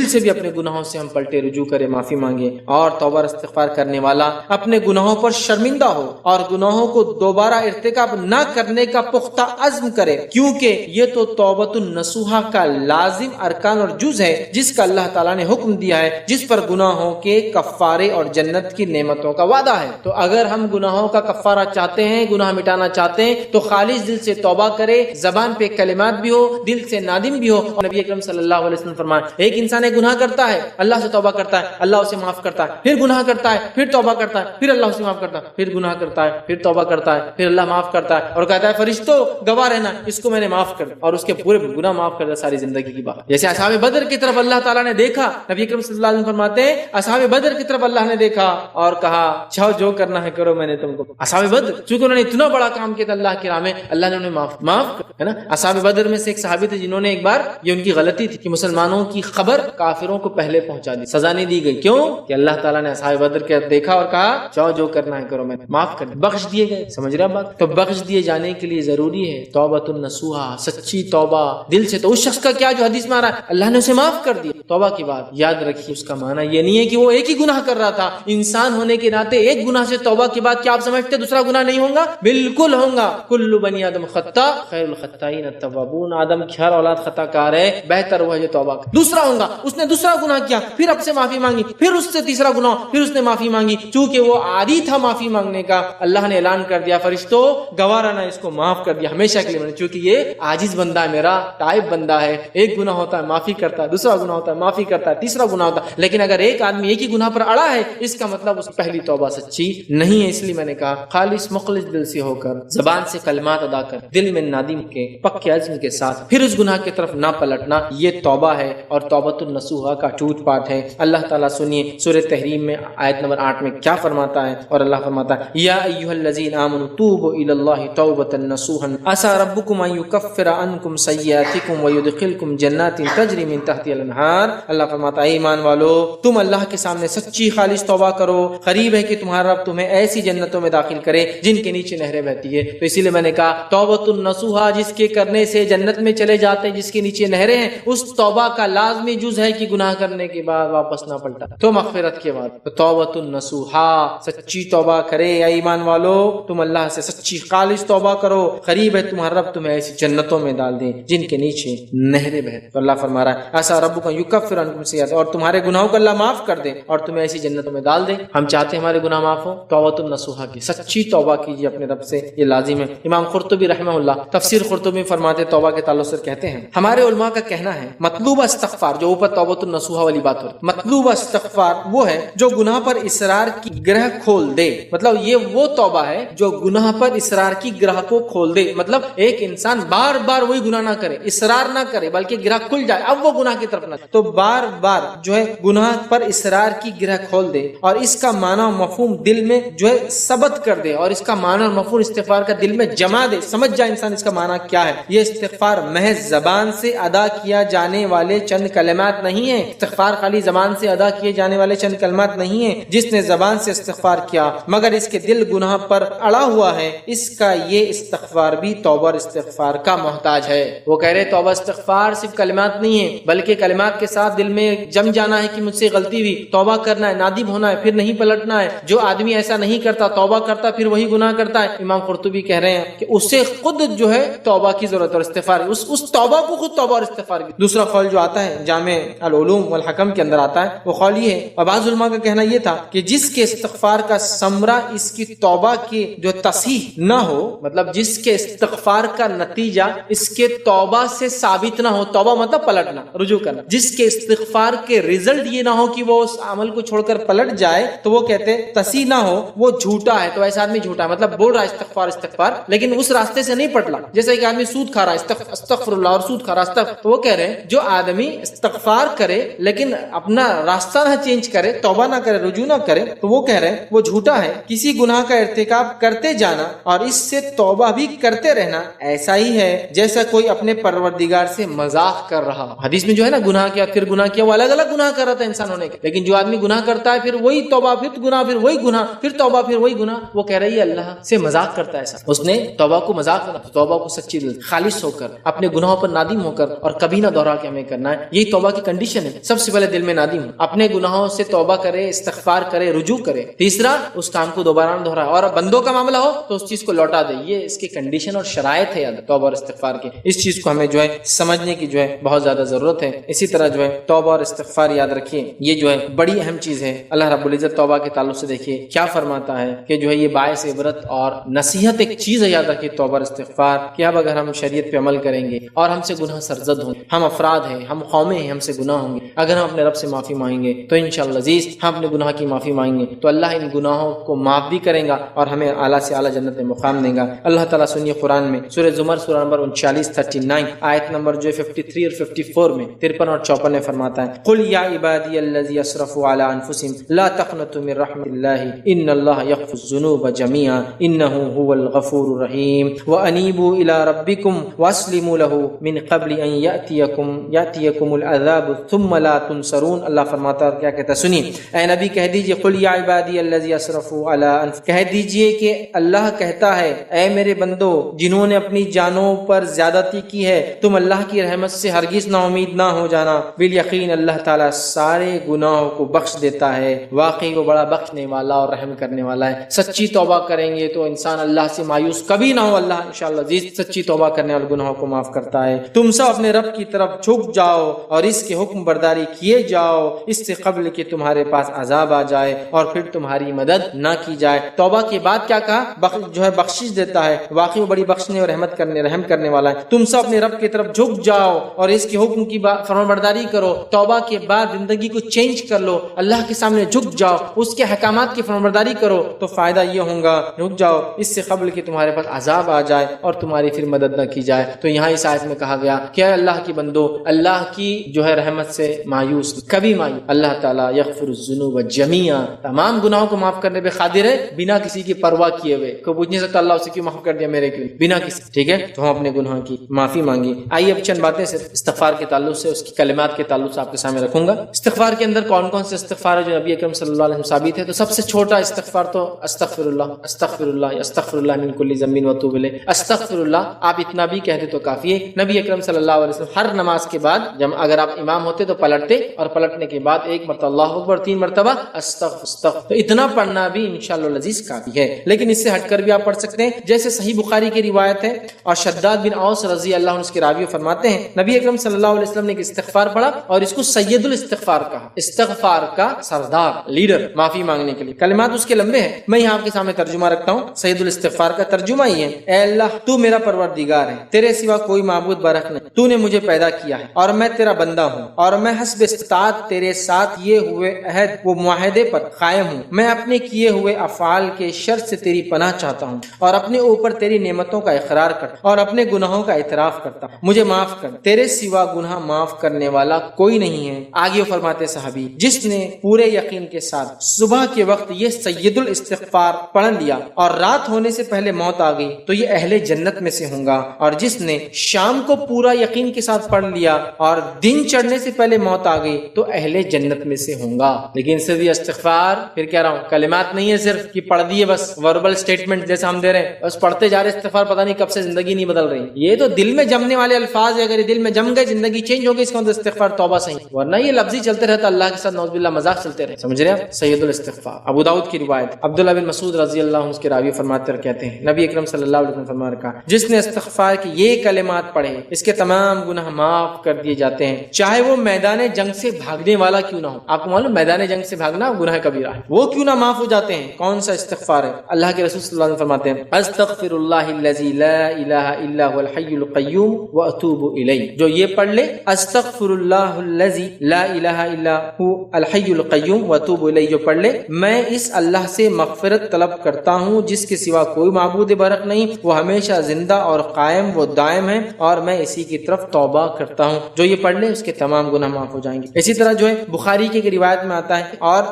سے بھی اپنے گناہوں سے ہم پلٹے رجوع کرے معافی مانگے. اور توبہ اور استغفار کرنے والا اپنے گناہوں پر شرمندہ ہو اور گناہوں کو دوبارہ ارتکاب نہ کرنے کا پختہ عزم کرے کیونکہ یہ تو توبۃ النصوحہ کا لازم ارکان اور جز ہے جس کا اللہ تعالیٰ نے حکم دیا ہے جس پر گناہوں کے کفارے اور جنت کی نعمتوں کا وعدہ ہے. تو اگر ہم گناہوں کا کفارہ چاہتے ہیں گناہ مٹانا چاہتے ہیں تو خالص دل سے توبہ کرے. زبان پہ کلمات بھی ہو دل سے نادم بھی ہو. اور نبی اکرم صلی اللہ علیہ وسلم فرمائے ایک انسان ایک گناہ کرتا ہے اللہ سے توبہ کرتا ہے اللہ اسے معاف کرتا ہے. پھر گناہ کرتا ہے پھر توبہ کرتا ہے پھر اللہ اسے معاف کرتا ہے. پھر گناہ کرتا ہے پھر توبہ کرتا ہے پھر اللہ معاف کرتا ہے اور کہتا ہے فرشتوں گواہ رہنا اس کو میں نے معاف کر دیا اور اس کے پورے گناہ معاف کر دیا ساری زندگی کی بات. جیسے اصحاب بدر کی طرف اللہ تعالیٰ نے دیکھا نبی اکرم صلی اللہ علیہ وسلم فرماتے ہیں اصحاب بدر کی طرف اللہ نے دیکھا اور کہا چاہو جو کرنا ہے کرو میں نے تم کو. اصحاب بدر چونکہ انہوں نے اتنا بڑا کام کیا تھا اللہ کی راہ میں اللہ نے انہیں معاف ہے نا. اصحاب بدر میں سے ایک صحابی تھے جنہوں نے ایک بار یہ ان کی غلطی تھی کہ مسلمانوں کی خبر کافروں کو پہلے پہنچا دی. سزا نہیں دی گئی کیوں کہ اللہ تعالیٰ نے اصحاب بدر کے دیکھا اور کہا چاہو جو کرنا ہے کرو میں نے معاف کر بخش دیے گئے. سمجھ رہے بات. تو بخش دیے جانے کے لیے ضروری ہے توبۃ النصوحہ سچی توبہ دل سے. تو اس شخص کا کیا جو حدیث میں آ رہا ہے اللہ نے اسے معاف کر دیا. توبہ کی بات یاد رکھیے اس کا معنی یہ نہیں ہے کہ وہ ایک ہی گناہ کر رہا تھا. انسان ہونے کے ناطے ایک گناہ سے توبہ کے بعد کیا آپ سمجھتے دوسرا گناہ نہیں ہوگا؟ بالکل ہوگا. کل بنی آدم خطا خیر الخطائین التوابون. آدم کی ہر اولاد خطا کار ہے بہتر وہ ہے جو توبہ کرے. دوسرا ہوگا اس نے دوسرا گناہ کیا پھر اب سے معافی مانگی پھر اس سے تیسرا گناہ پھر اس نے معافی مانگی چونکہ وہ عادی تھا معافی مانگنے کا. اللہ نے اعلان کر دیا فرشتوں گواہ رہنا اس کو معاف کر دیا ہمیشہ کے لیے چونکہ یہ عاجز بندہ ہے میرا تائب بندہ ہے. ایک گناہ ہوتا ہے معافی کرتا ہے دوسرا گناہ ہوتا ہے معافی کرتا ہے تیسرا گناہ ہوتا ہے. لیکن اگر ایک آدمی ایک ہی گناہ پر اڑا ہے اس کا مطلب اس پہلی توبہ سچی نہیں ہے. اس لیے میں نے کہا خالص مخلص دل سے ہو کر زبان سے کلمات ادا کر دل میں نادم کے پکے عزم کے ساتھ پھر اس گناہ کی طرف نہ پلٹنا یہ توبہ ہے اور توبۃ النصوحہ کا ٹوٹ پاٹ ہے. اللہ تعالیٰ سنیے سورہ تحریم میں آیت نمبر 8 میں کیا فرماتا ہے. اور اللہ فرماتا ہے یا ایھا الذین آمنوا توبوا الی اللہ توبۃ نصوحا عسى ربکم ان یکفر عنکم سیئاتکم ویدخلکم جنات تجری من تحتها الانہار. اللہ فرماتا ہے ایمان والو تم اللہ کے سامنے سچی خالص توبہ کرو قریب ہے کہ تمہارا رب تمہیں ایسی جنتوں میں داخل کرے جن کے نیچے نہریں بہتی ہے. تو اسی لیے میں نے کہا توبۃ النصوحہ جس کے کرنے سے جنت میں چلے جاتے ہیں جس کے نیچے نہریں ہیں اس توبہ کا لازمی جز ہے کہ گناہ کرنے کے بعد واپس نہ پلٹا تو مغفرت کے بعد. توبۃ النصوحہ سچی توبہ کرے یا ایمان والو تم اللہ سے سچی خالص توبہ کرو قریب ہے تمہارا رب تمہیں ایسی جنتوں میں ڈال دے جن کے نیچے نہریں بہتی. تو اللہ فرما رہا ہے ایسا رب کا یکفر عنکم سیئات اور تمہارے گناہوں کو اللہ معاف کر دے اور تمہیں ایسی جنتوں میں ڈال دے. ہم چاہتے ہیں ہمارے گناہ معاف ہو. توبۃ النصوحہ کی سچی توبہ کیجیے اپنے رب سے یہ لازم ہے. امام قرطبی رحمہ اللہ تفسیر قرطبی فرماتے توبہ کے تعلق سے کہتے ہیں ہمارے علماء کا کہنا ہے مطلوب استغفار جو اوپر توبۃ النصوحہ والی بات ہو مطلوب استغفار وہ ہے جو گناہ پر اصرار کی گرہ کھول دے. مطلب یہ وہ توبہ ہے جو گناہ پر اصرار کی گرہ کو کھول دے. مطلب ایک انسان بار بار وہی گناہ نہ کرے اصرار نہ کرے بلکہ گرہ کھل جائے اب وہ گناہ کی طرف نہ تو بار بار جو ہے گناہ پر اصرار کی گرہ کھول دے اور اس کا معنی مفہوم دل میں جو ہے ثبت کر دے اور اس کا معنی مفہوم استغفار کا دل میں جما دے سمجھ جائے انسان اس کا معنی کیا ہے. یہ استغفار محض زبان سے ادا کیا جانے والے چند کلمات نہیں ہیں. استغفار خالی زبان سے ادا کیے جانے والے چند کلمات نہیں ہیں. جس نے زبان سے استغفار کیا مگر اس کے دل گناہ پر اڑا ہوا ہے اس کا یہ استغفار بھی توبہ اور استغفار کا محتاج ہے. وہ کہہ رہے توبہ استغفار صرف کلمات نہیں ہے بلکہ کلمات کے ساتھ دل میں جم جانا ہے کہ مجھ سے غلطی ہوئی توبہ کرنا ہے نادم ہونا ہے پھر نہیں پلٹنا ہے. جو آدمی ایسا نہیں کرتا توبہ کرتا پھر وہی گناہ کرتا ہے. امام قرطبی کہہ رہے ہیں کہ اسے خود جو ہے توبہ کی ضرورت اور استغفار اس توبہ کو خود توبہ اور استغفار کی. دوسرا قول جو آتا ہے جامع العلوم والحکم کے اندر آتا ہے وہ قول یہ ہے اور بعض علماء کا کہنا یہ تھا کہ جس کے استغفار کا ثمرہ اس کی توبہ کی جو تصحیح نہ ہو مطلب جس کے استغفار کا نتیجہ اس کے توبہ سے ثابت نہ ہو توبہ مطلب پلٹنا رجوع کرنا جس کے استغفار کے رزلٹ یہ نہ ہو کہ وہ اس عمل کو چھوڑ کر پلٹ جائے تو وہ کہتے تصحیح نہ ہو وہ جھوٹا ہے. تو ایسا آدمی جھوٹا ہے مطلب بول رہا ہے استغفار لیکن اس راستے سے نہیں پٹلا. جیسے کہ آدمی سود کھا رہا ہے استغفر اللہ اور سود کھا رہا ہے تو وہ کہہ رہے ہیں جو آدمی استغفار کرے لیکن اپنا راستہ نہ چینج کرے توبہ نہ کرے رجوع نہ کرے تو وہ کہہ رہے ہیں وہ جھوٹا ہے، کسی گناہ کا ارتکاب کرتے جانا اور اس سے توبہ بھی کرتے رہنا ایسا ہی ہے جیسا کوئی اپنے پروردگار سے مذاق کر رہا۔ حدیث میں جو ہے نا گناہ کیا پھر گناہ کیا، وہ الگ الگ گناہ کر رہا تھا انسانوں نے، لیکن جو آدمی گناہ کرتا ہے پھر وہی توبہ، پھر گناہ، پھر وہی گناہ، پھر توبہ، پھر وہی گناہ، وہ کہہ رہی ہے اللہ سے مذاق کرتا ہے ایسا۔ اس نے توبہ کو مذاق کرنا، توبہ کو سچی دل خالص ہو کر اپنے گناہوں پر نادم ہو کر اور کبھی نہ دوہرا کے ہمیں کرنا ہے۔ یہی توبہ کی کنڈیشن ہے، سب سے پہلے دل میں نادم ہو، اپنے گناہوں سے توبہ کرے، استغفار کرے، رجوع کرے۔ تیسرا اس کام کو دوبارہ نہ دہرائے، اور بندوں کا معاملہ ہو تو اس چیز کو لوٹا دے۔ یہ اس کی کنڈیشن اور شرائط ہے توبہ اور استغفار کے۔ اس چیز کو ہمیں جو ہے سمجھنے کی جو ہے بہت زیادہ ضرورت ہے۔ اسی طرح جو ہے توبہ اور استغفار یاد رکھیے، یہ جو ہے بڑی اہم چیز ہے۔ اللہ رب العزت توبہ کے تعلق سے دیکھیے کیا فرماتا ہے کہ جو ہے یہ باعث عبرت اور نصیحت ایک چیز ہے، یاد رکھیے توبہ اور استغفار، کہ اب اگر ہم شریعت پہ عمل کریں گے اور ہم سے گناہ سرزد ہوں، ہم افراد ہیں، ہم قومیں ہیں، ہم سے گناہ ہوں گے، اگر ہم اپنے رب سے معافی مانگیں گے تو انشاءاللہ عزیز ہم اپنے گناہ کی معافی مانگیں گے تو اللہ ان گناہوں کو معاف بھی کرے گا اور ہمیں اعلیٰ سے اعلیٰ جنت میں مقام دے گا۔ اللہ تعالیٰ سنیے قرآن میں سورہ زمر سورہ نمبر 39 آیت نمبر جو 53 اور 54 میں 53 اور 54 میں فرماتا ہے قل یا عبادی الذی اسرفوا علی انفسهم لا تقنطوا من رحمت اللہ ان اللہ یغفر الذنوب جميعا انہ هو الغفور الرحیم وانیبوا الی ربکم واسلموا له من قبل ان یأتیکم العذاب ثم لا تنصرون۔ اللہ فرماتا ہے، کیا کہتا ہے سنیے اے نبی کہہ دیجئے قل یا عبادی الذی اسرفوا علی انفسهم، کہہ دیجئے کہ اللہ کہتا ہے اے میرے بندو جنہوں نے اپنی جانوں پر زیادتی کی ہے، تم اللہ کی رحمت سے ہرگز نا امید نہ ہو جانا، بالیقین اللہ تعالیٰ سارے گناہوں کو بخش دیتا ہے، واقعی وہ بڑا بخشنے والا اور رحم کرنے والا ہے۔ سچی توبہ کریں گے تو انسان اللہ سے مایوس کبھی نہ ہو، اللہ انشاءاللہ عزیز سچی توبہ کرنے والے گناہوں کو معاف کرتا ہے۔ تم سب اپنے رب کی طرف جھک جاؤ اور اس کے حکم برداری کیے جاؤ اس سے قبل کہ تمہارے پاس عذاب آ جائے اور پھر تمہاری مدد نہ کی جائے۔ توبہ کے بعد کیا کہا؟ جو ہے بخشش دیتا ہے، واقعی وہ بڑی بخشنے اور رحم کرنے والا ہے۔ تم سب اپنے رب کی طرف جھک جاؤ اور اس کے حکم کی فرمانبرداری کرو۔ توبہ کے بعد زندگی کو چینج کر لو، اللہ کے سامنے جھک جاؤ، اس کے احکامات کی فرمانبرداری کرو تو فائدہ یہ ہوگا رک جاؤ اس سے قبل کہ تمہارے پاس عذاب آ جائے اور تمہاری پھر مدد نہ کی جائے۔ تو یہاں اس آیت میں کہا گیا کہ اللہ کی بندو اللہ کی جو ہے رحمت سے مایوس کبھی مایوس، اللہ تعالیٰ یغفر الذنوب جميعا تمام گناہوں کو معاف کرنے پہ قادر ہے بنا کسی کی پرواہ کیے ہوئے۔ کوئی پوچھ نہیں سکتا اللہ اسے کیوں معاف کر دیا میرے کیوں، بنا کسی، ٹھیک ہے؟ تو ہم اپنے گناہوں کی معافی مانگی۔ آئیے اب چند باتیں صرف استغفار کے تعلق سے، اس کی کلمات کے تعلق سے آپ کے سامنے رکھوں گا۔ استغفار کے اندر کون کون سے استغفار ہے جو نبی اکرم صلی اللہ علیہ وسلم ثابت ہے؟ تو سب سے چھوٹا استغفار تو استغفر اللہ، استغفر اللہ، استغفر اللہ من کل ذنب واتوب الیہ، استغفر اللہ۔ آپ اتنا بھی کہہ دے تو کافی ہے۔ نبی اکرم صلی اللہ علیہ وسلم ہر نماز کے بعد جب اگر آپ امام ہوتے تو پلٹتے اور پلٹنے کے بعد ایک مرتبہ اللہ اکبر، 3 مرتبہ استغفر، تو اتنا پڑھنا بھی انشاءاللہ العزیز کافی ہے۔ لیکن اس سے ہٹ کر بھی آپ پڑھ سکتے ہیں، جیسے صحیح بخاری کی روایت ہے اور شداد بن اوس رضی اللہ عنہ اس کے راوی فرماتے ہیں نبی اکرم صلی اللہ علیہ وسلم نے ایک استغفار پڑھا اور اس کو سید الاستغفار کہا، استغفار کا سردار، لیڈر، معافی مانگنے کے لیے۔ کلمات اس کے لمبے ہیں، میں یہاں آپ کے سامنے ترجمہ رکھتا ہوں۔ سید الاستغفار کا ترجمہ یہ ہے، اے اللہ تو میرا پروردگار ہے، تیرے سوا کوئی معبود برحق نہیں، تو نے مجھے پیدا کیا ہے اور میں تیرا بندہ ہوں اور میں حسب استطاعت تیرے ساتھ یہ ہوئے عہد و معاہدے پر قائم ہوں۔ میں اپنے کیے ہوئے افعال کے شر سے تیری پناہ چاہتا ہوں اور اپنے اوپر تیری نعمتوں کا اقرار کرتا اور اپنے گناہوں کا اعتراف کرتا ہوں، مجھے معاف کر، تیرے سوا گناہ معاف کرنے والا کوئی نہیں ہے۔ آگے فرماتے صحابی جس نے پورے یقین کے ساتھ صبح کے وقت یہ سید الاستغفار پڑھ لیا اور رات ہونے سے پہلے موت آ گئی تو یہ اہل جنت میں سے ہوں گا، اور جس نے شام کو پورا یقین کے ساتھ پڑھ لیا اور دن چڑھنے سے پہلے موت آ گئی تو اہل جنت میں سے ہوں گا۔ لیکن صرف یہ استغفار پھر کہہ رہا ہوں کلمات نہیں ہے صرف کہ پڑھ دیے بس وربل اسٹیٹمنٹ جیسا ہم دے رہے ہیں، بس پڑھتے جا رہے استغفار، پتہ نہیں کب سے زندگی نہیں بدل رہی۔ یہ تو دل میں جمنے والے الفاظ ہے، اگر یہ دل میں جم گئے زندگی چینج ہو گئی، اس کا مطلب استغفار توبہ صحیح، ورنہ یہ لفظی چلتے رہتا اللہ کے ساتھ نعوذ باللہ مذاق چلتے رہے، سمجھ رہے ہیں؟ سید الاستغفار ابو داؤد کی روایت، عبداللہ بن مسعود رضی اللہ عنہ اس کے راوی فرماتے اور کہتے ہیں نبی اکرم صلی اللہ علیہ وسلم فرمایا کہا جس نے استغفار کی یہ کلمات پڑھے اس کے تمام گناہ معاف کر دیے جاتے ہیں، چاہے وہ میدان جنگ سے بھاگنے والا کیوں نہ ہو۔ آپ کو معلوم میدان جنگ سے بھاگنا گناہ کبیرہ ہے، وہ کیوں نہ معاف ہو جاتے ہیں۔ کون سا استغفار ہے؟ اللہ کے رسول صلی اللہ علیہ وسلم فرماتے ہیں استغفر اللہ الذی لا الہ الا هو الحی القیوم واتوب الیہ، جو یہ پڑھ لے استغفر اللہ الذی لا الہ الا هو الحی القیوم واتوب الیہ، جو پڑھ لے میں اس اللہ سے مغفرت طلب کرتا ہوں جس کے سوا کوئی معبود برحق نہیں، وہ ہمیشہ زندہ اور قائم وہ دائم ہے، اور میں اسی کی طرف توبہ کرتا ہوں، جو یہ پڑھ لے اس کے تمام گناہ معاف ہو جائیں گے۔ اسی طرح جو ہے بخاری کی روایت میں آتا ہے اور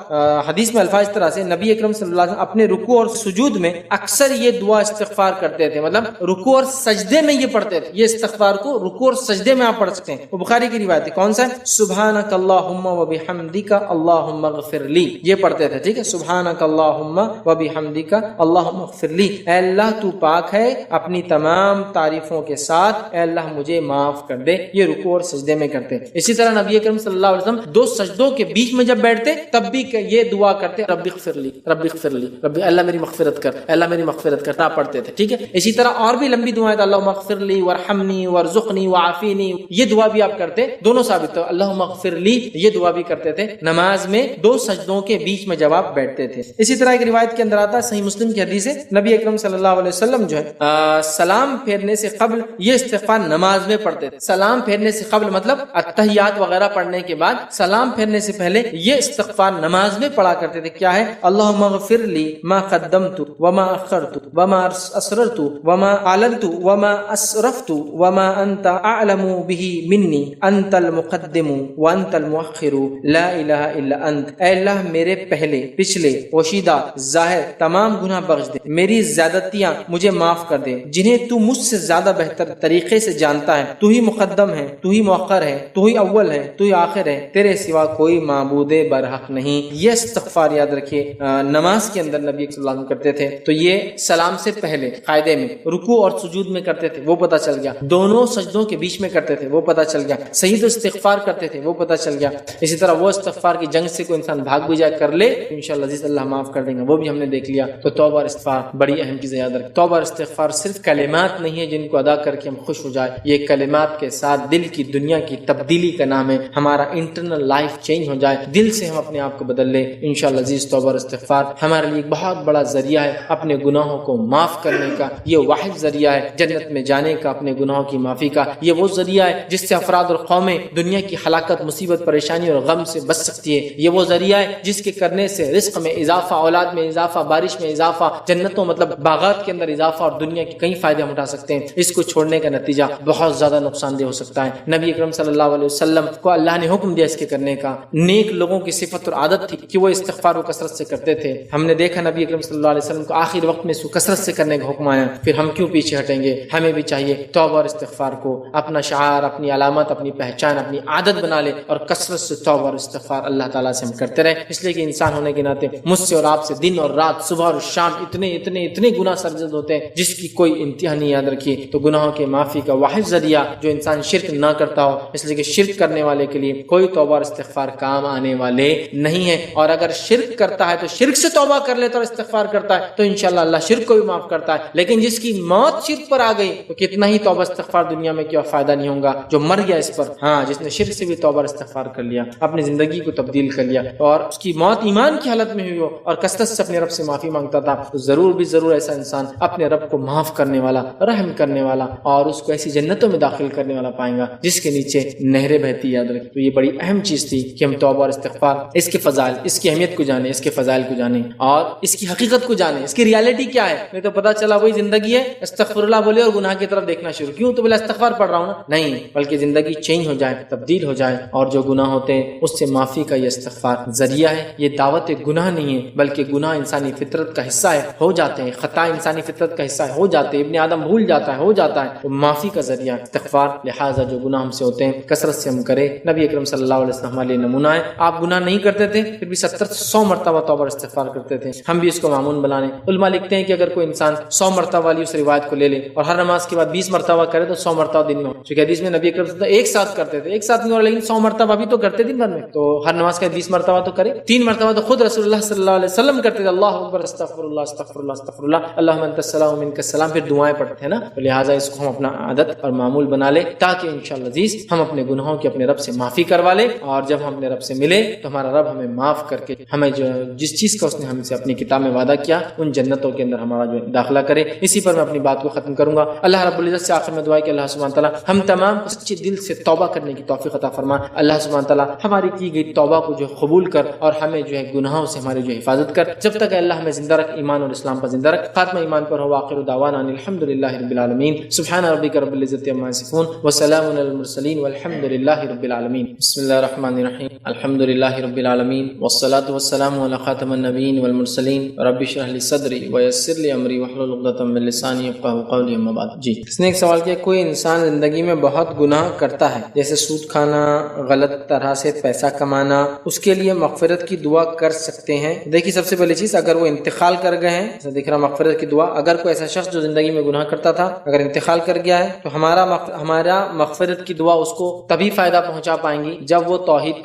حدیث میں الفاظ اس طرح سے نبی اکرم صلی اللہ علیہ وسلم اپنے رکوع اور سجود میں اکثر یہ دعا استغفار کرتے تھے، مطلب رکوع اور سجدے میں یہ پڑھتے تھے۔ یہ استغفار کو رکوع اور سجدے میں آپ پڑھ سکتے ہیں۔ وہ بخاری کی روایت ہے، کون سا ہے؟ سبحانک اللہم وبحمدک اللہم اغفر لی، یہ پڑھتے تھے، ٹھیک ہے، سبحانک اللہم وبحمدک اللہم اغفر لی، اے اللہ تو پاک ہے اپنی تمام تعریفوں کے ساتھ، اے اللہ مجھے معاف کر دے، یہ رکوع اور سجدے میں کرتے۔ اسی طرح نبی اکرم صلی اللہ علیہ وسلم دو سجدوں کے بیچ میں جب بیٹھتے تب بھی یہ دعا کرتے، رب اغفر لی، رب اغفر لی، رب اللہ میری مغفرت کر، اللہ میری مغفرت کرنا پڑھتے تھے، ٹھیک ہے۔ اسی طرح اور بھی لمبی دعائیں، اللہم اغفر لی وارحمنی وارزقنی وعافینی، یہ دعا بھی آپ کرتے، دونوں ثابت ہے، اللہم اغفر لی یہ دعا بھی کرتے تھے نماز میں دو سجدوں کے بیچ میں جب آپ بیٹھتے تھے۔ اسی طرح ایک روایت کے اندر آتا ہے، صحیح مسلم کی حدیث ہے، نبی اکرم صلی اللہ علیہ وسلم جو ہے سلام پھیرنے سے قبل یہ استغفار نماز میں پڑھتے تھے۔ سلام پھیرنے سے قبل مطلب التحیات وغیرہ پڑھنے کے بعد سلام پھیرنے سے پہلے یہ استغفار نماز میں پڑھا کرتے تھے۔ کیا ہے؟ اللہم اغفر لی ما قدمت وما اخرت وما اسررت وما اعلنت وما اسرفت وما انت اعلم به منی انت المقدم وانت المؤخر لا الہ الا انت، اے اللہ میرے پہلے پچھلے پوشیدہ ظاہر تمام گناہ بخش دے، میری زیادتیاں مجھے معاف کر دے جنہیں تو مجھ سے زیادہ بہتر طریقے سے جانتا ہے، تو ہی مقدم ہے، تو ہی مؤخر ہے، تو ہی اول ہے، تو ہی آخر ہے، تیرے سوا کوئی معبود برحق نہیں۔ یہ استغفار یاد رکھیے نماز کے اندر نبی صلی اللہ علیہ وسلم کرتے تھے۔ تو یہ سلام سے پہلے قاعدے میں رکوع اور سجود میں کرتے تھے، وہ پتہ چل گیا، دونوں سجدوں کے بیچ میں کرتے تھے، وہ پتہ چل گیا، صحیح تو استغفار کرتے تھے، وہ پتہ چل گیا۔ اسی طرح وہ استغفار کی جنگ سے کوئی انسان بھاگ بھی جائے کر لے انشاءاللہ عزیز اللہ معاف کر دیں گے، وہ بھی ہم نے دیکھ لیا۔ تو توبہ اور استغفار بڑی اہم چیز یاد رکھیں۔ توبہ اور استغفار صرف کلمات نہیں ہے جن کو ادا کر کے ہم خوش ہو جائے، یہ کلمات کے ساتھ دل کی دنیا کی تبدیلی کا نام ہے، ہمارا انٹرنل لائف چینج ہو جائے، دل سے ہم اپنے آپ کو بدل لیں انشاءاللہ عزیز۔ توبہ اور استغفار ہمارے لیے ایک بہت بڑا ذریعہ ہے اپنے گناہوں کو معاف کرنے کا، یہ واحد ذریعہ ہے جنت میں جانے کا، اپنے گناہوں کی معافی کا۔ یہ وہ ذریعہ ہے جس سے افراد اور قومیں دنیا کی ہلاکت، مصیبت، پریشانی اور غم سے بچ سکتی ہے۔ یہ وہ ذریعہ ہے جس کے کرنے سے رزق میں اضافہ، اولاد میں اضافہ، بارش میں اضافہ، جنتوں مطلب باغات کے اندر اضافہ اور دنیا کے کئی فائدے ہم اٹھا سکتے ہیں۔ اس کو چھوڑنے کا نتیجہ بہت زیادہ نقصان دہ ہو سکتا ہے۔ نبی اکرم صلی اللہ علیہ وسلم کو اللہ نے حکم دیا اس کے کرنے کا۔ نیک لوگوں کی صفت اور عادت تھی کہ وہ استغفار و کثرت سے کرتے تھے۔ ہم نے دیکھا نبی اکرم صلی اللہ علیہ وسلم کو آخر وقت میں اس کو کثرت سے کرنے کا حکم آیا، پھر ہم کیوں پیچھے ہٹیں گے؟ ہمیں بھی چاہیے توبہ اور استغفار کو اپنا شعار، اپنی علامت، اپنی پہچان، اپنی عادت بنا لے اور کثرت سے توبہ اور استغفار اللہ تعالیٰ سے ہم کرتے رہیں، اس لیے کہ انسان ہونے کے ناطے مجھ سے اور آپ سے دن اور رات، صبح اور شام اتنے گناہ سرزد ہوتے ہیں جس کی کوئی انتہا نہیں۔ یاد رکھیے تو گناہوں کے معافی کا واحد ذریعہ جو انسان شرک نہ کرتا ہو، اس لیے کہ شرک کرنے والے کے لیے کوئی توبہ اور استغفار کام آنے والے نہیں ہے، اور اگر شرک کرتا ہے تو شرک سے توبہ کر لیتا اور استغفار کرتا ہے تو انشاءاللہ اللہ شرک کو بھی معاف کرتا ہے، لیکن جس کی موت شرک پر آ گئی تو کتنا ہی توبہ استغفار دنیا میں کیا فائدہ نہیں ہوگا، جو مر گیا اس پر۔ ہاں، جس نے شرک سے بھی توبہ استغفار کر لیا، اپنی زندگی کو تبدیل کر لیا اور اس کی موت ایمان کی حالت میں ہوئی ہو اور کثرت سے اپنے رب سے معافی مانگتا تھا، تو ضرور بھی ضرور ایسا انسان اپنے رب کو معاف کرنے والا، رحم کرنے والا اور اس کو ایسی جنتوں میں داخل کرنے والا پائیں گا جس کے نیچے نہریں بہتی۔ یاد رکھیں تو یہ بڑی اہم چیز تھی کہ ہم توبہ اور استغفار، اس کے فضائل، اس کی اہمیت کو جانیں، اس کے فضائل کو جانیں اور اس کی حقیقت کو جانیں، اس کی ریالٹی کیا ہے۔ نہیں تو پتہ چلا وہی زندگی ہے، استغفر اللہ بولے اور گناہ کی طرف دیکھنا شروع، کیوں تو بلا استغفار پڑھ رہا ہوں نا، نہیں، بلکہ زندگی چینج ہو جائے، تبدیل ہو جائے اور جو گناہ ہوتے ہیں اس سے معافی کا یہ استغفار ذریعہ ہے۔ یہ دعوت گناہ نہیں ہے بلکہ گناہ انسانی فطرت کا حصہ ہے، ہو جاتے ہیں، خطا انسانی فطرت کا حصہ ہے، ہو جاتے ہیں، ابن آدم بھول جاتا ہے، ہو جاتا ہے، تو معافی کا ذریعہ استغفار۔ لہٰذا جو گناہ ہم سے ہوتے ہیں کثرت سے ہم کریں۔ نبی اکرم صلی اللہ علیہ وسلم ہمارے لیے نمونہ ہے، آپ گناہ نہیں کرتے تھے پھر بھی 70 سے 100 مرتبہ توبہ استغفار کرتے تھے، ہم بھی اس کو معمول بنا لیں۔ علماء لکھتے ہیں کہ اگر کوئی انسان 100 مرتبہ والی اس روایت کو لے لے اور ہر نماز کے بعد 20 مرتبہ کرے تو 100 مرتبہ دن میں ہو، چونکہ حدیث میں نبی اکرم صلی اللہ علیہ وسلم ایک ساتھ کرتے تھے، ایک ساتھ نہیں ہو رہا لیکن 100 مرتبہ بھی تو کرتے دن بھر میں، تو ہر نماز کے 20 مرتبہ تو کرے، 3 مرتبہ تو خود رسول اللہ صلی اللہ علیہ وسلم کرتے تھے، اللہ اکبر، استغفر اللہ استغفر اللہ استغفر اللہ، اللہم انت السلام منک السلام، پھر دعائیں پڑھتے ہیں نا، تو لہٰذا اس کو ہم اپنا عادت اور معمول بنا لے تاکہ انشاءاللہ عزیز ہم اپنے گناہوں کی اپنے رب سے معافی کروا لے، اور جب ہم اپنے رب سے ملے تو ہمارا رب ہمیں معاف کر کے ہمیں جو جس چیز کا اس نے ہم سے اپنی کتاب میں وعدہ کیا ان جنتوں کے اندر ہمارا جو داخلہ کرے۔ اسی پر میں اپنی بات کو ختم کروں گا۔ اللہ رب العزت سے آخر میں دعا ہے کہ اللہ سبحانہ تعالیٰ ہم تمام سچے دل سے توبہ کرنے کی توفیق عطا فرما۔ اللہ سبحانہ تعالیٰ ہماری کی گئی توبہ کو جو قبول کر اور ہمیں جو ہے گناہوں سے ہماری جو حفاظت کر، جب تک اللہ ہمیں زندہ رکھ، ایمان اور اسلام پر زندہ رکھ، خاتمہ ایمان پر ہو۔ آخر دعوانا ان الحمد للہ رب العالمین، سبحان ربک رب العزت عما یصفون وسلام علی المرسلین والحمد للہ رب العالمین۔ بسم اللہ الرحمن الرحیم، الحمد للہ رب العالمین والصلاة والسلام علی خاتم خاتم النبیین والمرسلین رب اشرح لی صدری ویسر لی امری واحلل عقدۃ من لسانی یفقهوا قولی اما بعد. جی اس نے ایک سوال کیا، کوئی انسان زندگی میں بہت گناہ کرتا ہے جیسے سود کھانا، غلط طرح سے پیسہ کمانا، اس کے لیے مغفرت کی دعا کر سکتے ہیں؟ دیکھیے سب سے پہلی چیز، اگر وہ انتقال کر گئے ہیں، جیسے دیکھ رہا مغفرت کی دعا، اگر کوئی ایسا شخص جو زندگی میں گناہ کرتا تھا اگر انتقال کر گیا ہے تو ہمارا مغفرت کی دعا اس کو تبھی فائدہ پہنچا پائیں گی جب وہ توحید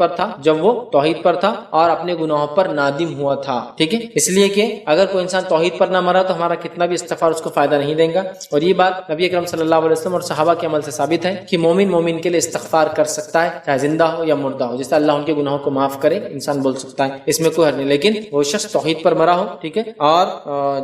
پر تھا اور اپنے گناہوں پر نادم ہوا تھا. ٹھیک ہے، اس لیے کہ اگر کوئی انسان توحید پر نہ مرا تو ہمارا کتنا بھی استغفار اس کو فائدہ نہیں دے گا. اور یہ بات نبی اکرم صلی اللہ علیہ وسلم اور صحابہ کے عمل سے ثابت ہے کہ مومن کے لیے استغفار کر سکتا ہے، چاہے زندہ ہو یا مردہ ہو. جس طرح اللہ ان کے گناہوں کو معاف کرے انسان بول سکتا ہے، اس میں کوئی حرج نہیں، لیکن وہ شخص توحید پر مرا ہو. ٹھیک ہے، اور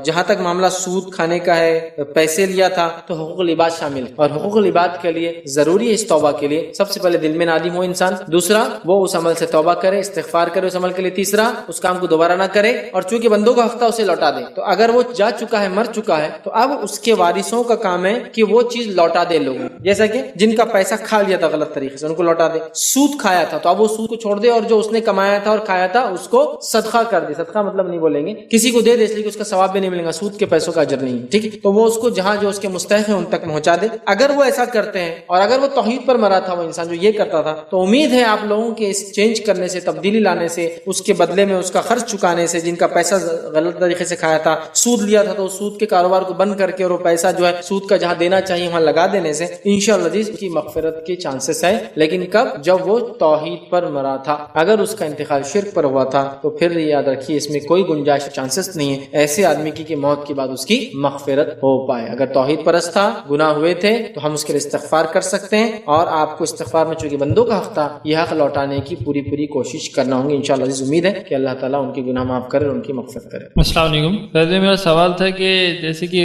جہاں تک معاملہ سود کھانے کا ہے، پیسے لیا تھا، تو حقوق العباد شامل ہے، اور حقوق العباد کے لیے ضروری ہے اس توبہ کے لیے سب سے پہلے دل میں نادم ہو انسان، دوسرا وہ اس عمل سے توبہ کرے، استغفار کرے اس عمل کے لیے، تیسرا اس کام کو دوبارہ نہ کرے، اور چونکہ بندوں کا حق تھا اسے لوٹا دے. تو اگر وہ جا چکا ہے، مر چکا ہے، تو اب اس کے وارثوں کا کام ہے کہ وہ چیز لوٹا دے لوگوں، جیسا کہ جن کا پیسہ کھا لیا تھا غلط طریقے سے ان کو لوٹا دے. سود کھایا تھا تو اب وہ سود کو چھوڑ دے، اور جو اس نے کمایا تھا اور کھایا تھا اس کو صدقہ کر دے. صدقہ مطلب نہیں بولیں گے، کسی کو دے دے، اس لیے کہ اس کا ثواب بھی نہیں ملے گا، سود کے پیسوں کا اجر نہیں. ٹھیک ہے، تو وہ اس کو جہاں جو اس کے مستحق ہیں ان تک پہنچا دے. اگر وہ ایسا کرتے ہیں اور اگر وہ توحید پر مرا تھا وہ انسان جو یہ کرتا تھا، تو امید ہے آپ لوگوں کے اس چینج کرنے سے، تبدیلی لانے سے، اس کے بدلے میں اس کا خرچ چکانے سے، جن کا پیسہ غلط طریقے سے کھایا تھا، سود لیا تھا، تو اس سود کے کاروبار کو بند کر کے اور وہ پیسہ جو ہے سود کا جہاں دینا چاہیے وہاں لگا دینے سے انشاءاللہ اس کی مغفرت کے چانسز ہے. لیکن کب؟ جب وہ توحید پر مرا تھا. اگر اس کا انتقال شرک پر ہوا تھا تو پھر یاد رکھیے اس میں کوئی گنجائش، چانسز نہیں ہے ایسے آدمی کی کہ موت کے بعد اس کی مغفرت ہو پائے. اگر توحید پرست تھا، گناہ ہوئے تھے، تو ہم اس کے لیے استغفار کر سکتے ہیں، اور آپ کو استغفار میں چونکہ بندوں کا حق تھا یہ حق لوٹانے کی پوری کوشش کرنا ہوگی. انشاءاللہ عزیز امید ہے کہ اللہ تعالیٰ ان کے گناہ معاف کرے اور ان کی مغفرت کرے. السلام علیکم. پہلے میرا سوال تھا کہ جیسے کہ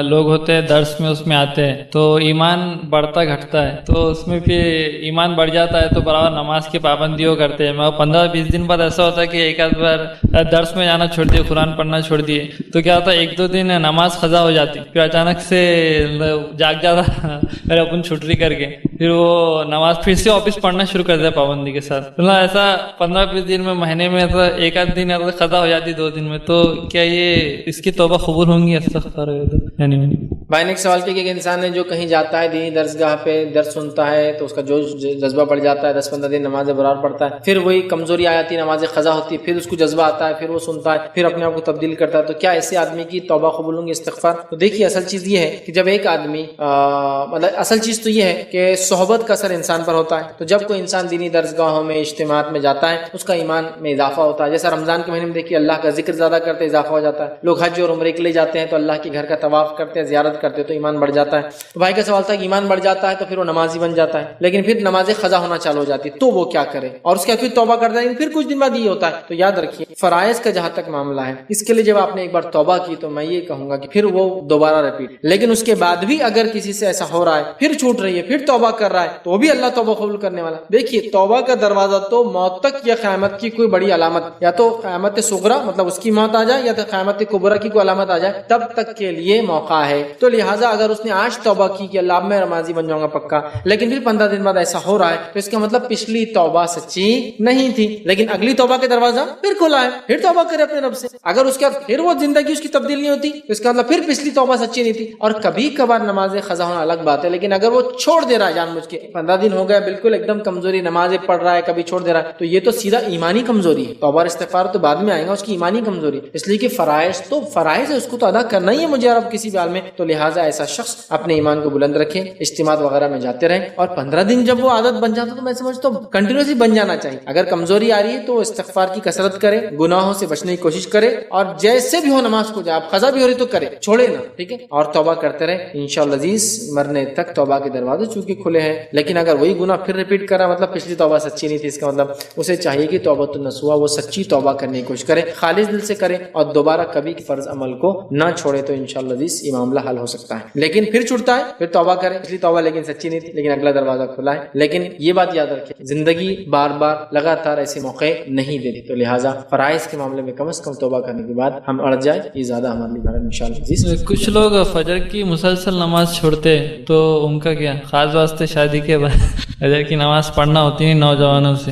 لوگ ہوتے ہیں درس میں اس میں آتے ہیں تو ایمان بڑھتا گھٹتا ہے، تو اس میں پھر ایمان بڑھ جاتا ہے تو برابر نماز کی پابندیوں کرتے ہیں، مگر 15-20 دن بعد ایسا ہوتا ہے کہ ایک آدھ بار درس میں جانا چھوڑ دیے، قرآن پڑھنا چھوڑ دیے، تو کیا ہوتا ہے 1-2 دن نماز قضا ہو جاتی، پھر اچانک سے جاگ جاتا اپن چھٹری کر کے، پھر وہ نماز پھر سے واپس پڑھنا شروع کر دیا پابندی کے ساتھ. ایسا 15-20 دن میں، مہینے میں ایک آدھ دن قضا ہو جاتی 2 دن میں، تو کیا یہ اس کی توبہ قبول ہوں گی؟ استغفار بھائی نے ایک سوال کیا کہ ایک انسان ہے جو کہیں جاتا ہے دینی درسگاہ پہ درس سنتا ہے تو اس کا جوش جذبہ بڑھ جاتا ہے، 10-15 دن نماز برابر پڑھتا ہے، پھر وہی کمزوری آ جاتی ہے، نماز قضا ہوتی ہے، پھر اس کو جذبہ آتا ہے، پھر وہ سنتا ہے، پھر اپنے آپ کو تبدیل کرتا ہے، تو کیا ایسے آدمی کی توبہ قبول ہوں گی استغفار؟ تو دیکھیے اصل چیز یہ ہے کہ جب ایک آدمی مطلب اصل چیز تو یہ ہے کہ صحبت کا اثر انسان پر ہوتا ہے. تو جب کوئی انسان دینی درسگاہوں میں، اجتماعات میں جاتا ہے اس کا ایمان میں اضافہ ہوتا ہے. جیسا رمضان کے مہینے میں دیکھیے اللہ کا ذکر زیادہ کرتے اضافہ ہو جاتا ہے، لوگ حج اور عمرے کے لیے جاتے ہیں تو اللہ کے گھر کا طواف کرتے ہیں، زیارت کرتے ہیں تو ایمان بڑھ جاتا ہے. تو بھائی کا سوال تھا کہ ایمان بڑھ جاتا ہے تو پھر وہ نمازی بن جاتا ہے، لیکن پھر نماز قضا ہونا چالو ہو جاتی ہے تو وہ کیا کرے؟ اور اس کے پھر توبہ کرتا ہے، پھر کچھ دن بعد یہ ہوتا ہے. تو یاد رکھیے فرائض کا جہاں تک معاملہ ہے اس کے لیے جب آپ نے ایک بار توبہ کی تو میں یہ کہوں گا کہ پھر وہ دوبارہ رپیٹ. لیکن اس کے بعد بھی اگر کسی سے ایسا ہو رہا ہے، پھر چھوٹ رہی ہے، پھر توبہ کر رہا ہے، تو بھی اللہ توبہ قبول کرنے والا. دیکھیے توبہ کا دروازہ تو موت تک یا قیامت کی کوئی بڑی علامت، یا تو قیامت صغریٰ مطلب اس کی موت آ جائے، یا تو قیامت کبریٰ کی کوئی علامت آ جائے، تب تک کے لیے موقع ہے. تو لہٰذا اگر اس نے آج توبہ کی کہ اللہ میں نمازی بن جاؤں گا پکا، لیکن پھر 15 دن بعد ایسا ہو رہا ہے تو اس کا مطلب پچھلی توبہ سچی نہیں تھی، لیکن اگلی توبہ کا دروازہ پھر کھلا ہے، پھر توبہ کرے اپنے رب سے. اگر اس کے بعد پھر وہ زندگی اس کی تبدیل نہیں ہوتی تو اس کا مطلب پھر پچھلی توبہ سچی نہیں تھی. اور کبھی کبھار نماز قضا ہونا الگ بات ہے، لیکن اگر وہ چھوڑ دے رہا ہے جان بوجھ کے، 15 دن ہو گیا بالکل ایک دم کمزوری، نمازیں پڑھ رہا ہے کبھی چھوڑ دے رہا ہے، تو یہ تو سیدھا ایمانی کمزوری ہے. توبہ استغفار تو بعد میں آئے گا، اس کی ایمانی کمزوری، اس لیے کہ فرائض تو فرائض ہے، اس کو تو ادا کرنا ہی ہے مجھے اور اب کسی بھی حال میں. تو لہٰذا ایسا شخص اپنے ایمان کو بلند رکھے، اجتماعات وغیرہ میں جاتے رہیں، اور 15 دن جب وہ عادت بن جاتا تو میں سمجھتا ہوں کنٹینیوسلی بن جانا چاہیے. اگر کمزوری آ رہی ہے تو استغفار کی کثرت کرے، گناہوں سے بچنے کی کوشش کرے، اور جیسے بھی ہو نماز کو جائے، آپ قضا بھی ہو رہی تو کرے، چھوڑے نہ، ٹھیک ہے، اور توبہ کرتے رہے. انشاءاللہ عزیز مرنے تک توبہ کے دروازے چونکہ کھلے ہیں. لیکن اگر وہی گناہ پھر ریپیٹ کرا مطلب پچھلی توبہ سچی نہیں تھی، اس کا مطلب اسے چاہیے کہ توبۃ النصوح وہ سچی توبہ کرنے کی کوشش کرے، خالص دل سے کرے، اور دوبارہ کبھی فرض عمل کو نہ چھوڑے. تو انشاءاللہ عزیز یہ معاملہ حل ہو سکتا ہے. لیکن پھر چھوٹتا ہے، پھر توبہ کرے، پچھلی توبہ لیکن سچی نہیں تھی، لیکن اگلا دروازہ کھلا ہے. لیکن یہ بات یاد رکھیں زندگی بار بار لگاتار ایسے موقع نہیں دیتی، تو لہٰذا فرائض کے معاملے میں کم از کم توبہ کرنے کے بعد ہم اڑ جائیں، یہ زیادہ ہمارے لیے ان شاء اللہ. کچھ لوگ فجر کی مسلسل نماز چھوڑتے تو ان کا کیا؟ خاص واسطے شادی کے بعد فجر کی نماز پڑھنا ہوتی ہے نوجوانوں سے،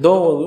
2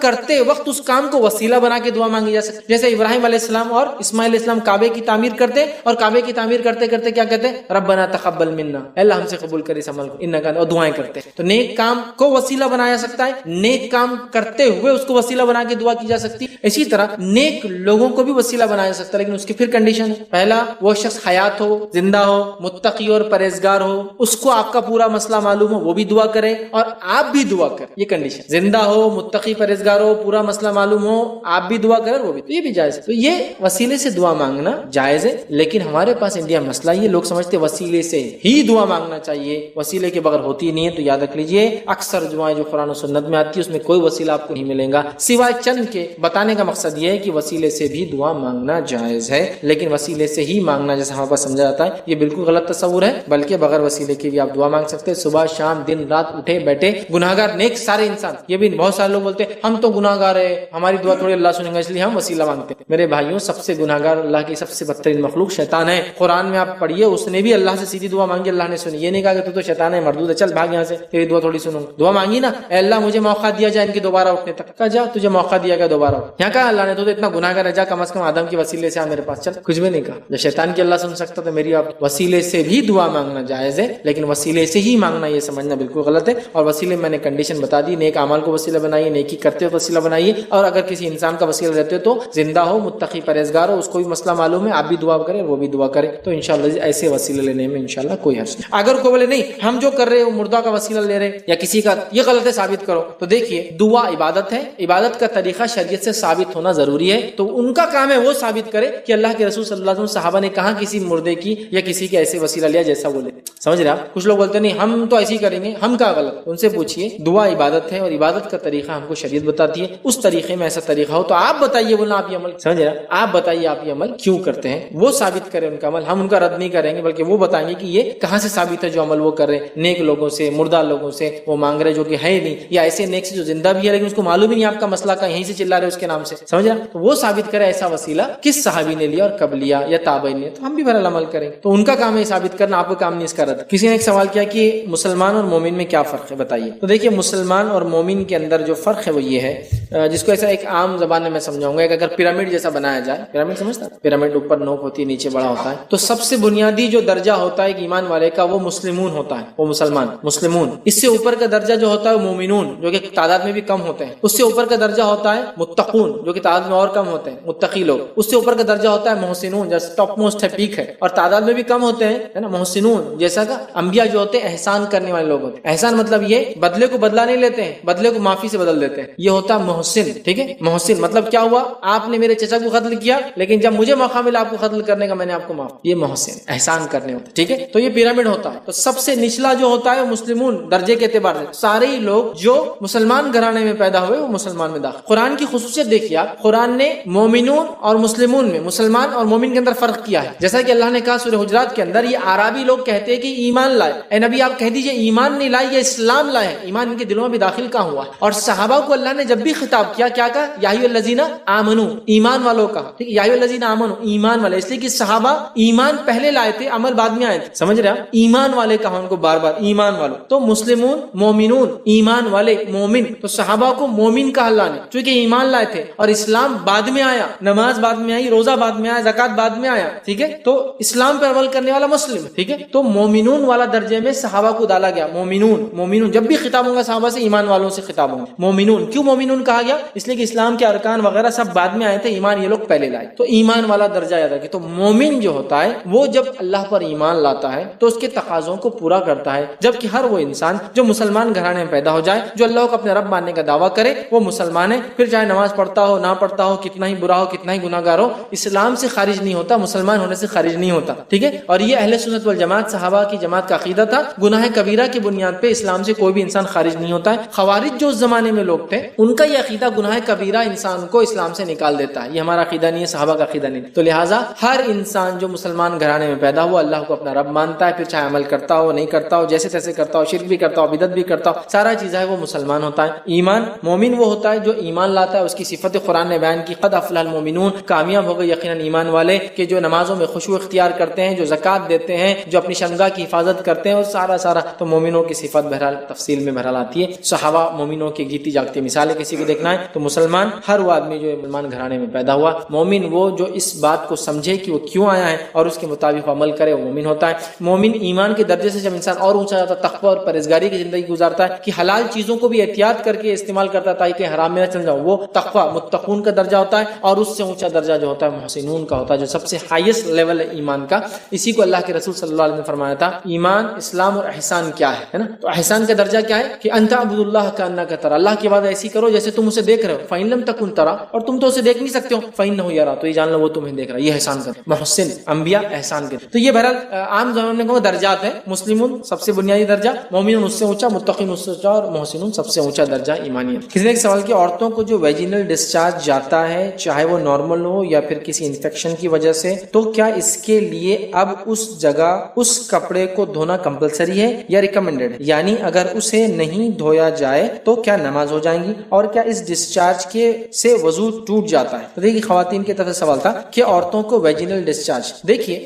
کرتے وقت اس کام کو وسیلہ بنا کے دعا مانگی جا سکتی. جیسے ابراہیم علیہ السلام اور اسماعیل علیہ السلام کعبے کی تعمیر کرتے اور کعبے کی تعمیر کرتے کرتے کیا کہتے ہیں, ربنا تقبل منا, اللہ ہم سے قبول کر اس عمل کو, انک اور دعائیں کرتے. تو نیک کام کو وسیلہ بنایا سکتا ہے, نیک کام کرتے ہوئے اس کو وسیلہ بنا کے دعا کی جا سکتی. اسی طرح نیک لوگوں کو بھی وسیلہ بنایا سکتا ہے, لیکن اس کی پھر کنڈیشن ہے. پہلا, وہ شخص حیات ہو, زندہ ہو, متقی اور پرہیزگار ہو, اس کو آپ کا پورا مسئلہ معلوم ہو, وہ بھی دعا کرے اور آپ بھی دعا کریں. یہ کنڈیشن, زندہ ہو, متقی پرہیزگار ہو, پورا مسئلہ معلوم ہو, آپ بھی دعا کریں, وہ بھی, تو یہ بھی جائز ہے. تو یہ وسیلے سے دعا مانگنا جائز ہے. لیکن ہمارے پاس انڈیا مسئلہ یہ, لوگ سمجھتے وسیلے سے ہی دعا مانگنا چاہیے, وسیلے کے بغیر ہوتی نہیں ہے. تو یاد رکھ لیجئے, اکثر دعائیں جو قرآن و سنت میں آتی ہے اس میں کوئی وسیلہ آپ کو نہیں ملے گا سوائے چند کے. بتانے کا مقصد یہ ہے کہ وسیلے سے بھی دعا مانگنا جائز ہے, لیکن وسیلے سے ہی مانگنا جیسے ہمارے پاس سمجھا جاتا ہے یہ بالکل غلط تصور ہے. بلکہ بغیر وسیلے کے بھی آپ دعا مانگ سکتے ہیں. صبح شام دن رات اٹھے بیٹھے گناہگار نیک سارے انسان, یہ بھی بہت سارے لوگ بولتے ہیں ہم تو گناہگار ہیں, ہماری دعا تھوڑی اللہ سنیں گا اس لیے ہم وسیلہ مانگتے ہیں. میرے بھائیوں, سب سے گناہگار اللہ کی سب سے بدترین مخلوق شیطان ہے. قرآن میں آپ پڑھیے, اس نے بھی اللہ سے سیدھی دعا مانگی, اللہ نے سنی. یہ نہیں کہا کہ تو شیطان ہے, مردود ہے, چل بھاگ یہاں سے, تیری دعا تھوڑی سنوں. دعا مانگی نا, اے اللہ مجھے موقع دیا جائے ان کے دوبارہ اٹھنے تک. کہا جا, تجھے موقع دیا گیا دوبارہ اٹھ. یہاں کہا اللہ نے تو اتنا گناہگار ہے, جا کم از کم آدم کے وسیلے سے آ میرے پاس, چل. کچھ بھی نہیں کہا. جب شیطان کی اللہ سن سکتا تو میری آپ وسیلے سے بھی دعا مانگنا جائز ہے, لیکن وسیلے سے ہی مانگنا یہ سمجھنا بالکل غلط ہے. اور وسیلے میں نے کنڈیشن بتا دی, نیک اعمال کو وسیلہ بنائیے, نیکی کرتے ہوئے وسیلہ بنائیے. اور اگر کسی انسان کا وسیلہ رہتے تو زندہ ہو, متقی پرہیزگار ہو, اس کو بھی مسئلہ معلوم ہے, آپ بھی دعا کریں, وہ بھی دعا کرے, تو انشاءاللہ ایسے وسیلے لینے میں انشاءاللہ کوئی حرج نہیں. اگر کوئی بولے نہیں ہم جو کر رہے ہیں وہ مردہ کا وسیلہ لے رہے یا کسی کا, یہ غلط ہے, ثابت کرو. تو دیکھیے, دعا عبادت ہے, عبادت کا طریقہ شریعت سے ثابت ہونا ضروری ہے. تو ان کا کام ہے وہ ثابت کرے کہ اللہ کے رسول صلی اللہ علیہ وسلم صحابہ نے کہاں کسی مردے کی یا کسی کے ایسے وسیلہ لیا جیسا بولے. سمجھ رہے آپ؟ کچھ لوگ بولتے نہیں ہم تو ایسے ہی کریں گے, ہم کہاں غلط. ان سے پوچھیے, دعا عبادت ہے اور عبادت کا طریقہ ہم کو شریعت بتاتی ہے. اس طریقے میں ایسا طریقہ ہو تو آپ بتائیے, بولنا آپ یہ عمل, سمجھ رہے آپ بتائیے آپ یہ عمل کیوں کرتے ہیں, وہ ثابت کریں ان کا عمل. ہم ان کا رد نہیں کریں گے, بلکہ وہ بتائیں گے کہ یہ کہاں سے ثابت ہے جو عمل وہ کر رہے ہیں. نیک لوگوں سے, مردہ لوگوں سے وہ مانگ رہے جو کہ ہے نہیں, یا ایسے نیک سے جو زندہ بھی ہے لیکن اس کو معلوم ہی نہیں آپ کا مسئلہ کا, یہیں سے چلا رہے اس کے نام سے, سمجھ رہے. تو وہ ثابت کرے ایسا وسیلہ کس صحابی نے لیا اور کب لیا یا تابعین نے, تو ہم بھی بہرحال عمل کریں. تو ان کا کام ہے ثابت کرنا, آپ کا کام نہیں اس کا رد. کسی نے ایک سوال کیا کہ مسلمان اور مومن میں کیا فرق ہے, بتائیے. تو دیکھیے, مسلمان اور مومن کے اندر جو فرق ہے وہ یہ ہے, جس کو ایسا ایک عام زبان میں میں سمجھاؤں گا, کہ اگر پیرامڈ جیسا بنایا جائے, پیرامڈ سمجھتا, پیرامڈ اوپر نوک ہوتی ہے, نیچے بڑا ہوتا ہے, تو سب سے بنیادی جو درجہ ہوتا ہے ایک ایمان والے کا وہ مسلمون ہوتا ہے, وہ مسلمان, مسلمون. اس سے اوپر کا درجہ جو ہوتا ہے وہ مومنون, جو کہ تعداد میں بھی کم ہوتے ہیں. اس سے اوپر کا درجہ ہوتا ہے متقون, جو کہ تعداد میں اور کم ہوتے ہیں, متقی لوگ. اس سے اوپر کا درجہ ہوتا ہے محسنون, جو ٹاپ موسٹ ہے, پیک ہے, اور تعداد میں بھی کم ہوتے ہیں, ہے نا, محسنون. جیسا کہ انبیاء جو ہوتے ہیں احسان کرنے والے لوگ ہوتے ہیں. احسان مطلب یہ بدلے کو بدلہ نہیں لیتے ہیں, بدلے کو معافی سے بدل دیتے ہیں, یہ ہوتا ہے محسن. ٹھیک ہے, محسن مطلب کیا ہوا, آپ نے میرے چچا کو قتل کیا لیکن جب مجھے موقع ملا آپ کو قتل کرنے کا میں نے آپ کو معاف, یہ محسن, احسان کرنے ہوتا ہے. ٹھیک ہے, تو یہ پیرامڈ ہوتا ہے. تو سب سے نچلا جو ہوتا ہے مسلمون درجے کے اعتبار سے, سارے ہی لوگ جو مسلمان گھرانے میں پیدا ہوئے وہ مسلمان میں داخل. قرآن کی خصوصیت دیکھیے آپ, قرآن نے مومنون اور مسلمون میں, مسلمان اور مومن کے اندر فرق کیا ہے. جیسا کہ اللہ نے کہا سورہ حجرات کے اندر, یہ اعرابی لوگ کہتے ہیں کہ ایمان لائے, اے نبی آپ کہہ دیجئے ایمان نہیں لائے, یہ اسلام لائے. ایمان ان کے دلوں میں بھی داخل کہاں ہوا. اور صحابہ کو اللہ نے جب بھی خطاب کیا, کیا کہا, یا ایھا الذین آمنو, ایمان والوں کا. ٹھیک ہے, یا ایھا الذین آمنو, ایمان والے, اس لیے کہ صحابہ ایمان پہلے لائے تھے, عمل بعد میں آئے تھے. سمجھ رہے آپ, ایمان والے کہا ان کو بار بار, ایمان والوں. تو مسلمون, مومنون, ایمان والے, مومن. تو صحابہ کو مومن کہا اللہ نے, چونکہ ایمان لائے تھے, اور اسلام بعد میں آیا, نماز بعد میں آئی, روزہ بعد میں آیا, زکات بعد میں آیا. ٹھیک ہے, تو اسلام پر عمل کرنے والا مسلم. ٹھیک ہے, تو مومنون والا درجے میں صحابہ کو ڈالا گیا. مومنون, مومنون جب بھی خطاب ہوگا صحابہ سے, ایمان والوں سے خطاب ہوگا. مومنون کیوں مومنون کہا گیا, اس لیے کہ اسلام کے ارکان وغیرہ سب بعد میں آئے تھے, ایمان یہ لوگ پہلے لائے. تو ایمان والا درجہ یاد رکھیں. تو مومن جو ہوتا ہے وہ جب اللہ پر ایمان لاتا ہے تو اس کے تقاضوں کو پورا کرتا ہے, جبکہ ہر وہ انسان جو مسلمان گھرانے میں پیدا ہو جائے, جو اللہ کو اپنے رب ماننے کا دعویٰ کرے, وہ مسلمان ہے, پھر چاہے نماز پڑھتا ہو, نہ پڑھتا ہو, کتنا ہی برا ہو, کتنا ہی گناہگار ہو, اسلام سے خارج نہیں ہوتا, مسلمان ہونے سے خارج نہیں ہوتا. ٹھیک ہے, اور یہ اہل سنت والجماعت صحابہ کی جماعت کا عقیدہ تھا. گناہ کبیرہ کی بنیاد پہ اسلام سے کوئی بھی انسان خارج نہیں ہوتا ہے. خوارج جو اس زمانے میں لوگ تھے, ان کا یہ عقیدہ گناہ کبیرہ انسان کو اسلام سے نکال دیتا ہے. یہ ہمارا عقیدہ نہیں ہے, صحابہ کا عقیدہ نہیں. تو لہٰذا ہر انسان جو مسلمان گھرانے میں پیدا ہوا, اللہ کو اپنا رب مانتا ہے, پھر چاہے عمل کرتا ہو, نہیں کرتا ہو, جیسے تیسے کرتا ہو, شرک بھی کرتا ہو, بدعت بھی کرتا ہو, سارا چیز ہے وہ مسلمان ہوتا ہے. ایمان, مومن وہ ہوتا ہے جو ایمان لاتا ہے, اس کی صفت قرآن نے بیان کی, قد افلح المومنون, کامیاب ہو گئے یقیناً ایمان والے, کہ جو نمازوں میں خشوع اختیار کرتے ہیں, جو زکات دیتے ہیں, جو اپنی شرمگاہ کی حفاظت کرتے ہیں, اور سارا. تو مومنوں کی صفت بہرحال تفصیل میں بہرحال آتی ہے. صحابہ مومنوں کی گیتی جاگتی مثالیں کسی کو دیکھنا ہے تو مسلمان ہر وہ آدمی جو مسلمان گھرانے میں پیدا ہوا، مومن وہ جو اس بات کو سمجھے کہ وہ کیوں آیا ہے اور اس کے مطابق عمل کرے، وہ مومن ہوتا ہے۔ مومن ایمان کے درجے سے جب انسان اور اونچا جاتا ہے، تقوی اور پرہیزگاری کی زندگی گزارتا ہے کہ حلال چیزوں کو بھی احتیاط کر کے استعمال کرتا ہے تاکہ حرام میں نہ چل جاؤ، وہ تقوی متقون کا درجہ ہوتا ہے۔ اور اس سے اونچا درجہ جو ہوتا ہے محسنون کا ہوتا ہے، جو سب سے ہائیسٹ لیول ہے ایمان کا۔ اسی کو اللہ کے رسول صلی اللہ علیہ وسلم نے فرمایا تھا ایمان، اسلام اور احسان کیا ہے نا؟ تو احسان کا درجہ کیا ہے کہ انت عبد اللہ کانک ترى، اللہ کی عبادت ایسی کرو جیسے تم اسے دیکھ رہے ہو، فإن لم تكن ترى، اور تم تو اسے دیکھ نہیں سکتے ہو، فإنه يرى، تو یہ جان لو وہ تمہیں دیکھ رہا ہے۔ یہ احسان کر محسن انبیاء احسان کے، تو یہ بہرحال عام زمانے میں درجات ہیں۔ مسلمون سب سے بنیادی درجہ، مومنون اس سے اونچا، متقین اس سے اونچا، اور محسنون سب سے اونچا درجہ ایمانی ہے۔ کسی نے ایک سوال کیا، عورتوں کو جو ویجینل ڈسچارج جاتا ہے چاہے وہ نارمل ہو یا پھر کسی انفیکشن کی وجہ سے، تو کیا اس کے لیے اب اس جگہ اس کپڑے کو دھونا کمپلسری ہے یا ریکمینڈڈ ہے؟ یعنی اگر اسے نہیں دھویا جائے تو کیا نماز ہو جائیں گی، اور کیا اس ڈسچارج کے سے وضو ٹوٹ جاتا ہے؟ تو دیکھیے خواتین کی طرف سے سوال تھا کہ عورتوں کو ویجینل ڈسچارج، دیکھیے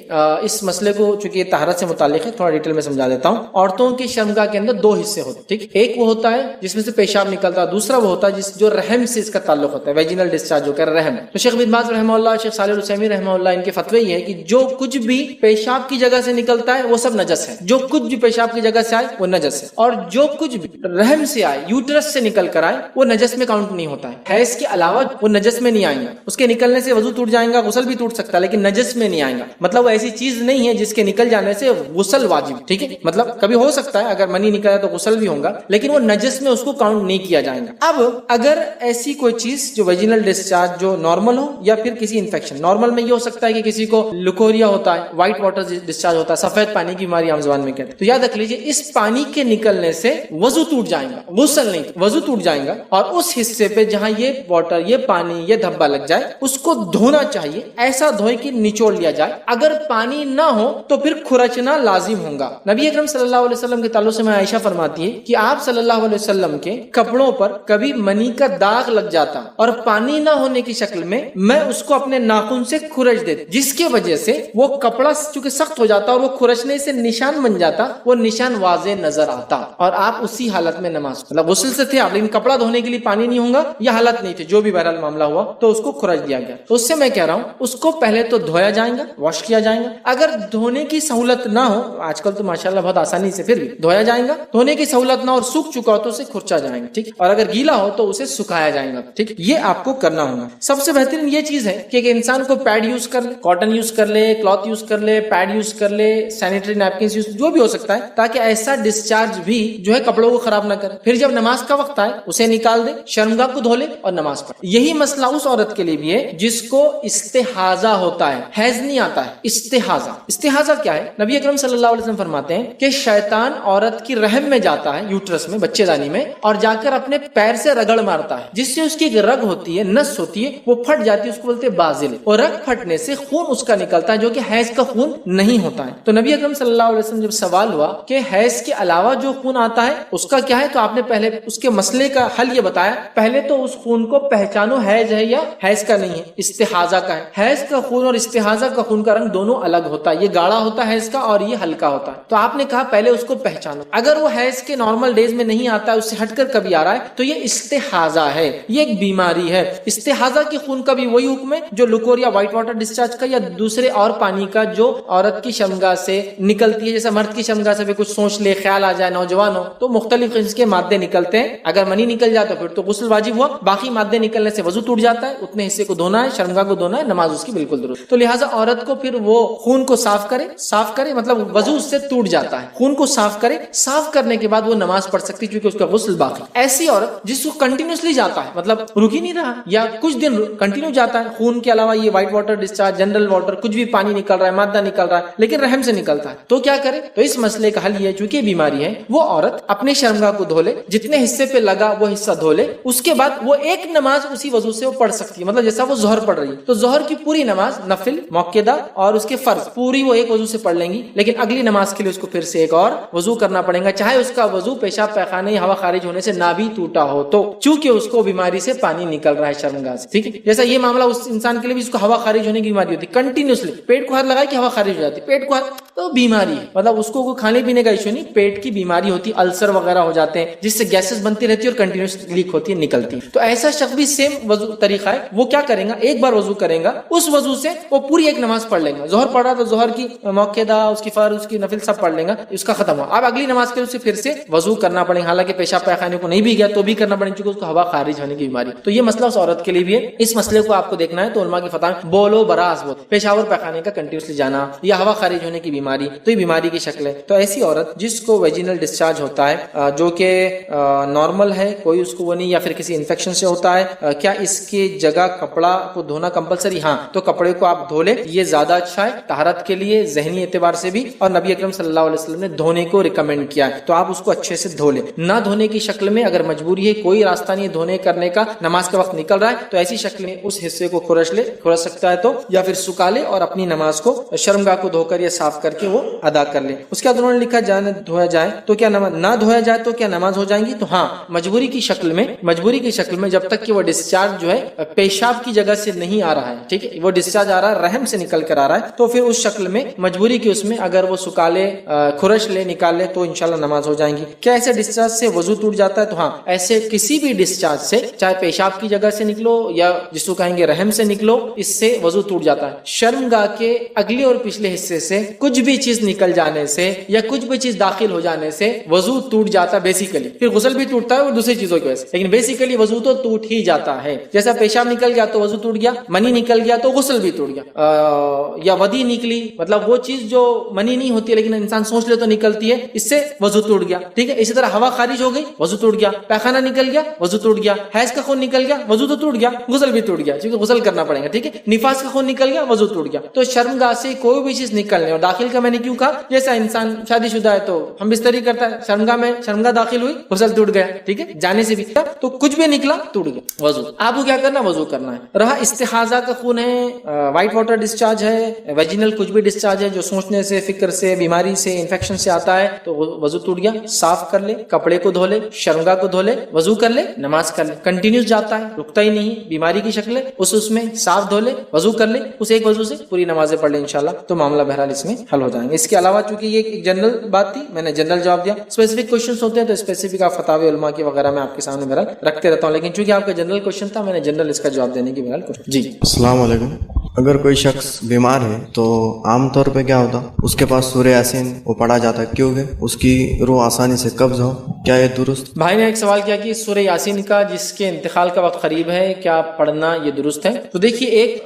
اس مسئلے کو چونکہ یہ طہارت سے متعلق ہے تھوڑا ڈیٹیل میں سمجھا دیتا ہوں۔ عورتوں کی شرمگاہ کے اندر دو حصے ہوتے ہیں، ٹھیک، ایک وہ ہوتا ہے جس میں سے پیشاب نکلتا ہے، دوسرا وہ ہوتا ہے جو رحم سے اس کا تعلق ہوتا ہے، ویجینل ڈسچارج جو کر رحم۔ تو شیخ بن باز رحمہ اللہ، شیخ صالح العثیمین رحمہ اللہ، ان کے فتوی یہ ہے کہ جو کچھ بھی پیشاب کی جگہ سے نکلتا ہے وہ سب نجس ہے، جو کچھ بھی پیشاب کی جگہ سے آئے وہ نجس ہے، اور جو کچھ بھی رحم سے آئے، یوٹرس سے نکل کر آئے، وہ نجس میں کاؤنٹ نہیں ہوتا ہے۔ حیض کے علاوہ وہ نجس میں نہیں آئیں گا، اس کے نکلنے سے وضو ٹوٹ جائے گا، غسل بھی ٹوٹ سکتا ہے، لیکن نجس میں نہیں آئیں گا۔ مطلب وہ ایسی چیز نہیں ہے جس کے نکل جانے سے غسل واجب، ٹھیک ہے، مطلب کبھی ہو سکتا ہے اگر منی نکلا تو غسل بھی ہوگا، لیکن وہ نجس میں اس کو کاؤنٹ نہیں کیا جائے گا۔ اب اگر ایسی کوئی چیز جو ویجینل ڈسچارج جو نارمل ہو یا پھر کسی انفیکشن، نارمل میں یہ ہو سکتا ہے کہ کسی کو لکوریا ہوتا ہے، وائٹ واٹر ڈسچارج ہوتا ہے، سفید پانی کی بیماری عام زبان میں کہتے ہیں، تو یاد رکھ لیجیے اس پانی کے نکلنے سے وضو ٹوٹ جائے گا، غسل نہیں، وضو ٹوٹ جائے گا، اور اس حصے پہ جہاں یہ واٹر، یہ پانی، یہ دھبا لگ جائے اس کو دھونا چاہیے، ایسا دھوئے کہ نچوڑ لیا جائے۔ اگر پانی نہ ہو تو پھر کھرچنا لازم ہوگا۔ نبی اکرم صلی اللہ علیہ وسلم کے تعلق سے میں عائشہ فرماتی ہے کہ آپ صلی اللہ علیہ وسلم کے کپڑوں پر کبھی منی کا داغ لگ جاتا اور پانی نہ ہونے کی شکل میں میں اس کو اپنے ناخن سے کھرچ دیتی، جس کی وجہ سے وہ کپڑا چونکہ سخت ہو جاتا اور وہ کھرچنے سے نشان بن جاتا، وہ نشان واضح نظر آتا، اور آپ اسی حالت میں نماز، مطلب غسل سے تھے آپ لیکن کپڑا دھونے کے لیے پانی نہیں ہوگا، یہ حالت نہیں تھی، جو بھی بہرحال معاملہ ہوا تو اس کو کھرچ دیا گیا۔ تو اس سے میں کہہ رہا ہوں اس کو پہلے تو دھویا جائے گا، واش کیا جائے گا، اگر دھونے کی سہولت نہ ہو، آج کل تو ماشاءاللہ بہت آسانی سے پھر بھی دھویا جائے گا، دھونے کی سہولت نہ اور سوکھ چکا ہو تو اسے کھرچا جائے گا، ٹھیک، اور اگر گیلا ہو تو اسے سکھایا جائے گا، ٹھیک، یہ آپ کو کرنا ہوگا۔ سب سے بہترین یہ چیز ہے کہ انسان کو پیڈ یوز کر لے، کاٹن یوز کر لے، کلاتھ یوز کر لے، پیڈ یوز کر لے، سینیٹری نیپکنز یوز، جو بھی ہو سکتا ہے، تاکہ ایسا ڈسچارج بھی جو ہے کپڑوں کو خراب نہ کرے۔ پھر جب نماز کا وقت آئے اسے نکال دے، شرمگاہ کو دھو لے اور نماز پڑھے۔ یہی مسئلہ اس عورت کے لیے بھی ہے جس کو استحاضہ ہوتا ہے، حیض نہیں آتا ہے، استحاضہ۔ استحاضہ کیا ہے؟ نبی اکرم صلی اللہ علیہ وسلم فرماتے ہیں کہ شیطان عورت کی رحم میں جاتا ہے، یوٹرس میں، بچے دانی میں، اور جا کر اپنے پیر سے رگڑ مارتا ہے، جس سے اس کی ایک رگ ہوتی ہے، نس ہوتی ہے، وہ پھٹ جاتی ہے، اس کو بولتے ہیں بازل، اور رگ پھٹنے سے خون اس کا نکلتا ہے جو کہ حیض کا خون نہیں ہوتا ہے۔ تو نبی اکرم صلی اللہ علیہ وسلم جب سوال ہوا کہ حیض کے علاوہ جو خون آتا ہے اس کا کیا ہے، تو آپ نے پہلے اس کے مسئلے کا حل یہ بتایا، پہلے تو اس خون کو پہچانو حیض ہے یا حیض کا نہیں ہے، استحاضہ کا ہے۔ حیض کا خون اور استحاضہ کا خون کا رنگ دونوں الگ ہوتا ہے، یہ گاڑھا ہوتا ہے حیض کا اور یہ ہلکا ہوتا ہے۔ تو آپ نے کہا پہلے اس کو پہچانو، اگر وہ حیض کے نارمل ڈیز میں نہیں آتا ہے، اس سے ہٹ کر کبھی آ رہا ہے، تو یہ استحاضہ ہے، یہ ایک بیماری ہے۔ استحاضہ کے خون کا بھی وہی حکم ہے جو لکوریا، وائٹ واٹر ڈسچارج کا یا دوسرے اور پانی کا جو عورت کی شرمگاہ سے نکلتی ہے، جیسا مرد کی شرمگاہ سے بھی کچھ سوچ لے، خیال آ جائے، نوجوان ہو تو مختلف قسم کے مادے نکلتے ہیں، اگر منی نکل جاتا پھر تو غسل واجب ہوا، باقی مادے نکلنے سے وضو ٹوٹ جاتا ہے، اتنے حصے کو دھونا ہے، شرمگاہ کو دھونا ہے، نماز اس کی بالکل درست۔ تو لہٰذا عورت کو پھر وہ خون کو صاف کرے مطلب وضو اس سے ٹوٹ جاتا ہے، خون کو صاف کرے، صاف کرنے کے بعد وہ نماز پڑھ سکتی کیونکہ اس کا غسل باقی۔ ایسی عورت جس کو کنٹینیوسلی جاتا ہے، مطلب رک ہی نہیں رہا یا کچھ دن کنٹینیو جاتا ہے، خون کے علاوہ یہ white water discharge, general water, کچھ بھی پانی نکل رہا ہے، مادہ نکل رہا ہے، لیکن رحم سے نکلتا ہے، تو کیا کرے؟ تو اس مسئلے کا حل یہ ہے، چونکہ بیماری ہے، وہ عورت اپنے شرمگاہ کو دھو لے، جتنے حصے پہ لگا وہ حصہ دھو لے، اس کے بعد وہ ایک نماز اسی وضو سے وہ پڑھ سکتی ہے، مطلب جیسا وہ ظہر پڑھ رہی ہے تو ظہر کی پوری نماز، نفل، موقعہ اور اس کے فرض پوری وہ ایک وضو سے پڑھ لیں گی، لیکن اگلی نماز کے لیے اس کو پھر سے ایک اور وضو کرنا پڑے گا، چاہے اس کا وضو پیشاب پیخانے یا ہوا خارج ہونے سے نہ بھی ٹوٹا ہو، تو چونکہ اس کو بیماری سے پانی نکل رہا ہے شرمگاہ سے، ٹھیک ہے۔ جیسا یہ معاملہ اس انسان کے لیے بھی، اس کو ہوا خارج ہونے کی بیماری ہوتی ہے، کنٹینیوسلی پیٹ کو ہاتھ لگائے کہ ہوا خارج ہو جاتی ہے، پیٹ کو ہاتھ تو بیماری ہے, مطلب اس کو کوئی کھانے پینے کا ایشو نہیں, پیٹ کی بیماری ہوتی, السر وغیرہ ہو جاتے ہیں جس سے گیسز بنتی رہتی ہے اور کنٹینیوس لیک ہوتی ہے, نکلتی ہے. تو ایسا شخص بھی سیم وضو طریقہ ہے, وہ کیا کرے گا, ایک بار وضو کرے گا, اس وضو سے وہ پوری ایک نماز پڑھ لیں گا. ظہر پڑھا تو ظہر کی موقعہ, اس کی فرض, اس کی نفل سب پڑھ لیں گا, اس کا ختم ہوا. اب اگلی نماز کے اسے پھر سے وضو کرنا پڑے گا, حالانکہ پیشاب پاخانے کو نہیں بھی گیا تو بھی کرنا پڑے گا کیونکہ اس کو ہوا خارج ہونے کی بیماری. تو یہ مسئلہ اس عورت کے لیے بھی ہے. اس مسئلے کو آپ کو دیکھنا ہے تو علماء کی فتح بولو براز بول, پیشاب اور پاخانے کا کنٹینیوسلی جانا یا ہوا خارج ہونے کی بیماری, تو یہ بیماری کی شکل ہے. تو ایسی عورت جس کو ویجینل ڈسچارج ہوتا ہے جو کہ نارمل ہے, کوئی اس کو وہ نہیں, یا پھر کسی انفیکشن سے ہوتا ہے, کیا اس کی جگہ کپڑا کو دھونا کمپلسری؟ ہاں, تو کپڑے کو آپ دھو لیں, یہ زیادہ اچھا ہے طہارت کے لیے, ذہنی اعتبار سے بھی, اور نبی اکرم صلی اللہ علیہ وسلم نے دھونے کو ریکمینڈ کیا ہے, تو آپ اس کو اچھے سے دھو لیں. نہ دھونے کی شکل میں اگر مجبوری ہے, کوئی راستہ نہیں ہے دھونے کرنے کا, نماز کا وقت نکل رہا ہے, تو ایسی شکل میں اس حصے کو کھرچ سکتا ہے تو, یا پھر سکھا لے اور اپنی نماز کو شرمگاہ کو دھو کر یا صاف کر کے وہ ادا کر لے. اس کے بعد انہوں نے لکھا جانے دھویا جائے تو کیا نماز, نہ دھویا جائے تو کیا نماز ہو جائیں گی؟ تو ہاں, مجبوری کی شکل میں جب تک کہ وہ ڈسچارج جو ہے پیشاب کی جگہ سے نہیں آ رہا ہے, ٹھیک ہے, وہ ڈسچارج آ رہا ہے رحم سے نکل کر آ رہا ہے, تو پھر اس شکل میں مجبوری کی اس میں اگر وہ سکھا لے, کھرچ لے, نکال لے تو انشاءاللہ نماز ہو جائیں گی. کیا ایسے ڈسچارج سے وضو ٹوٹ جاتا ہے؟ تو ہاں, ایسے کسی بھی ڈسچارج سے, چاہے پیشاب کی جگہ سے نکلو یا جس کو کہیں گے رحم سے نکلو, اس سے وضو ٹوٹ جاتا ہے. شرمگاہ کے اگلے اور پچھلے حصے سے کچھ بھی چیز نکل جانے سے یا کچھ بھی چیز داخل ہو جانے سے وضو ٹوٹ جاتا ہے بیسیکلی. پھر غسل بھی ٹوٹتا ہے اور دوسری چیزوں کی وجہ سے, لیکن بیسیکلی وضو تو ٹوٹ ہی جاتا ہے. جیسا پیشاب نکل گیا تو وضو ٹوٹ گیا, منی نکل گیا تو غسل بھی ٹوٹ گیا, یا ودی نکلی, مطلب وہ چیز جو منی نہیں ہوتی لیکن انسان سوچ لے تو نکلتی ہے, اس سے وضو ٹوٹ گیا, ٹھیک ہے. اسی طرح ہوا خارج ہو گئی, وضو ٹوٹ گیا, پیخانہ نکل گیا, وضو ٹوٹ گیا, حیض کا خون نکل گیا, وضو تو ٹوٹ گیا, غسل بھی ٹوٹ گیا کیونکہ غسل کرنا پڑے گا, ٹھیک ہے. نفاس کا خون نکل گیا, وضو ٹوٹ گیا. تو شرمگاہ سے کوئی بھی چیز نکلنے, اور داخل کا میں نے کیوں کہا, جیسا انسان شادی شدہ ہے تو ہم بستری کرتا ہے, شرمگاہ داخل ہوئی, غسل ٹوٹ گیا, ٹھیک ہے, جانے سے بھی تو کچھ بھی نکلا ٹوٹ گیا, وضو. آپ کو کیا کرنا, وضو کرنا ہے. رہا استحاضہ کا خون ہے, وائٹ واٹر ڈسچارج ہے, ویجینل کچھ بھی ڈسچارج ہے جو سوچنے سے, فکر سے, بیماری سے, انفیکشن سے آتا ہے, تو وضو ٹوٹ گیا, صاف کر لے, کپڑے کو دھو لے, شرمگاہ کو دھو لے, وضو کر لے, نماز کر لے. کنٹینیوس جاتا ہے, رکتا ہی نہیں, بیماری کی شکل ہے, اس میں صاف دھو لے, وضو کر لے, اس ایک وضو سے پوری نمازیں پڑھ لے انشاءاللہ, تو معاملہ بہرحال اس میں حل ہو جائیں گے. اس کے علاوہ چونکہ یہ ایک جنرل بات تھی, میں نے جنرل جواب دیا. اسپیسیفک کوشچنس ہوتے ہیں تو اسپیسیفک آپ فتاوی علماء کی وغیرہ میں آپ کے سامنے بہرحال رکھتے رہتا ہوں, لیکن چونکہ آپ کا جنرل کوشچن تھا, میں نے جنرل اس کا جواب دینے کی بہرحال کوشش. جی السلام علیکم. اگر کوئی شخص بیمار ہے تو عام طور پہ کیا ہوتا, اس کے پاس سورہ یاسین وہ پڑھا جاتا ہے کیونکہ اس کی روح آسانی سے قبض ہو, کیا یہ درست؟ بھائی نے ایک سوال کیا کہ سورہ یاسین کا جس کے انتقال کا وقت قریب ہے کیا پڑھنا یہ درست ہے؟ تو دیکھیے, ایک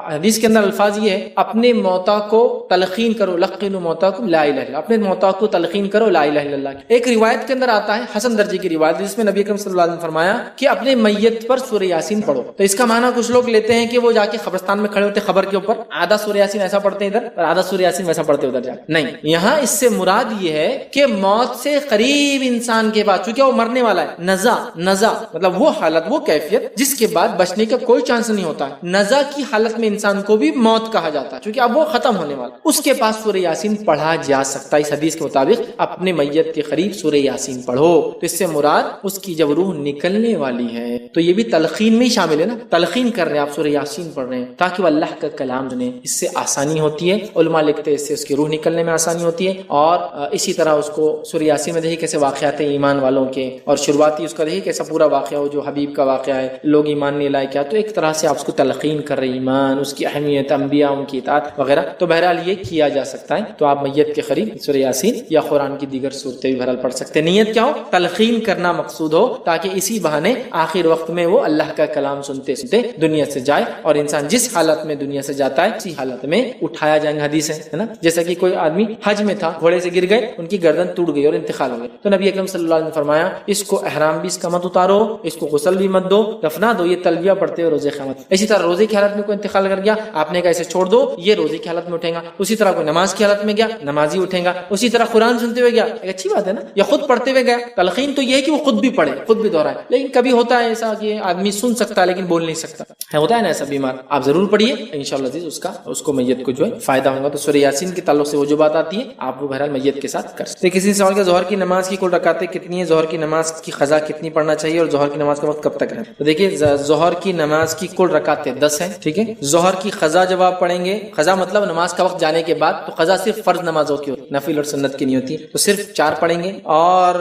حدیث کے اندر الفاظ یہ ہے, اپنے موتا کو تلقین کرو, لقنوا موتاکم لا الہ الا اللہ, اپنے موتا کو تلقین کرو لا الہ الا اللہ. ایک روایت کے اندر آتا ہے, حسن درجے کی روایت, جس میں نبی اکرم صلی اللہ علیہ وسلم نے فرمایا کہ اپنے میت پر سورہ یاسین پڑھو. تو اس کا معنی کچھ لوگ لیتے ہیں کہ وہ جا کے قبرستان میں کھڑے ہوتے خبر کے اوپر, آدھا سورہ یاسین ایسا پڑھتے ہیں ادھر اور آدھا سورہ یاسین ویسا پڑھتے ادھر جا. نہیں, یہاں اس سے مراد یہ ہے کہ موت سے قریب انسان کے بعد, چونکہ وہ مرنے والا ہے, نزا مطلب وہ حالت, وہ کیفیت جس کے بعد بچنے کا کوئی چانس نہیں ہوتا ہے. نزا کی حالت میں انسان کو بھی موت کہا جاتا ہے چونکہ اب وہ ختم ہونے والا, اس کے پاس سورہ یاسین پڑھا جا سکتا ہے. اس حدیث کے مطابق اپنے میت کے قریب سورہ یاسین پڑھو. تو اس سے مراد اس کی جب روح نکلنے والی ہے تو یہ بھی تلقین میں ہی شامل ہے نا, تلقین کر رہے ہیں آپ, سورہ یاسین پڑھ رہے ہیں تاکہ وہ اللہ کا کلام سنیں. اس سے آسانی ہوتی ہے, علماء لکھتے ہیں اس سے اس کی روح نکلنے میں آسانی ہوتی ہے. اور اسی طرح اس کو سورہ یاسین میں دیکھیے کیسے واقعات ہیں ایمان والوں کے, اور شروعاتی اس کا دیکھیے کیسا پورا واقعہ ہو جو حبیب کا واقعہ ہے, لوگ ایمان نہیں لائے کیا, تو ایک طرح سے آپ اس کو تلقین کر رہے ایمان, اس کی اہمیت, انبیاء, ان کی اطاعت وغیرہ. تو بہرحال یہ کیا جا سکتا ہے. تو آپ میت کے قریب سورہ یاسین یا قرآن کی دیگر صورتیں بھی بہرحال پڑھ سکتے ہیں. نیت کیا ہو, تلقین کرنا مقصود ہو, تاکہ اسی بہانے آخر وقت میں وہ اللہ کا کلام سنتے سنتے دنیا سے جائے. اور انسان جس حالت میں دنیا سے جاتا ہے اسی حالت میں اٹھایا جائے گا. حدیث ہے نا, جیسا کہ کوئی آدمی حج میں تھا, گھوڑے سے گر گئے, ان کی گردن ٹوٹ گئی اور انتقال ہو گیا, تو نبی اکرم صلی اللہ علیہ وسلم نے فرمایا اس کو احرام بھی اس کا مت اتارو, اس کو غسل بھی مت دو, دفنا دو, یہ تلبیہ پڑھتے ہو روزے قیامت. اسی طرح روزے کی حالت میں کوئی انتقال کر گیا, آپ نے کہا اسے چھوڑ دو, یہ روزے کی حالت میں اٹھیں گا. اسی طرح کوئی نماز کی حالت میں گیا, نمازی اٹھیں گا. اسی طرح قرآن سنتے ہوئے گیا, ایک اچھی بات ہے نا, یا خود پڑھتے ہوئے گیا. تلقین تو یہ ہے کہ وہ خود بھی پڑھے, خود بھی دہرائے. لیکن کبھی ہوتا ہے ایسا کہ آدمی سن سکتا ہے لیکن بول نہیں سکتا ہے, ہوتا ہے نا ایسا بیمار, آپ ضرور پڑھیے انشاءاللہ عزیز, اس کو میت کو جو ہے فائدہ ہوگا. تو سورہ یاسین کے تعلق سے وہ جو بات آتی ہے آپ وہ بہرحال میت کے ساتھ کر سکتے. کسی سوال کا ظہر کی نماز کی کل رکعتیں کتنی ہے, ظہر کی نماز کی قضا کتنی پڑھنا چاہیے, اور ظہر کی نماز کا وقت کب تک ہے؟ تو دیکھیے ظہر کی نماز کی کل رکعتیں 10 ہیں, ٹھیک ہے, ظہر کی قضا جب آپ پڑھیں گے, قضا مطلب نماز کا وقت جانے کے بعد, تو قضا صرف فرض نمازوں کی ہوتی, نفل اور سنت کی نہیں ہوتی, تو صرف 4 پڑھیں گے. اور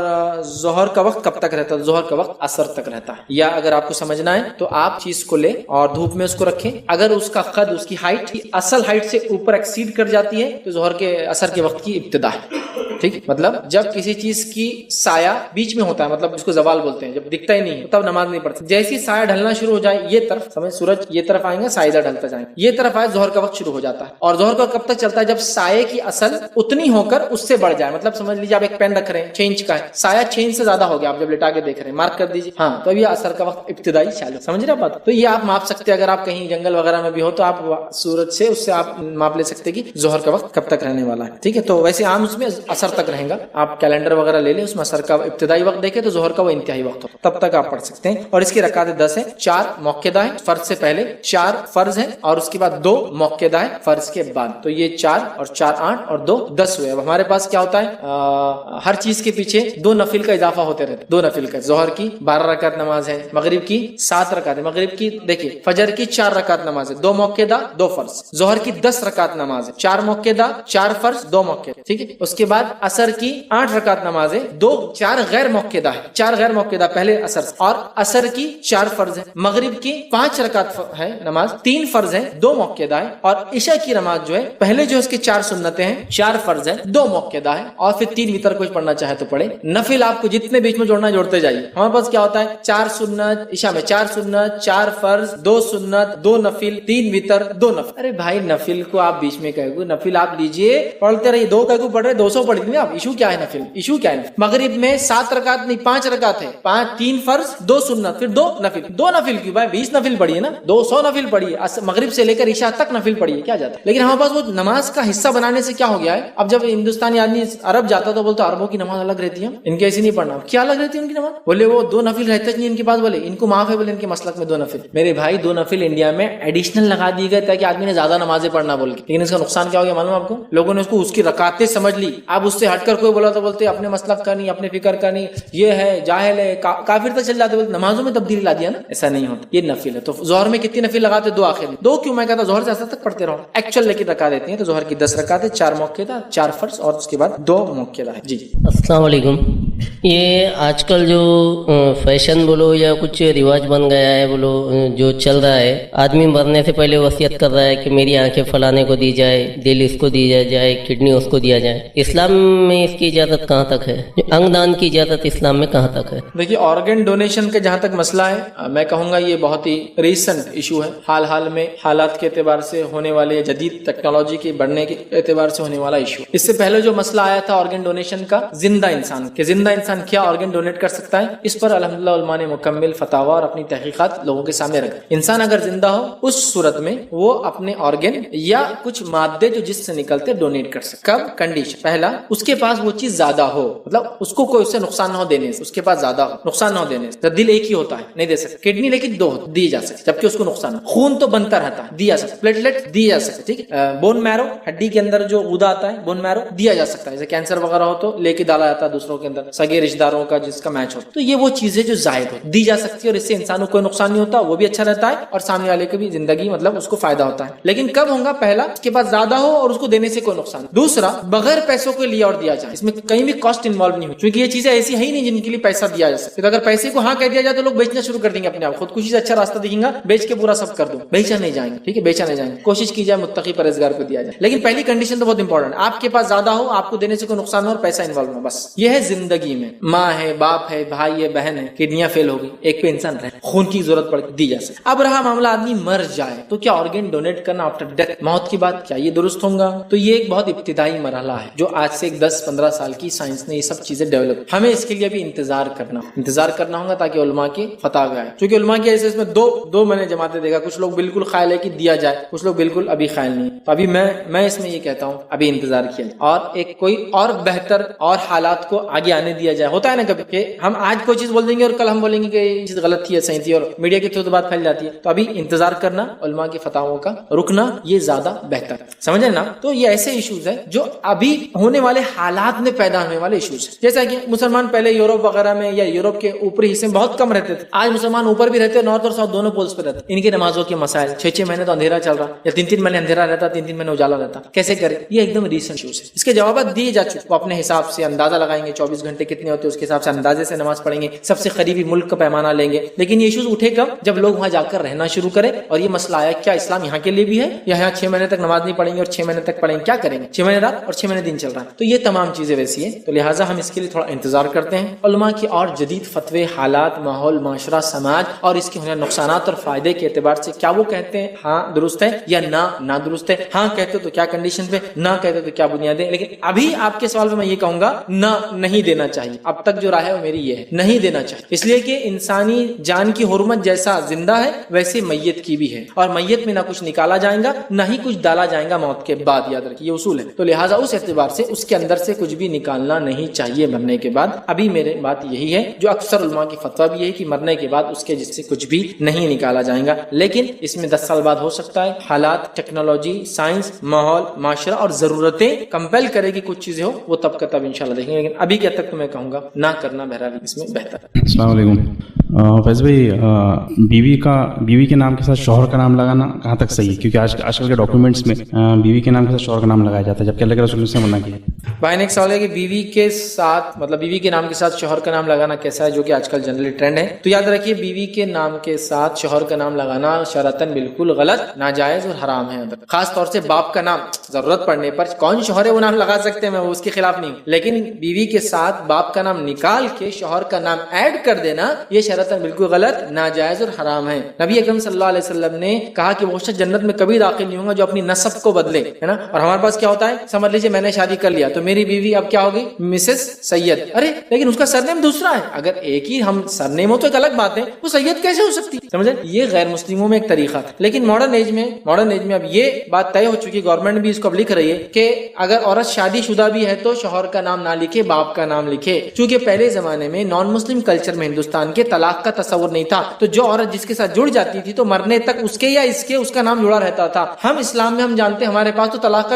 ظہر کا وقت کب تک رہتا ہے؟ ظہر کا وقت عصر تک رہتا ہے. یا اگر آپ کو سمجھنا ہے تو آپ چیز کو لیں اور دھوپ میں اس کو رکھیں, اگر اس کا قد, اس کی ہائٹ اصل ہائٹ سے اوپر ایکسیڈ کر جاتی ہے تو ظہر کے عصر کے وقت کی ابتدا ہے. ٹھیک, مطلب جب کسی چیز کی سایہ بیچ میں ہوتا ہے, مطلب اس کو زوال بولتے ہیں, جب دکھتا ہی نہیں ہے تب نماز نہیں پڑھتی. جیسی سایہ ڈھلنا شروع ہو جائے, یہ طرف سمجھ, سورج یہ طرف آئیں گے, سایہ ڈھلتا جائیں گے, یہ طرف آئے, ظہر کا وقت شروع ہو جاتا ہے. اور ظہر کا کب تک چلتا ہے؟ جب سایہ کی اصل اتنی ہو کر اس سے بڑھ جائے. مطلب سمجھ لیجیے آپ ایک پین رکھ رہے ہیں 6 انچ کا ہے, سایہ 6 انچ سے زیادہ ہو گیا, آپ جب لٹا کے دیکھ رہے ہیں, مارک کر دیجیے, ہاں, تو اب یہ عصر کا وقت ابتدائی چالو, سمجھ رہے بات؟ تو یہ آپ ماپ سکتے ہیں, اگر آپ کہیں جنگل وغیرہ میں بھی ہو تو آپ سورج سے, اس سے آپ ماپ لے سکتے کہ ظہر کا وقت کب تک رہنے والا ہے. ٹھیک ہے, تو ویسے عام اس میں عصر تک رہے گا. آپ کیلنڈر وغیرہ لے لیں, اس میں عصر کا ابتدائی وقت دیکھیں تو ظہر کا وہ انتہائی وقت ہو, تب تک آپ پڑھ سکتے ہیں. اور اس کی رکعتیں 10 ہیں, 4 موقعہ ہیں فرض سے پہلے, 4 فرض ہیں, اور اس کے بعد 2 موقعہ ہیں فرض کے بعد. تو یہ 4 اور 4 8 اور 2 10 ہوئے. اب ہمارے پاس کیا ہوتا ہے, ہر چیز کے پیچھے 2 نفل کا اضافہ ہوتے رہتے, 2 نفل کا. ظہر کی 12 رکعت نماز ہے, مغرب کی 7 رکعت ہے, مغرب کی دیکھیے فجر کی 4 رکعت نماز ہے, 2 موقعہ 2 فرض. ظہر کی 10 رکعت نماز ہے, 4 موقعہ 4 فرض 2 موقع. ٹھیک ہے, اس کے بعد عصر کی 8 رکعت نماز ہے, 4 غیر موقعہ ہے, 4 غیر موقعہ پہلے عصر, اور عصر کی 4 فرض ہے. مغرب کی 5 رکعت ہے نماز, 3 فرض ہیں 2 موقعہ ہے. اور عشاء کی نماز جو ہے پہلے جو اس کے 4 سنتیں ہیں, 4 فرض ہیں 2 موقعہ ہے, اور پھر 3 وتر کچھ پڑھنا چاہے تو پڑھے. نفل آپ کو جتنے بیچ میں جوڑنا جوڑتے جائیے. ہمارے پاس کیا ہوتا ہے, 4 سنت عشاء میں, 4 سنت 4 فرض 2 سنت 2 نفل 3 وتر 2 نفل. ارے بھائی نفل کو آپ بیچ میں کہے گو, نفل آپ لیجئے پڑھتے رہیے, 2 کہے گو پڑھ رہے 200 پڑھ لیجیے آپ, ایشو کیا ہے نفل, ایشو کیا ہے. مغرب میں 7 رکعت نہیں 5 رکعت ہے, 3 فرض 2 سنت پھر 2 نفل. 2 نفل کیوں بھائی, 20 نفل پڑھیے نا, 200 نفل پڑھیے, مغرب سے لے کر عشاء تک نفل پڑھیے, کیا جاتا ہے. لیکن ہمارے پاس وہ نماز کا حصہ بنانے سے کیا ہو گیا ہے, اب جب ہندوستانی آدمی عرب جاتا تو بولتا عربوں کی نماز الگ رہتی ہے, ان کے ایسی نہیں پڑھنا. کیا الگ رہتی ہے ان کی نماز؟ بولے وہ 2 نفل رہتے نہیں ان کے پاس, بولے ان کو معاف ہے, بولے ان کے مسلک میں 2 نفل. میرے بھائی 2 نفل انڈیا میں ایڈیشنل لگا دیے گئے تاکہ آدمی نے زیادہ نمازیں پڑھنا بول کے, لیکن اس کا نقصان کیا ہو گیا معلوم آپ کو, لوگوں نے اس کو اس کی رکعتیں سمجھ لی. اب اس سے ہٹ کر کوئی بولا تو بولتے اپنے مسلک کا نہیں, اپنے فکر کا نہیں, یہ ہے جاہل ہے, کافر تک چل جاتے, نمازوں میں تبدیلی لا دیا نا. ایسا نہیں ہوتا, یہ نفل ہے. تو ظہر میں کتنی نفل لگاتے, 2 آخر میں 2 کیوں, میں کہتا ظہر سے اثر تک پڑھتے رہو, ایکچوئل لیکن رکعت دیتے ہیں. تو ظہر کی 10 رکعت ہے, 4 موقعہ 4 فرض, اور اس کے بعد 2 موقعہ ہے. جی السلام علیکم. یہ آج کل جو فیشن بولو یا کچھ رواج بن گیا ہے بولو, جو چل رہا ہے, آدمی مرنے سے پہلے وصیت کر رہا ہے کہ میری آنکھیں فلانے کو دی جائے, دل اس کو دیا جائے, کڈنی اس کو دیا جائے. اسلام میں اس کی اجازت کہاں تک ہے, جو انگ دان کی اجازت اسلام میں کہاں تک ہے؟ دیکھیے آرگن ڈونیشن کا جہاں تک مسئلہ ہے, میں کہوں گا یہ بہت ہی ریسنٹ ایشو ہے, حال میں حالات کے اعتبار سے ہونے والے, جدید ٹیکنالوجی کے بڑھنے کے اعتبار سے ہونے والا ایشو. اس سے پہلے جو مسئلہ آیا تھا آرگن ڈونیشن کا, زندہ انسان کہ زندہ انسان کیا آرگن ڈونیٹ کر سکتا ہے, اس پر الحمدللہ علماء نے مکمل فتاوی اور اپنی تحقیقات لوگوں کے سامنے رکھا. انسان اگر زندہ ہو اس صورت میں وہ اپنے آرگن یا کچھ مادے جو جس سے نکلتے ڈونیٹ کر سکتے. کب؟ کنڈیشن, پہلا اس کے پاس وہ چیز زیادہ ہو, مطلب اس کو کوئی اس سے نقصان نہ ہو دینے سے, اس کے پاس زیادہ ہو, نقصان نہ ہو دینے سے. دل ایک ہی ہوتا ہے, نہیں دے سکتے. کڈنی لیکن 2 دی جا سکتی جبکہ اس کو نقصان. خون تو بنتا رہتا ہے, دیا جا سکتا. پلیٹلیٹ دی جا سکتے. ٹھیک ہے, بون میرو, ہڈی کے اندر جو غدہ آتا ہے بون میرو, دیا جا سکتا ہے. جیسے کینسر وغیرہ ہو تو لے کے ڈالا جاتا ہے دوسروں کے اندر, سگے رشتہ داروں کا جس کا میچ ہو. تو یہ وہ چیزیں جو زائد ہو دی جا سکتی ہے, اور اس سے انسان کو کوئی نقصان نہیں ہوتا, وہ بھی اچھا رہتا ہے اور سامنے والے کو بھی زندگی مطلب اس کو فائدہ ہوتا ہے. لیکن کب ہوگا, پہلا اس کے پاس زیادہ ہو اور اس کو دینے سے کوئی نقصان. دوسرا بغیر پیسوں کے لیا اور دیا جائے, اس میں کہیں بھی کاسٹ انوالو نہیں ہو, کیونکہ یہ چیزیں ایسی ہے ہی نہیں جن کے لیے پیسہ دیا جا سکتا. اگر پیسے کو ہاں کہہ دیا جائے تو لوگ بیچنا شروع کر دیں گے اپنے آپ, خودکشی سے اچھا راستہ دکھیں گا, بیچ کے پورا سب کر دو, بیچا نہیں جائیں گے. ٹھیک ہے, بیچا نہیں جائیں گے, کوشش کی جائے متقی پرہیزگار کو دیا جائے. لیکن پہلی کنڈیشن تو بہت انپورٹنٹ, آپ کے پاس زیادہ ہو, آپ کو دینے سے کوئی نقصان ہو اور پیسہ انوالو ہو, بس یہ ہے زندگی میں. ماں ہے, باپ ہے, بھائی ہے, بہن ہے, کڈنیاں فیل ہو گئی, ایک پہ انسان رہے, خون کی ضرورت پڑ دی جا سکتی. اب رہا معاملہ آدمی مر جائے تو کیا آرگن ڈونیٹ کرنا آفٹر ڈیتھ, موت کی بات, کیا یہ درست ہوگا؟ تو یہ ایک بہت ابتدائی مرحلہ ہے جو آج سے 10-15 سال کی سائنس نے یہ سب چیزیں ڈیولپ, ہمیں اس کے لیے بھی انتظار کرنا ہوگا تاکہ علماء کی فتاوی آئے. چونکہ علماء کی ایسے اس میں دو میں نے جماعتیں دیکھا, کچھ لوگ بالکل قائل ہے کہ دیا جائے, کچھ لوگ بالکل ابھی قائل نہیں. تو ابھی میں اس میں یہ کہتا ہوں ابھی انتظار کیا جائے, اور ایک کوئی اور بہتر اور حالات کو آگے آنے دیا جائے. ہوتا ہے نا کبھی کہ ہم آج کوئی چیز بول دیں گے اور کل ہم بولیں گے کہ یہ چیز غلط تھی یا صحیح تھی, اور میڈیا کے تھرو تو بات پھیل جاتی ہے. تو ابھی انتظار کرنا, علماء کے فتاووں کا رکنا, یہ زیادہ بہتر ہے. سمجھے نا؟ تو یہ ایسے ایشوز ہیں جو ابھی ہونے والے حالات میں پیدا ہونے والے ایشوز ہیں. جیسا کہ مسلمان پہلے یورپ وغیرہ میں یا یورپ کے اوپری حصے میں بہت کم رہتے تھے, آج مسلمان اوپر بھی رہتے ہیں, نارتھ اور ساؤتھ دونوں پولز پہ رہتے ہیں. ان کی نمازوں کے مسائل, 6 مہینے تو اندھیرا چل رہا, یا 3 مہینے اندھیرا رہتا, 3 مہینے اجالا رہتا, کیسے کرے؟ یہ ایک دم ریسنٹ ایشوز ہے. اس کے جوابات دیے جا چکے, وہ اپنے حساب سے اندازہ لگائیں گے 24 گھنٹے کتنے ہوتے ہیں, اس کے حساب سے اندازے سے نماز پڑھیں گے, سب سے قریبی ملک کا پیمانہ لیں گے. لیکن یہ ایشوز اٹھے کب؟ جب لوگ وہاں جا کر رہنا شروع کریں اور یہ مسئلہ آیا کیا اسلام یہاں کے لیے بھی ہے, یا یہاں 6 مہینے تک نماز نہیں پڑھیں گے اور 6 مہینے تک پڑھیں گے, کیا کریں گے؟ 6 مہینے رات اور 6 مہینے دن چل رہا ہے. تو یہ تمام چیزیں ویسی ہیں, تو لہٰذا ہم اس کے لیے تھوڑا انتظار کرتے ہیں. علماء کی اور جدید فتوے, حالات, ماحول, معاشرہ, سماج اور اس کے ہونے نقصانات اور فائدے کے اعتبار سے کیا وہ کہتے ہیں ہاں درست ہے یا نہ درست ہے, ہاں کہتے تو کیا کنڈیشن پہ, نہ کہتے تو کیا بنیادیں. لیکن ابھی آپ کے سوال پہ میں یہ کہوں گا نہیں دینا چاہیے. اب تک جو رائے ہے وہ میری یہ ہے, نہیں دینا چاہیے. اس لیے کہ انسانی جان کی حرمت جیسا زندہ ہے ویسے میت کی بھی ہے, اور میت میں نہ کچھ نکالا جائے گا نہ ہی کچھ ڈالا جائے گا موت کے بعد, یاد رکھیے یہ اصول ہے. تو لہٰذا اس اعتبار سے اس کے اندر سے کچھ بھی نکالنا نہیں چاہیے مرنے کے بعد. ابھی میرے بات یہی ہے, جو اکثر علماء کی فتویٰ بھی ہے کہ مرنے کے بعد اس کے جس سے کچھ بھی نہیں نکالا جائے گا. لیکن اس میں 10 سال بعد ہو سکتا ہے, حالات, ٹیکنالوجی, سائنس, ماحول, معاشرہ اور ضرورتیں کمپیل کرے گی کچھ چیزیں ہو, وہ تب کا تب انشاءاللہ دیکھیں گے. لیکن ابھی کے تک تو میں کہوں گا نہ کرنا بہرحال اس میں بہتر ہے. السلام علیکم. فیض بھائی, بیوی کے نام کے ساتھ شوہر کا نام لگانا کہاں تک صحیح ہے؟ کیونکہ آج کل کے ڈاکیومنٹس میں بیوی کے نام کے ساتھ شوہر کا نام لگایا جاتا ہے, جبکہ اللہ کے رسول نے منع کیا. بھائی نے ایک سوال ہے کہ بیوی کے ساتھ, مطلب بیوی کے نام کے ساتھ شوہر کا نام لگانا کیسا ہے, جو کہ آج کل جنرلی ٹرینڈ ہے. تو یاد رکھیے, بیوی کے نام کے ساتھ شوہر کا نام لگانا شرعاً بالکل غلط, ناجائز اور حرام ہے. خاص طور سے باپ کا نام ضرورت پڑنے پر, کون شوہر ہے وہ نام لگا سکتے ہیں, میں اس کے خلاف نہیں ہوں, لیکن بیوی کے ساتھ باپ کا نام نکال کے شوہر کا نام ایڈ کر دینا یہ شرعاً بالکل غلط, ناجائز اور حرام ہے. نبی اکرم صلی اللہ علیہ وسلم نے کہا کہ وہ شخص جنت میں کبھی داخل نہیں ہوگا جو اپنی نسب کو بدلے, ہے نا. اور ہمارے پاس کیا ہوتا ہے, سمجھ لیجیے میں نے شادی کر لیا تو میری بیوی اب کیا ہوگی, مسز سید. ارے لیکن اس کا سرنیم دوسرا ہے. اگر ایک ہی ہم سرنیم ہو تو ایک الگ بات ہے, وہ سید کیسے ہو سکتی ہے, سمجھے؟ یہ غیر مسلموں میں ایک طریقہ ہے. لیکن ماڈرن ایج میں اب یہ بات طے ہو چکی, گورنمنٹ بھی اس کو اب لکھ رہی ہے کہ اگر عورت شادی شدہ بھی ہے تو شوہر کا نام نہ لکھے, باپ کا نام لکھے. چونکہ پہلے زمانے میں نان مسلم کلچر میں ہندوستان کے طلاق کا تصور نہیں تھا, تو جو عورت جس کے ساتھ جڑ جاتی تھی تو مرنے تک اس کے یا اس کا نام جڑا رہتا تھا. ہم اسلام میں ہم جانتے ہیں, ہمارے پاس تو طلاق کا